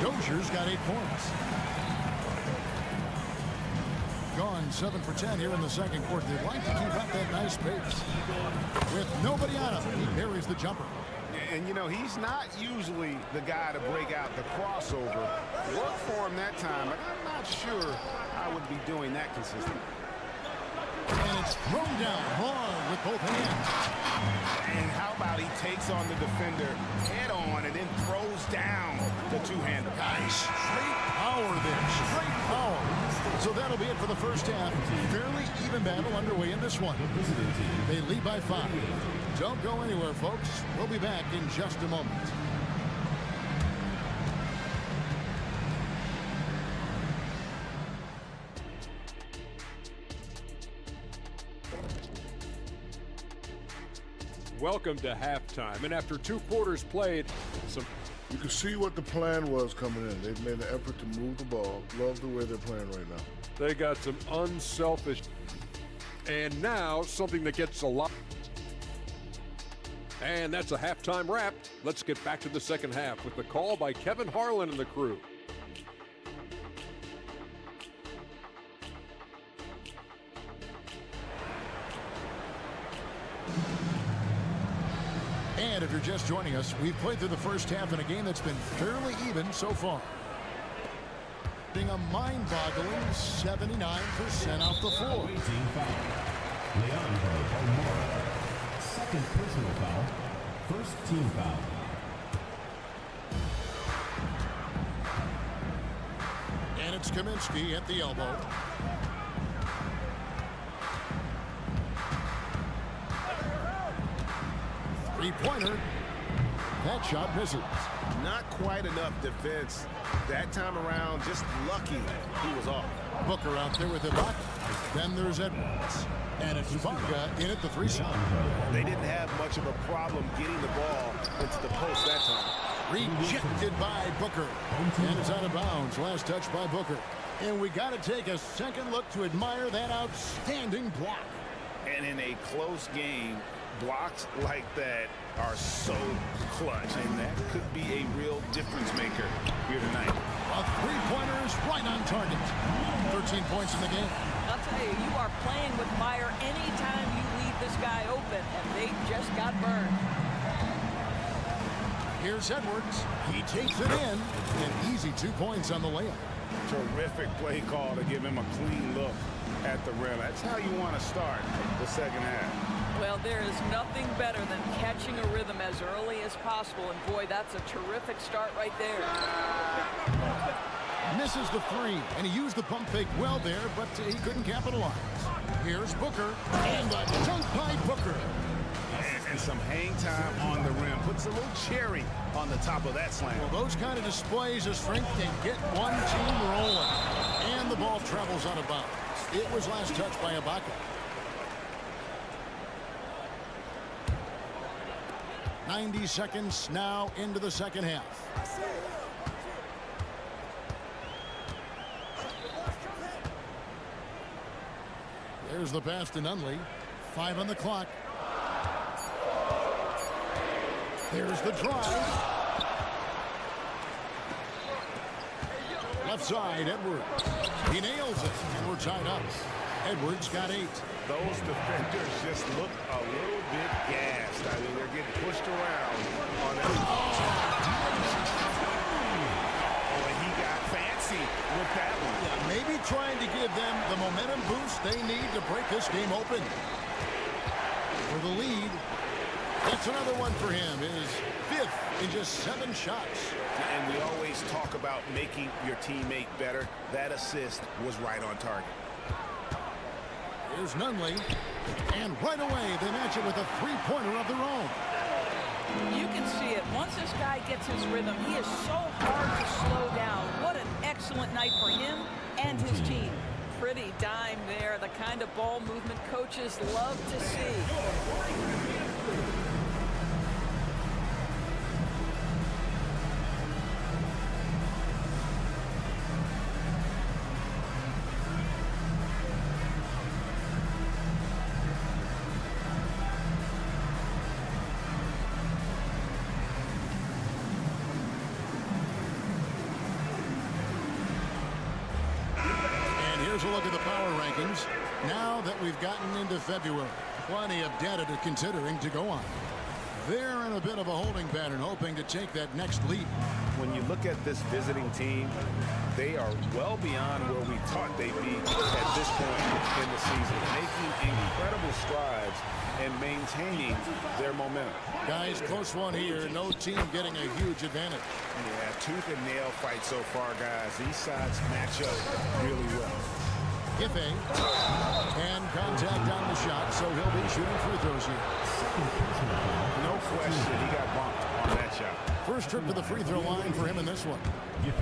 Dozier's got 8 points. Gone 7 for 10 here in the second quarter. They'd like to keep up that nice pace. With nobody on him, he buries the jumper. And, you know, he's not usually the guy to break out the crossover. Worked for him that time, but I'm not sure I would be doing that consistently. And it's thrown down hard with both hands. And how about he takes on the defender head on and then throws down the 2-hander. Guys, straight power there. Straight power. So that'll be it for the first half. Fairly even battle underway in this one. They lead by 5. Don't go anywhere, folks. We'll be back in just a moment. Welcome to halftime, and after 2 quarters played, some You can see what the plan was coming in. They've made an effort to move the ball. Love the way they're playing right now. They got some unselfish, and now something that gets a lot. And that's a halftime wrap. Let's get back to the second half with the call by Kevin Harlan and the crew. And if you're just joining us, we've played through the first half in a game that's been fairly even so far. Being a mind-boggling 79% off the floor. Team foul. Leandro Omora. Second personal foul. First team foul. And it's Kaminsky at the elbow. Three-pointer. That shot misses. Not quite enough defense. That time around, just lucky he was off. Booker out there with Ibaka. Then there's Edwards. And it's Ibaka in at the three side. They didn't have much of a problem getting the ball into the post that time. Rejected by Booker. And it's out of bounds. Last touch by Booker. And we got to take a second look to admire that outstanding block. And in a close game, blocks like that are so clutch, and that could be a real difference maker here tonight. A three-pointer is right on target. 13 points in the game. I'll tell you, you are playing with fire anytime you leave this guy open, and they just got burned. Here's Edwards. He takes it in. An easy 2 points on the layup. Terrific play call to give him a clean look at the rim. That's how you want to start the second half. Well, there is nothing better than catching a rhythm as early as possible, and boy, that's a terrific start right there. Misses the three, and he used the pump fake well there, but he couldn't capitalize. Here's Booker, and a dunk by Booker. And some hang time on the rim. Puts a little cherry on the top of that slam. Well, those kind of displays of strength can get one team rolling. And the ball travels out of bounds. It was last touched by Ibaka. .90 seconds now into the second half. There's the pass to Nunley. 5 on the clock. There's the drive. Left side, Edwards. He nails it, and we're tied up. Edwards got 8. Those defenders just look a little bit gassed. I mean, they're getting pushed around on that. Oh, and he got fancy with that one. Yeah, maybe trying to give them the momentum boost they need to break this game open. For the lead. That's another one for him. His 5th in just 7 shots. And we always talk about making your teammate better. That assist was right on target. Here's Nunley. And right away, they match it with a three-pointer of their own. You can see it. Once this guy gets his rhythm, he is so hard to slow down. What an excellent night for him and his team. Pretty dime there. The kind of ball movement coaches love to see. Here's a look at the power rankings. Now that we've gotten into February, plenty of data to considering to go on. They're in a bit of a holding pattern, hoping to take that next leap. When you look at this visiting team, they are well beyond where we thought they'd be at this point in the season, making incredible strides and maintaining their momentum. Guys, close one here. No team getting a huge advantage. Yeah, tooth and nail fight so far, guys. These sides match up really well. Giffey, and contact on the shot, so he'll be shooting free throws here. No question, he got bumped on that shot. First trip to the free throw line for him in this one.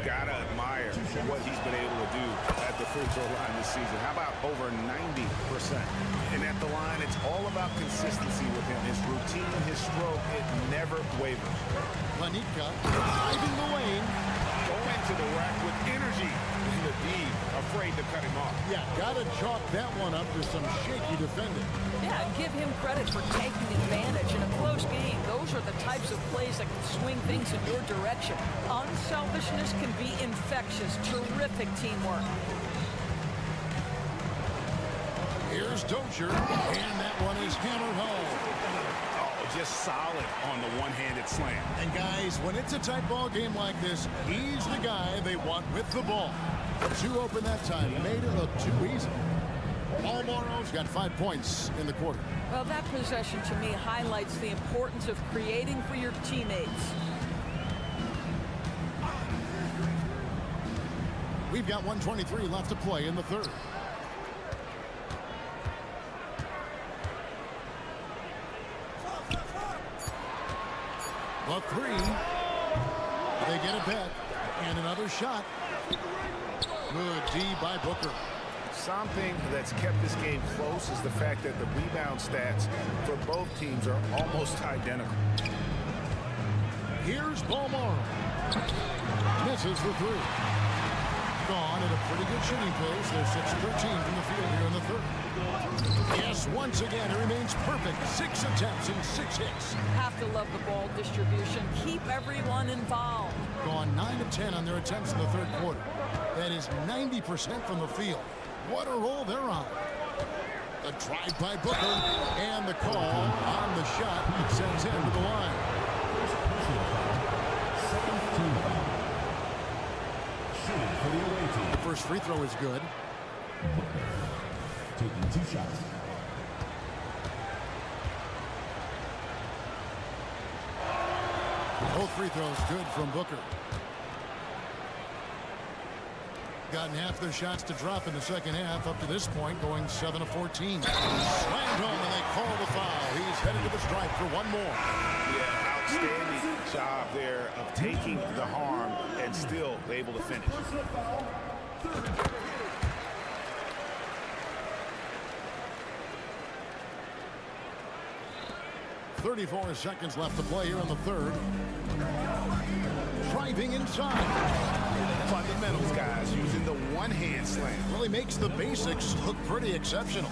Gotta admire what he's been able to do at the free throw line this season. How about over 90%? And at the line, it's all about consistency with him. His routine, his stroke, it never wavers. Lanika driving the lane. Going to the rack with energy. And the D afraid to cut him off. Yeah, gotta chalk that one up to some shaky defending. Yeah, and give him credit for taking advantage in a close game. Those are the types of plays that can swing things in your direction. Unselfishness can be infectious. Terrific teamwork. Here's Dozier, and that one is hammered home. Oh, just solid on the one-handed slam. And guys, when it's a tight ball game like this, he's the guy they want with the ball. Too open that time, made it look too easy. Paul Morrow's got 5 points in the quarter. Well, that possession to me highlights the importance of creating for your teammates. We've got 1:23 left to play in the third. The three. They get it back. And another shot. Good D by Booker. Something that's kept this game close is the fact that the rebound stats for both teams are almost identical. Here's Paul Morrow. Misses the three. Gone at a pretty good shooting pace. They're 6-13 from the field here in the third. Yes, once again, it remains perfect. 6 attempts and 6 hits. Have to love the ball distribution. Keep everyone involved. Gone 9 of 10 on their attempts in the third quarter. That is 90% from the field. What a roll they're on. The drive by Booker and the call on the shot sends him to the line. The first free throw is good. Taking 2 shots. Both free throws good from Booker. Gotten half their shots to drop in the second half up to this point, going 7 of 14. Slammed home and they call the foul. He's headed to the stripe for one more. Yeah, outstanding job there of taking the harm and still able to finish. 34 seconds left to play here in the third. Driving inside. Fundamentals, guys, using the one-hand slam. Really makes the basics look pretty exceptional.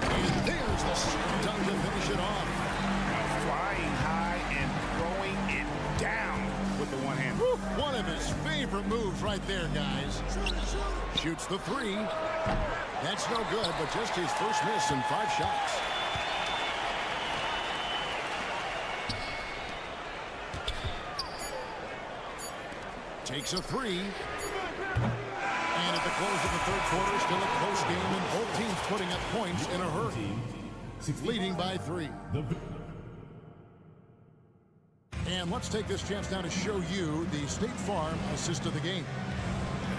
And there's the slam dunk to finish it off. Flying high and throwing it down with the one hand. One of his favorite moves right there, guys. Shoots the three. That's no good, but just his first miss in 5 shots. Takes a three. And at the close of the third quarter, still a close game, and both teams putting up points in a hurry. Leading by 3. And let's take this chance now to show you the State Farm assist of the game.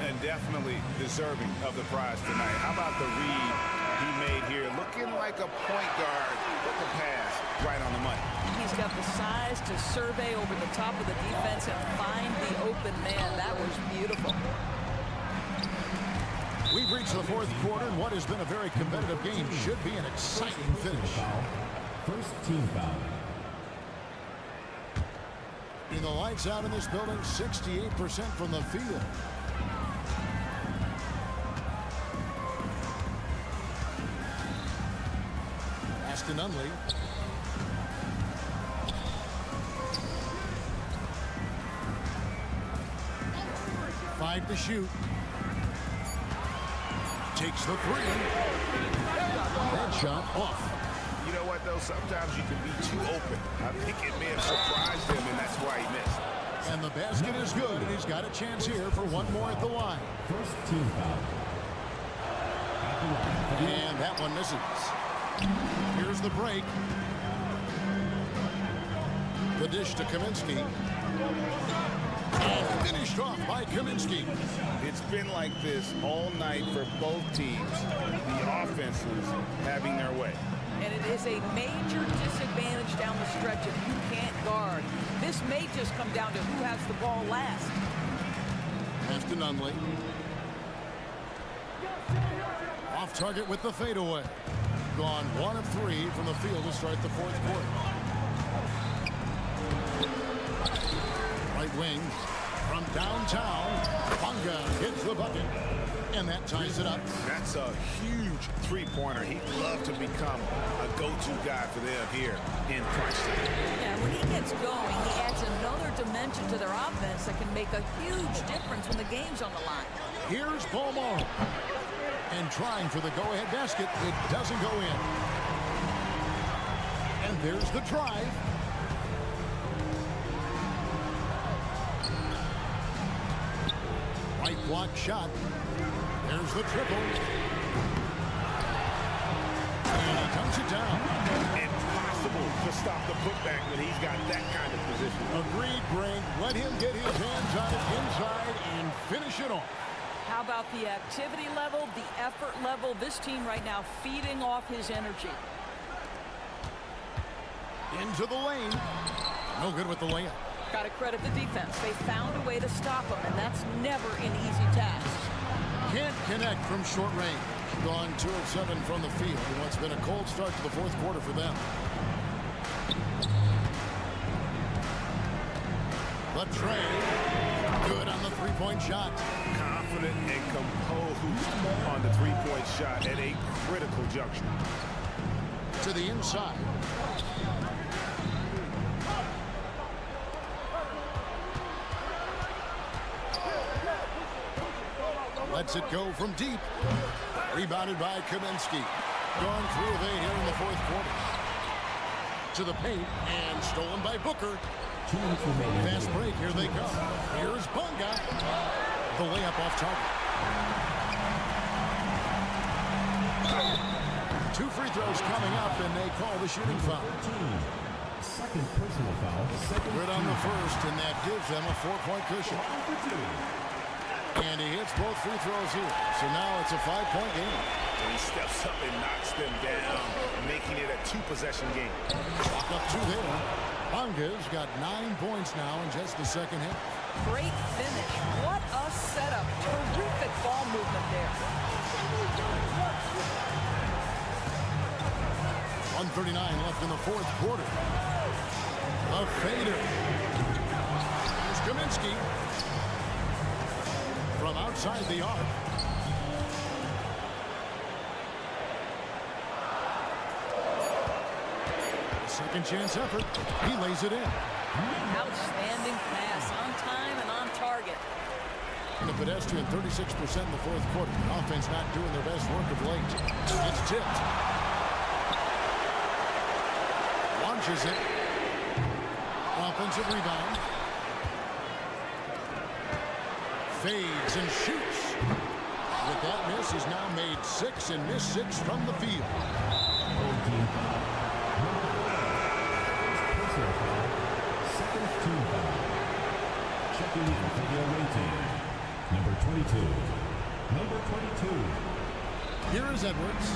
And definitely deserving of the prize tonight. How about the read he made here? Looking like a point guard with the pass right on the money. He's got the size to survey over the top of the defense and find the open man. That was beautiful. We've reached the fourth quarter, and what has been a very competitive game should be an exciting finish. First team foul. In the lights out in this building, 68% from the field. Aston Unley. Five to shoot. Takes the three. That shot off. You know what, though? Sometimes you can be too open. I think it may have surprised him, and that's why he missed. And the basket is good, and he's got a chance here for one more at the line. First team foul. And that one misses. Here's the break. The dish to Kaminsky. And finished off by Kaminsky. It's been like this all night for both teams. The offenses having their way. And it is a major disadvantage down the stretch if you can't guard. This may just come down to who has the ball last. Pass to Nunley. Off target with the fadeaway. Gone 1 of 3 from the field to start the fourth quarter. Right wing from downtown. Bunga hits the bucket. And that ties it up. That's a huge three-pointer. He'd love to become a go-to guy for them here in crunch time. Yeah, when he gets going, he adds another dimension to their offense that can make a huge difference when the game's on the line. Here's Paul Morrow. And trying for the go-ahead basket. It doesn't go in. And there's the drive. Right block shot. There's the triple. And he comes it down. Impossible to stop the putback when he's got that kind of position. Agreed, Greg. Let him get his hands on it inside and finish it off. How about the activity level, the effort level? This team right now feeding off his energy. Into the lane. No good with the layup. Got to credit the defense. They found a way to stop him, and that's never an easy task. Can't connect from short range. Gone 2 of 7 from the field in what's been a cold start to the fourth quarter for them. The tray. Good on the three-point shot. Confident and composed on the three-point shot at a critical juncture. To the inside. Lets it go from deep. Rebounded by Kaminsky. Gone 3 of 8 here in the fourth quarter. To the paint and stolen by Booker. Fast break. Here they come. Here's Bunga. The layup off target. 2 free throws coming up, and they call the shooting foul. Second personal foul. Good on the first, and that gives them a 4-point cushion. And he hits both free throws here. So now it's a 5-point game. And he steps up and knocks them down, making it a 2-possession game. Clock up 2 there. Bunga's got 9 points now in just the second half. Great finish. What a setup. Terrific ball movement there. 1:39 left in the fourth quarter. A fader. Here's Kaminsky. From outside the arc. Second chance effort. He lays it in. Outstanding pass. On time and on target. And the pedestrian 36% in the fourth quarter. The offense not doing their best work of late. It's tipped. Launches it. Offensive rebound. Fades and shoots. With that miss, he's now made 6 and missed 6 from the field. Second team foul. Checking in for the away team. Number 22. Number 22. Here is Edwards.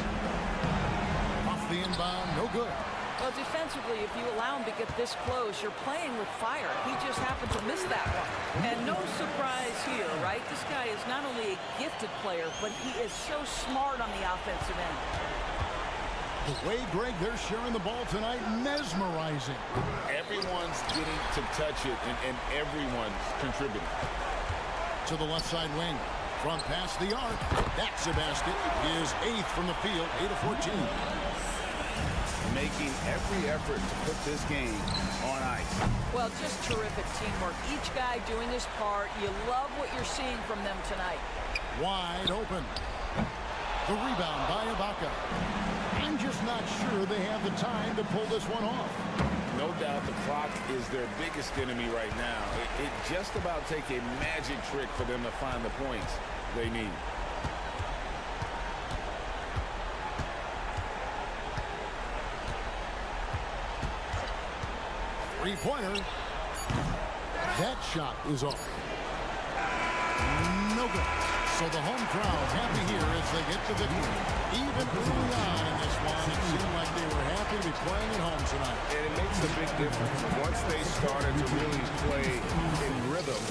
Off the inbound, no good. Well, defensively, if you allow him to get this close, you're playing with fire. He just happened to miss that one. And no surprise here, right? This guy is not only a gifted player, but he is so smart on the offensive end. The way, Greg, they're sharing the ball tonight, mesmerizing. Everyone's getting to touch it, and everyone's contributing. To the left side wing. From past the arc. That's a basket. His 8th from the field, 8 of 14. Making every effort to put this game on ice. Well, just terrific teamwork. Each guy doing his part. You love what you're seeing from them tonight. Wide open. The rebound by Ibaka. I'm just not sure they have the time to pull this one off. No doubt the clock is their biggest enemy right now. It just about take a magic trick for them to find the points they need. Three-pointer. That shot is off. No good. So the home crowd happy here as they get the victory. Even early on in this one, it seemed like they were happy to be playing at home tonight. And it makes a big difference once they started to really play in rhythm.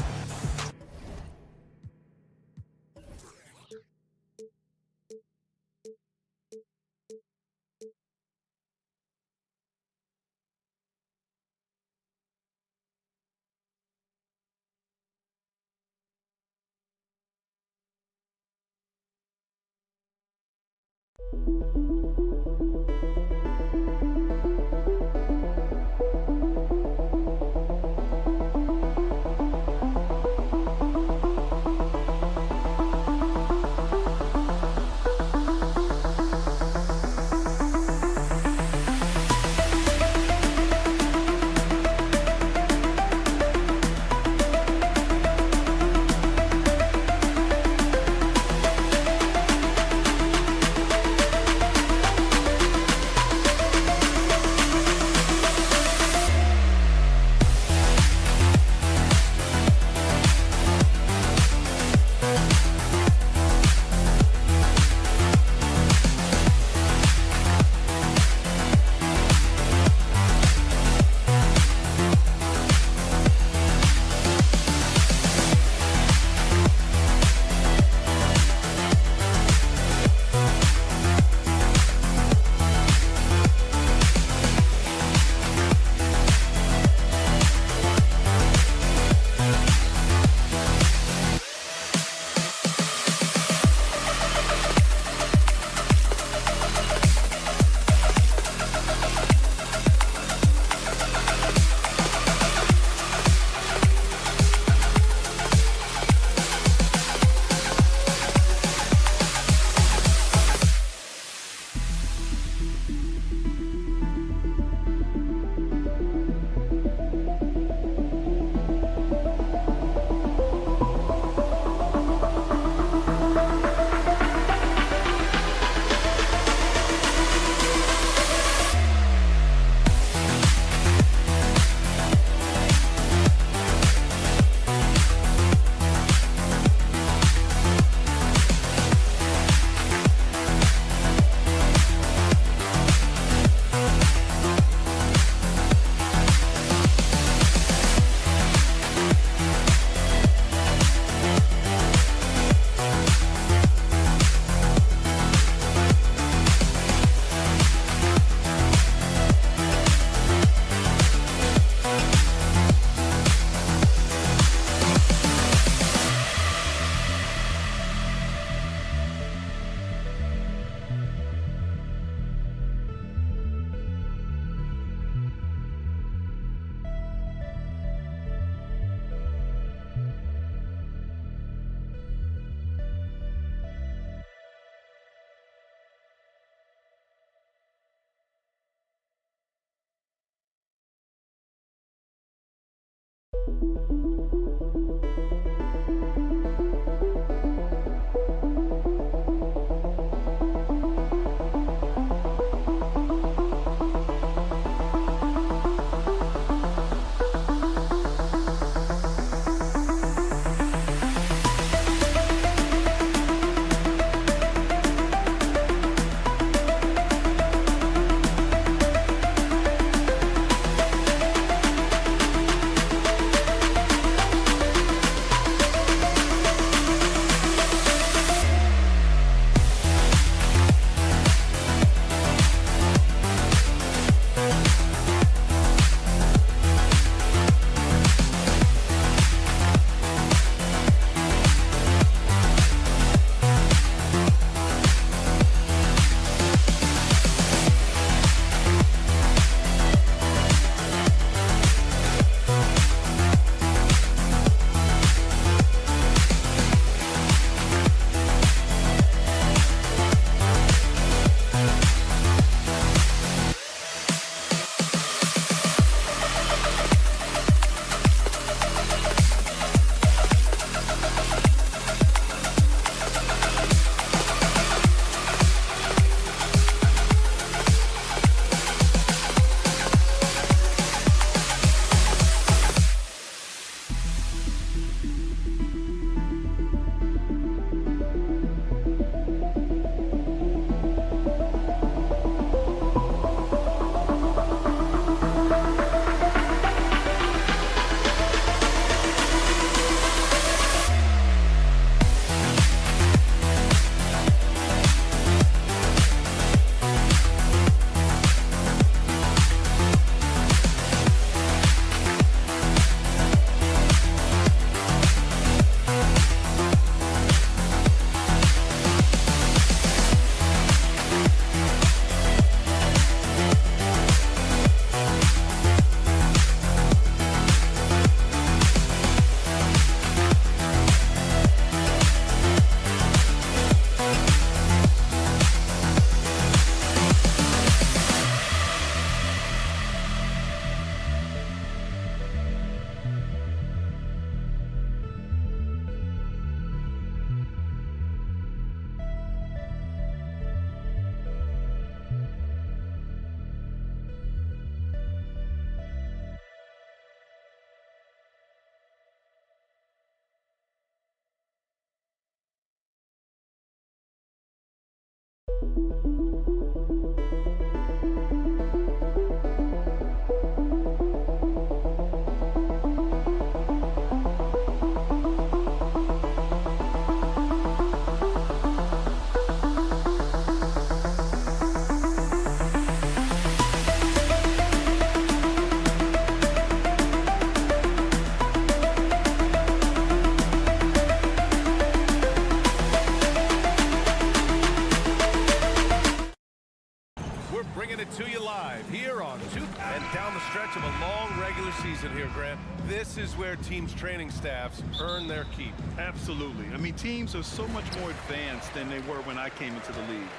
it here, Grant. This is where teams' training staffs earn their keep. Absolutely. I mean, teams are so much more advanced than they were when I came into the league.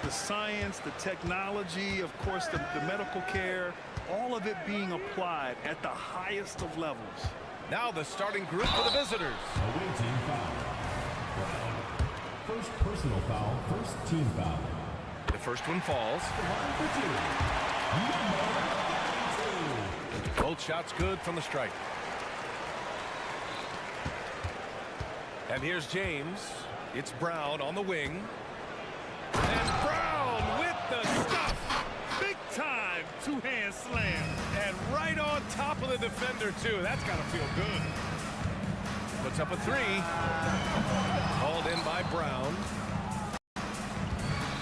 The science, the technology, of course, the medical care, all of it being applied at the highest of levels. Now the starting group for the visitors. Away team foul. First personal foul, first team foul. The first one falls. Both shots good from the stripe. And here's James. It's Brown on the wing. And Brown with the stuff. Big time two-hand slam. And right on top of the defender, too. That's got to feel good. Puts up a three. Hauled in by Brown.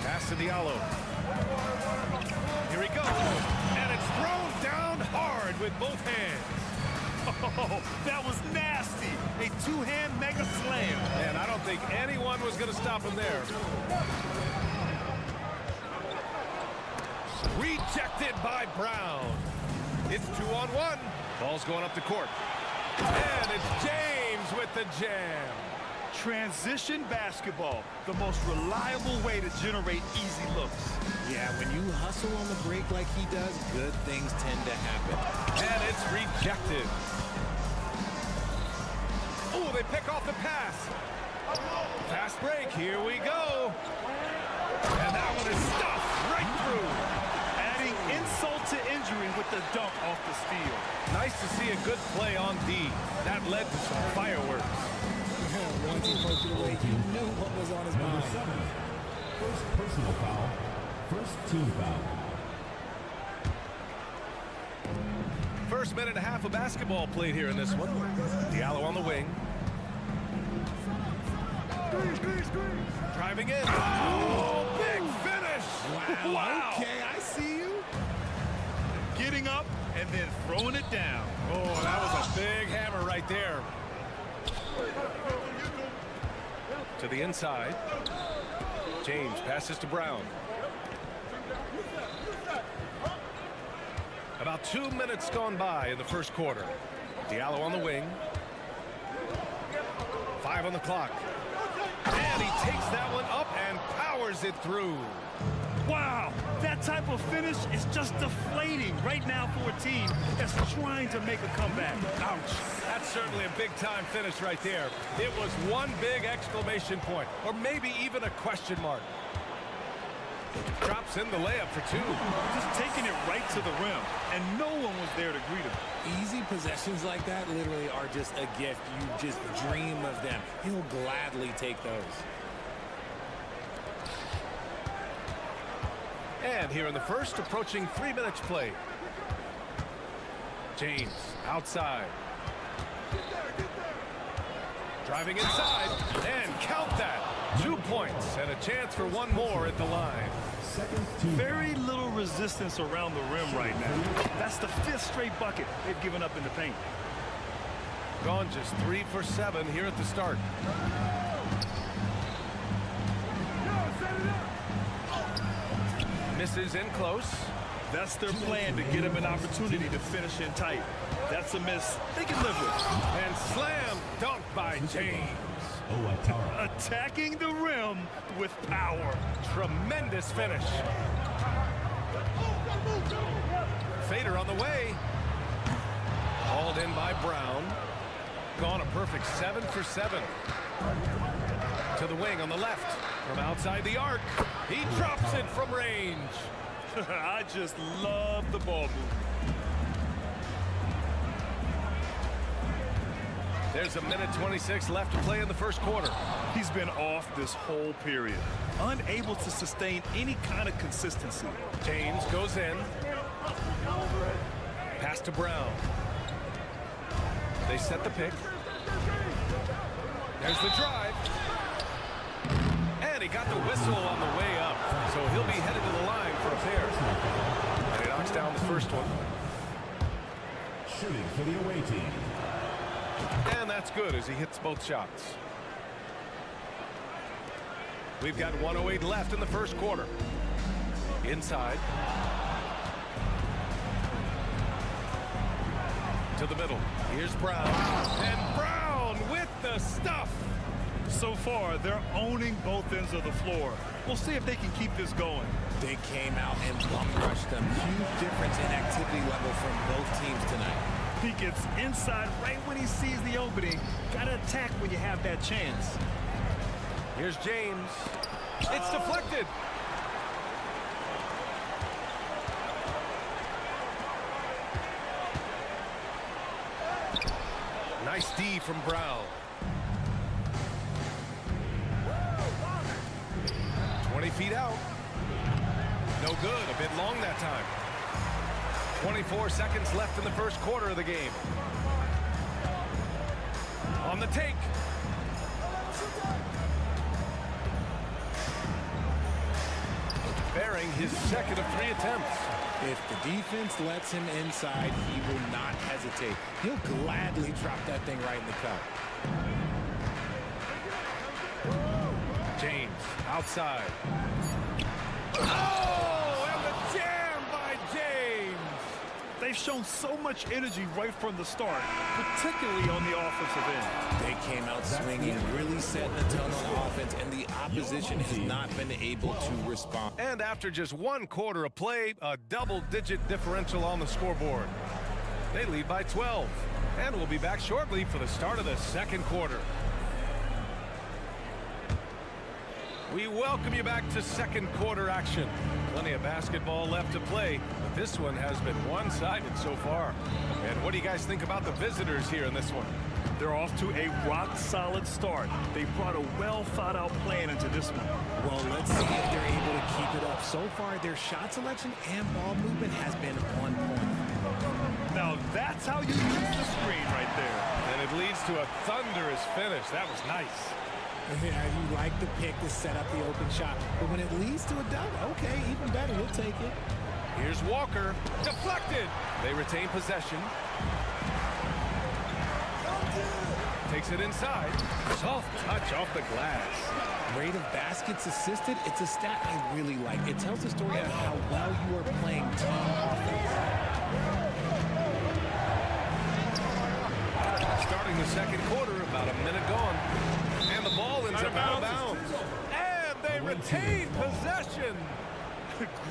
Pass to Diallo. Here he goes. And it's thrown down hard with both hands. Oh, that was nasty. A two-hand mega slam. And I don't think anyone was going to stop him there. Rejected by Brown. It's 2-on-1. Ball's going up the court. And it's James with the jam. Transition basketball, the most reliable way to generate easy looks. Yeah, when you hustle on the break like he does, good things tend to happen. And it's rejected. Oh, they pick off the pass. Fast break, here we go. And that one is stuffed right through. Adding insult to injury with the dunk off the steal. Nice to see a good play on D. That led to some fireworks. Once he poked it away, you knew what was on his mind. 7. First personal foul, first team foul. First minute and a half of basketball played here in this one. Diallo on the wing. Driving in. Oh, big finish. Wow. Okay, I see you. Getting up and then throwing it down. Oh, that was a big hammer right there. To the inside. James passes to Brown. About 2 minutes gone by in the first quarter. Diallo on the wing. 5 on the clock. And he takes that one up and powers it through. Wow, that type of finish is just deflating right now for a team that's trying to make a comeback. Ouch. That's certainly a big-time finish right there. It was one big exclamation point, or maybe even a question mark. Drops in the layup for 2. Just taking it right to the rim, and no one was there to greet him. Easy possessions like that literally are just a gift. You just dream of them. He'll gladly take those. And here in the first, approaching 3 minutes played. James outside. Driving inside, and count that. 2 points and a chance for one more at the line. Very little resistance around the rim right now. That's the 5th straight bucket they've given up in the paint. Gone just 3 for 7 here at the start. Misses in close. That's their plan, to get him an opportunity to finish in tight. That's a miss they can live with. And slam dunk by James. Attacking the rim with power. Tremendous finish. Fader on the way. Hauled in by Brown. Gone a perfect 7 for 7. To the wing on the left. From outside the arc. He drops it from range. I just love the ball move. There's a minute 26 left to play in the first quarter. He's been off this whole period. Unable to sustain any kind of consistency. James goes in. Pass to Brown. They set the pick. There's the drive. And he got the whistle on the way up. So he'll be headed to the line for a pair. And he knocks down the first one. Shooting for the away team. And that's good as he hits both shots. We've got 1:08 left in the first quarter. Inside. To the middle. Here's Brown. And Brown with the stuff. So far, they're owning both ends of the floor. We'll see if they can keep this going. They came out and bum rushed them. Huge difference in activity level from both teams tonight. He gets inside right when he sees the opening. Gotta attack when you have that chance. Here's James. It's deflected. Nice D from Brown. 20 feet out. No good. A bit long that time. 24 seconds left in the first quarter of the game. On the take. Bearing his second of 3 attempts. If the defense lets him inside, he will not hesitate. He'll gladly drop that thing right in the cup. James outside. Oh, and the jam by James. They've shown so much energy right from the start, particularly on the offensive end. They came out swinging, really setting the tone on offense, and the opposition has not been able to respond. And after just 1 quarter of play, a double-digit differential on the scoreboard. They lead by 12, and we'll be back shortly for the start of the second quarter. We welcome you back to second quarter action. Plenty of basketball left to play, but this one has been one-sided so far. And what do you guys think about the visitors here in this one? They're off to a rock-solid start. They brought a well-thought-out plan into this one. Well, let's see if they're able to keep it up. So far, their shot selection and ball movement has been on point. Now, that's how you use the screen right there. And it leads to a thunderous finish. That was nice. Yeah, you like the pick to set up the open shot, but when it leads to a dunk, okay, even better, he'll take it. Here's Walker, deflected. They retain possession. Takes it inside. Soft touch off the glass. Rate of baskets assisted, it's a stat I really like. It tells the story of how well you are playing team offense. Starting the second quarter, about a minute gone. And the ball ends up out of bounds. And they retain possession.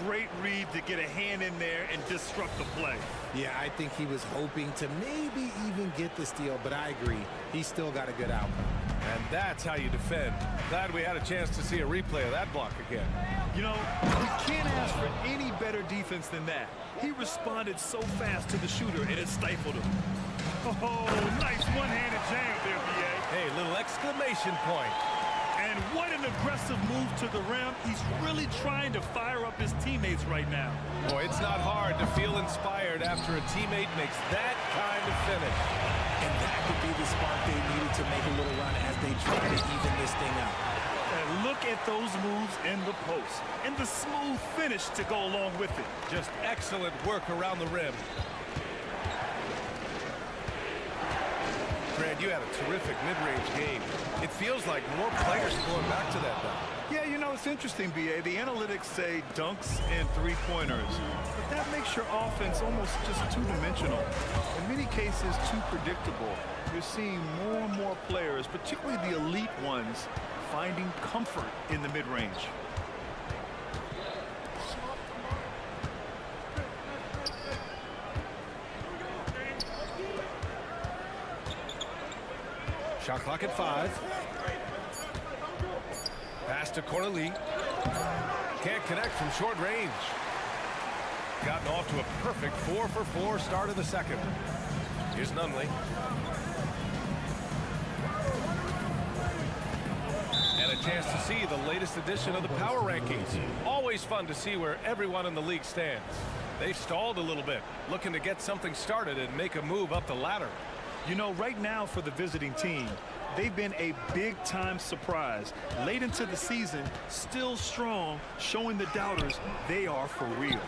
Great read to get a hand in there and disrupt the play. Yeah, I think he was hoping to maybe even get the steal, but I agree. He's still got a good outcome. And that's how you defend. Glad we had a chance to see a replay of that block again. You know, you can't ask for any better defense than that. He responded so fast to the shooter, and it stifled him. Oh, nice one-handed jam there, B.A. Hey, little exclamation point. And what an aggressive move to the rim. He's really trying to fire up his teammates right now. Boy, it's not hard to feel inspired after a teammate makes that kind of finish. And that could be the spark they needed to make a little run as they try to even this thing out. And look at those moves in the post. And the smooth finish to go along with it. Just excellent work around the rim. Brad, you had a terrific mid-range game. It feels like more players are going back to that now. Yeah, you know, it's interesting, B.A. The analytics say dunks and three-pointers. But that makes your offense almost just two-dimensional. In many cases, too predictable. You're seeing more and more players, particularly the elite ones, finding comfort in the mid-range. Shot clock at 5. Pass to Corley. Can't connect from short range. Gotten off to a perfect 4-for-4 start of the second. Here's Nunley. And a chance to see the latest edition of the power rankings. Always fun to see where everyone in the league stands. They've stalled a little bit, looking to get something started and make a move up the ladder. You know, right now for the visiting team, they've been a big-time surprise. Late into the season, still strong, showing the doubters they are for real.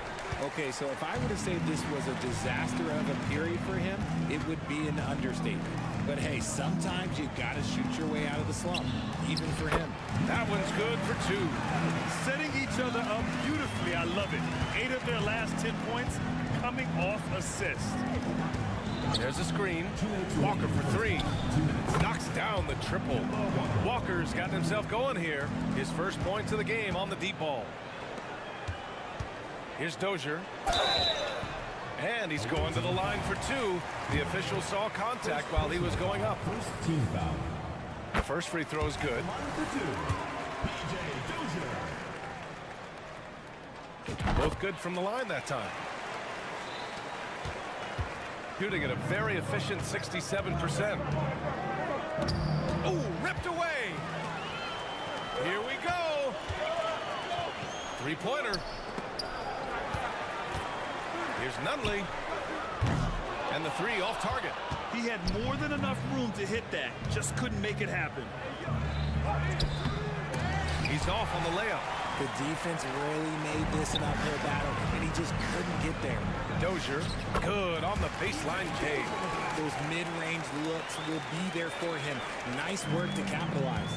Okay, so if I were to say this was a disaster of a period for him, it would be an understatement. But hey, sometimes you got to shoot your way out of the slump, even for him. That one's good for 2. Setting each other up beautifully. I love it. 8 of their last 10 points coming off assists. There's a screen. Walker for 3. Knocks down the triple. Walker's gotten himself going here. His first points of the game on the deep ball. Here's Dozier. And he's going to the line for 2. The official saw contact while he was going up. First team foul. The first free throw is good. Both good from the line that time. Shooting at a very efficient 67%. Oh, ripped away. Here we go. 3-pointer. Here's Nunley. And the 3 off target. He had more than enough room to hit that. Just couldn't make it happen. He's off on the layup. The defense really made this an uphill battle, and he just couldn't get there. Dozier, good on the baseline K. Those mid-range looks will be there for him. Nice work to capitalize.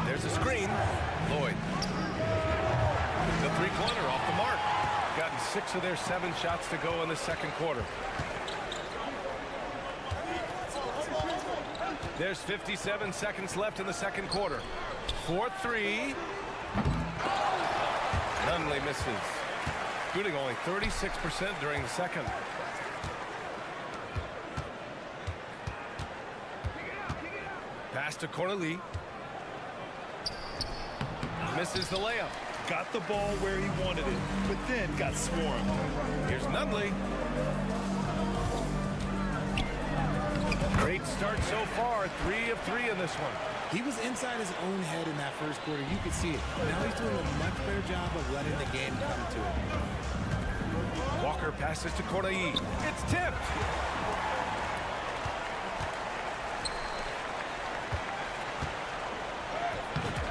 There's a screen. Lloyd. The 3-pointer off the mark. Gotten 6 of their 7 shots to go in the second quarter. There's 57 seconds left in the second quarter. 4-3. Nunley misses. Shooting only 36% during the second. Pass to Corneli. Misses the layup. Got the ball where he wanted it, but then got swarmed. Here's Nunley. Great start so far. 3 of 3 in this one. He was inside his own head in that first quarter. You could see it. Now he's doing a much better job of letting the game come to him. Walker passes to Corneli. It's tipped.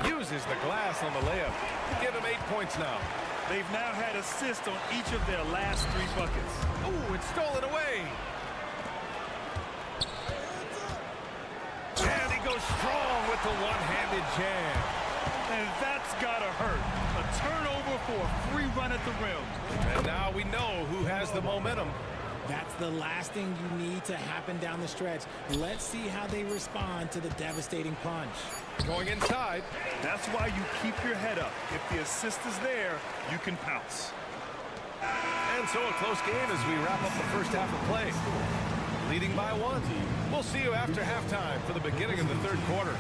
Uses the glass on the layup. Give him 8 points now. They've now had assists on each of their last 3 buckets. Ooh, it's stolen away. And he goes strong with the one-handed jam. And that's gotta hurt. A turnover for a free run at the rim. And now we know who has the momentum. That's the last thing you need to happen down the stretch. Let's see how they respond to the devastating punch. Going inside. That's why you keep your head up. If the assist is there, you can pounce. And so a close game as we wrap up the first half of play. Leading by 1. We'll see you after halftime for the beginning of the third quarter.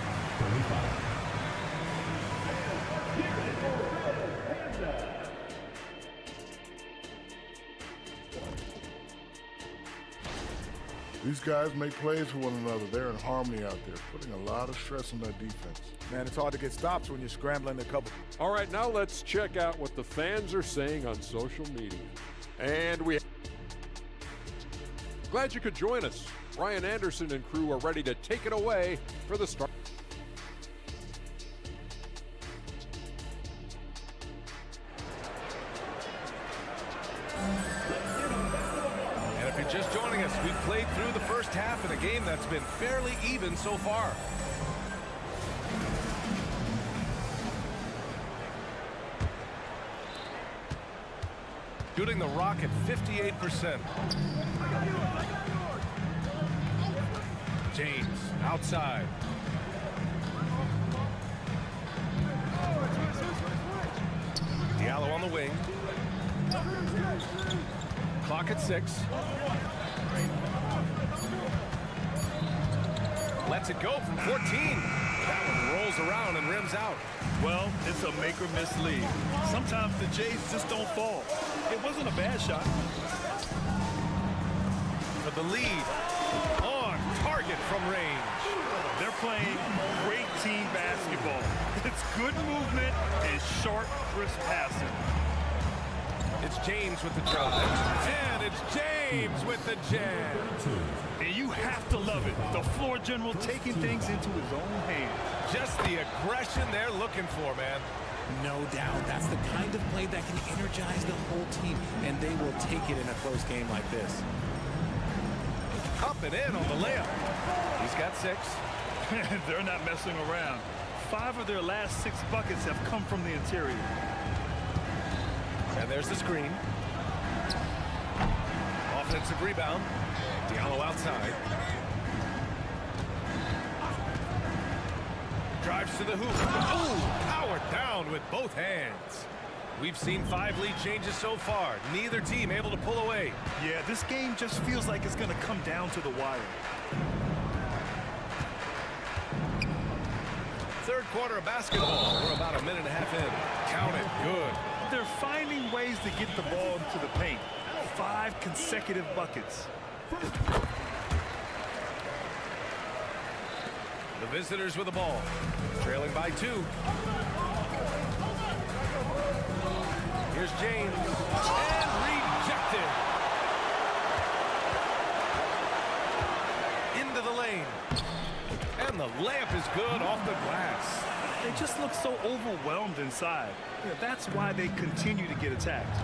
These guys make plays for one another. They're in harmony out there, putting a lot of stress on that defense. Man, it's hard to get stops when you're scrambling to cover. All right, now let's check out what the fans are saying on social media. And glad you could join us. Ryan Anderson and crew are ready to take it away for the start. And if you're just joining us, we've played through the first half in a game that's been fairly even so far. Shooting the Rock at 58%. James outside. Diallo on the wing. Clock at 6. Lets it go from 14. That one rolls around and rims out. Well, it's a make or miss league. Sometimes the Jays just don't fall. It wasn't a bad shot. For the lead. On target from range. They're playing great team basketball. It's good movement and sharp, crisp passing. It's James with the drive. And it's James with the jam. And you have to love it. The floor general taking things into his own hands. Just the aggression they're looking for, man. No doubt. That's the kind of play that can energize the whole team, and they will take it in a close game like this. and in on the layup. He's got 6. They're not messing around. 5 of their last 6 buckets have come from the interior. And there's the screen. Offensive rebound. Diallo outside. Drives to the hoop. Ooh, powered down with both hands. We've seen 5 lead changes so far. Neither team able to pull away. Yeah, this game just feels like it's going to come down to the wire. Third quarter of basketball. We're about a minute and a half in. Count it. Good. They're finding ways to get the ball into the paint. 5 consecutive buckets. The visitors with the ball. Trailing by 2. Here's James. And rejected. Into the lane. And the layup is good off the glass. They just look so overwhelmed inside. Yeah, that's why they continue to get attacked.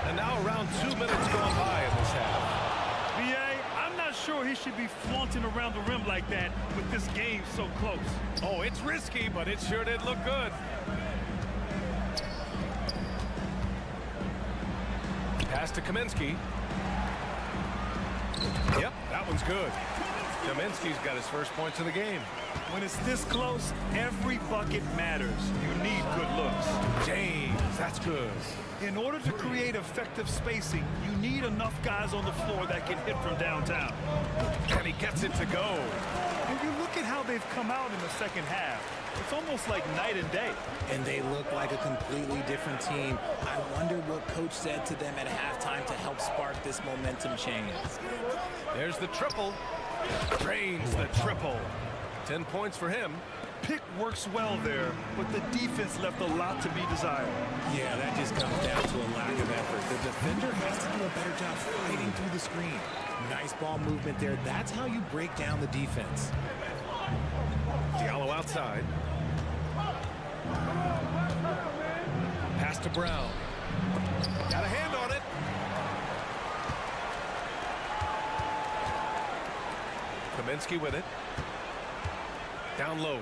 And now around 2 minutes gone by in this half. B.A., I'm not sure he should be flaunting around the rim like that with this game so close. Oh, it's risky, but it sure did look good. Pass to Kaminsky. Yep, that one's good. Kaminsky's got his first points of the game. When it's this close, every bucket matters. You need good looks. James, that's good. In order to create effective spacing, you need enough guys on the floor that can hit from downtown. And he gets it to go. And you look at how they've come out in the second half. It's almost like night and day. And they look like a completely different team. I wonder what coach said to them at halftime to help spark this momentum change. There's the triple. Drains the triple. 10 points for him. Pick works well there, but the defense left a lot to be desired. Yeah, that just comes down to a lack of effort. The defender has to do a better job fighting through the screen. Nice ball movement there. That's how you break down the defense. Diallo outside. Pass to Brown. Got a hand on it. Kaminsky with it. Down low.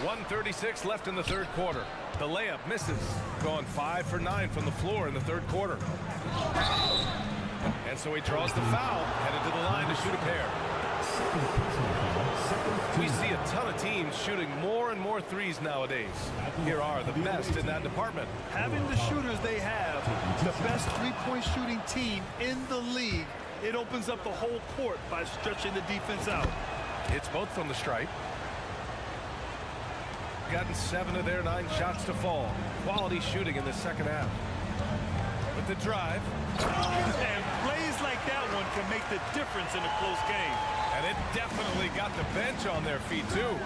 1:36 left in the third quarter. The layup misses. Going 5 for 9 from the floor in the third quarter. And so he draws the foul, headed to the line to shoot a pair. We see a ton of teams shooting more and more threes nowadays. Here are the best in that department. Having the shooters they have, the best three-point shooting team in the league, it opens up the whole court by stretching the defense out. It's both from the stripe. Gotten 7 of their 9 shots to fall. Quality shooting in the second half. With the drive. And plays like that one can make the difference in a close game. And it definitely got the bench on their feet, too.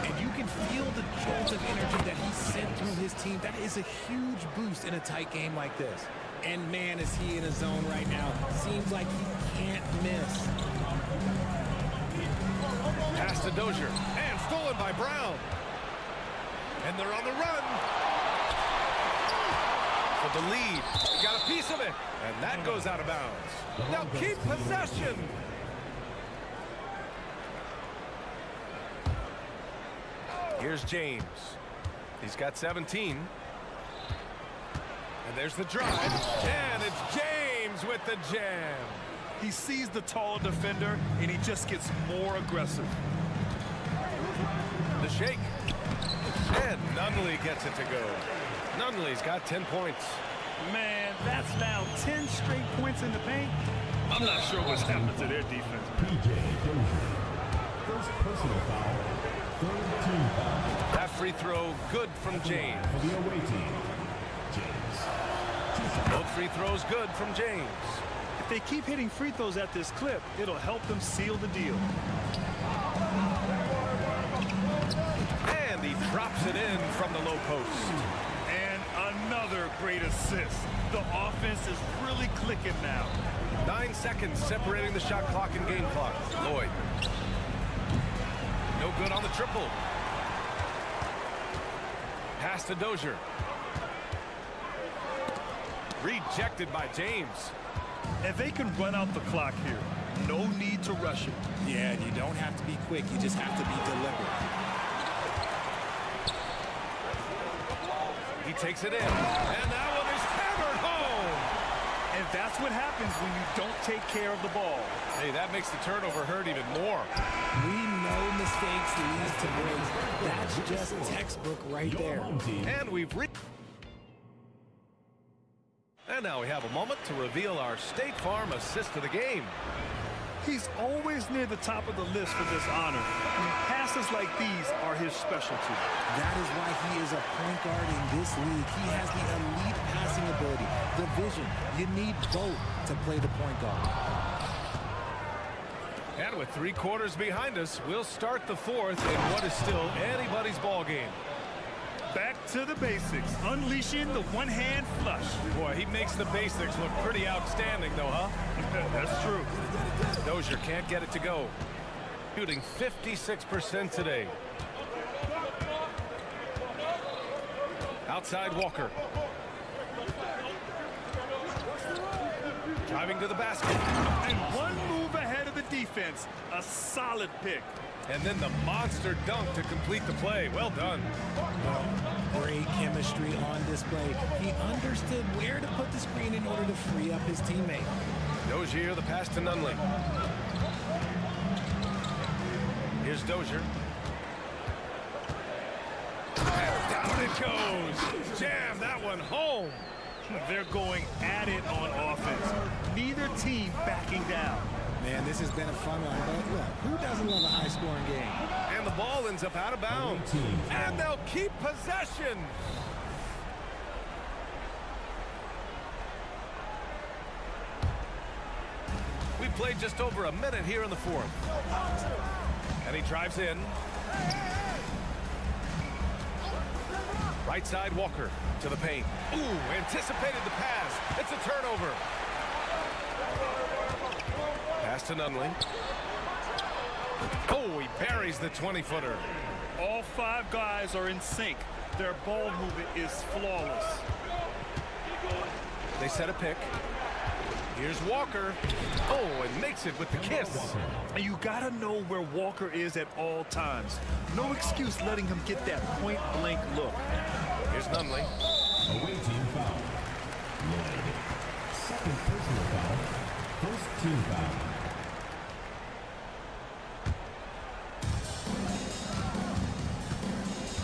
And you can feel the jolt of energy that he sent through his team. That is a huge boost in a tight game like this. And man, is he in a zone right now. Seems like he can't miss. Pass to Dozier. And stolen by Brown. And they're on the run. For the lead. Got a piece of it. And that goes out of bounds. Now keep possession. Here's James. He's got 17. And there's the drive. And it's James with the jam. He sees the tall defender, and he just gets more aggressive. The shake. And Nunley gets it to go. Nunley's got 10 points. Man, that's now 10 straight points in the paint. I'm not sure what's happened to their defense. P.J. Dozier. First personal foul. Third team foul. That free throw good from James. For the away team, James. Both free throws good from James. If they keep hitting free throws at this clip, it'll help them seal the deal. And he drops it in from the low post. And another great assist. The offense is really clicking now. 9 seconds separating the shot clock and game clock. Lloyd. No good on the triple. Pass to Dozier. Rejected by James. And they can run out the clock here. No need to rush it. Yeah, and you don't have to be quick. You just have to be deliberate. He takes it in. And that one is hammered home. And that's what happens when you don't take care of the ball. Hey, that makes the turnover hurt even more. We know mistakes lead to breaks. That's just textbook right there. And we've And now we have a moment to reveal our State Farm assist of the game. He's always near the top of the list for this honor. And passes like these are his specialty. That is why he is a point guard in this league. He has the elite passing ability, the vision. You need both to play the point guard. And with 3 quarters behind us, we'll start the 4th in what is still anybody's ball game. Back to the basics, unleashing the one-hand flush. Boy, he makes the basics look pretty outstanding, though, huh? That's true. Dozier can't get it to go. Shooting 56% today. Outside Walker. Driving to the basket. And one move ahead of the defense. A solid pick. And then the monster dunk to complete the play. Well done. Great chemistry on display. He understood where to put the screen in order to free up his teammate. Dozier, the pass to Nunley. Here's Dozier. And down it goes. Jam that one home. They're going at it on offense. Neither team backing down. Man, this has been a fun one, but look, who doesn't love a high-scoring game? And the ball ends up out of bounds. And they'll keep possession. We played just over a minute here in the 4th. And he drives in. Right side, Walker to the paint. Ooh, anticipated the pass. It's a turnover. Pass to Nunley. Oh, he buries the 20-footer. All 5 guys are in sync. Their ball movement is flawless. They set a pick. Here's Walker. Oh, and makes it with the kiss. And you gotta know where Walker is at all times. No excuse letting him get that point-blank look. Here's Nunley. Away team foul. Lloyd. Second personal foul. First team foul.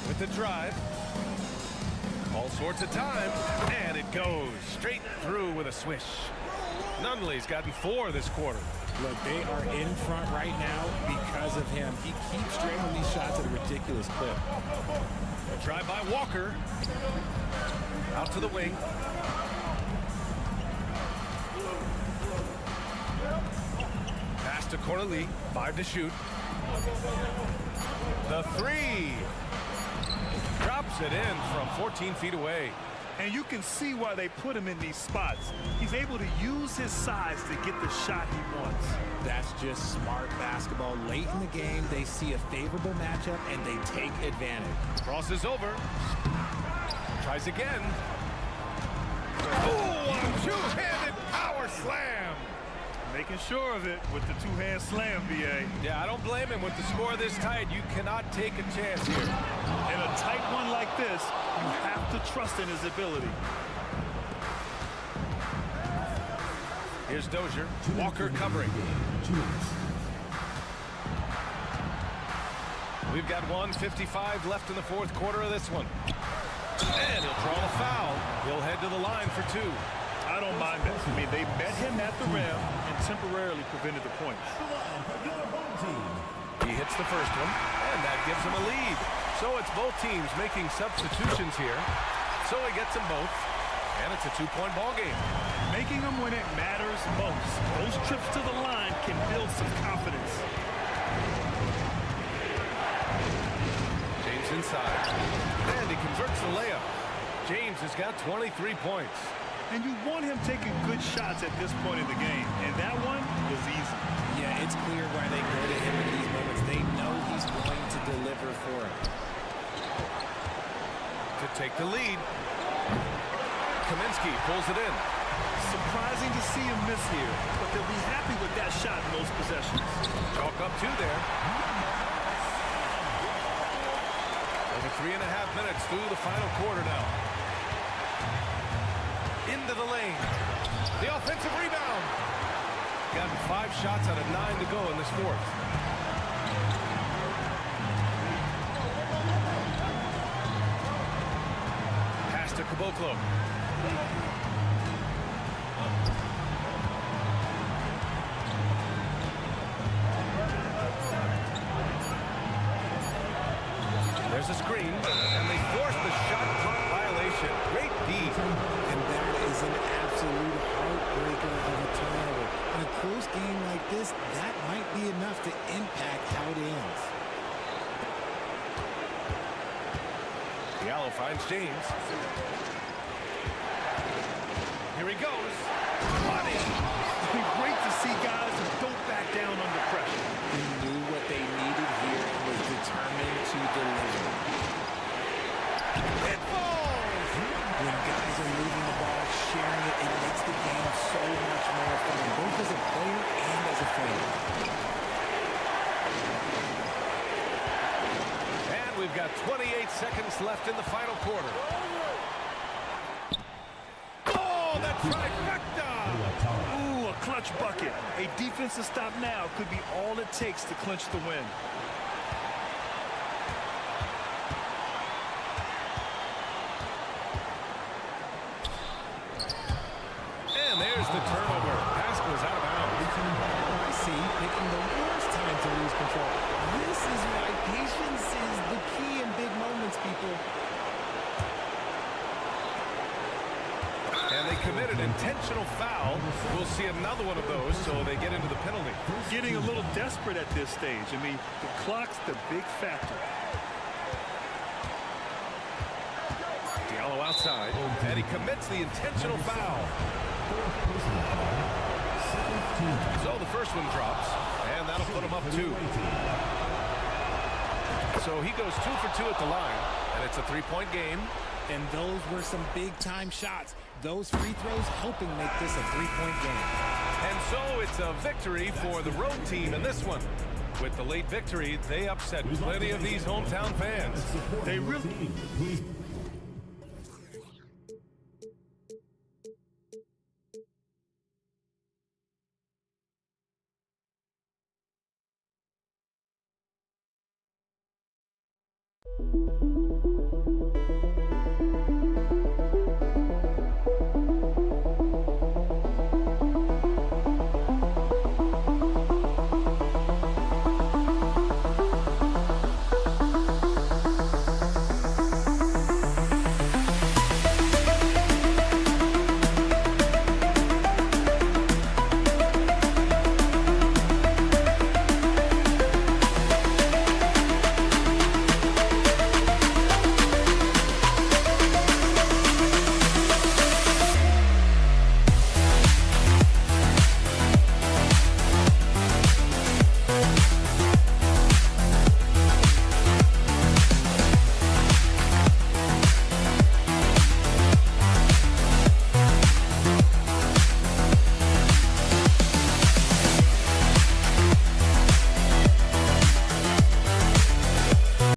With the drive. All sorts of time. And it goes straight through with a swish. Nunley's gotten 4 this quarter. Look, they are in front right now because of him. He keeps draining these shots at a ridiculous clip. A drive by Walker. Out to the wing. Pass to Corley. 5 to shoot. The 3. Drops it in from 14 feet away. And you can see why they put him in these spots. He's able to use his size to get the shot he wants. That's just smart basketball. Late in the game, they see a favorable matchup, and they take advantage. Crosses over. Tries again. Oh, a two-handed power slam. Making sure of it with the two-hand slam, BA. Yeah, I don't blame him. With the score this tight, you cannot take a chance here. In a tight one like this, you have to trust in his ability. Here's Dozier. Walker covering. We've got 1:55 left in the 4th quarter of this one. And he'll draw a foul. He'll head to the line for 2. I don't mind that. I mean, they met him at the rim and temporarily prevented the points. He hits the first one, and that gives him a lead. So it's both teams making substitutions here. So he gets them both, and it's a 2-point ball game. Making them when it matters most. Those trips to the line can build some confidence. James inside, and he converts the layup. James has got 23 points. And you want him taking good shots at this point in the game. And that one was easy. Yeah, it's clear why they go to him in these moments. They know he's going to deliver for him. To take the lead. Kaminsky pulls it in. Surprising to see him miss here, but they'll be happy with that shot in those possessions. Chalk up 2 there. Over 3.5 minutes through the final quarter now. Into the lane. The offensive rebound. Gotten 5 shots out of 9 to go in this fourth. Pass to Caboclo. There's a screen, and they force the shot clock violation. Great D. And that is an absolute heartbreaker of a turnover. In a close game like this, that might be enough to impact how it ends. Diallo finds James. Here he goes. Money. Great to see guys who don't back down under pressure. They knew what they needed here and was determined to deliver. It falls. When guys are moving the ball, sharing it, it makes the game so much more fun, both as a player and as a fan. And we've got 28 seconds left in the final quarter. Oh, that trifecta! Ooh, a clutch bucket. A defensive stop now could be all it takes to clinch the win. And there's the turnover. Pass goes out of bounds. I see, picking the worst time to lose control. This is why patience is the key in big moments, people. And they commit an intentional foul. We'll see another one of those, so they get into the penalty. Getting a little desperate at this stage. I mean, the clock's the big factor. Diallo outside, and he commits the intentional foul. So the first one drops, and that'll put him up 2. So he goes 2 for 2 at the line, and it's a 3-point game. And those were some big-time shots. Those free throws helping make this a 3-point game. And so it's a victory for the road team in this one. With the late victory, they upset plenty of these hometown fans. They really...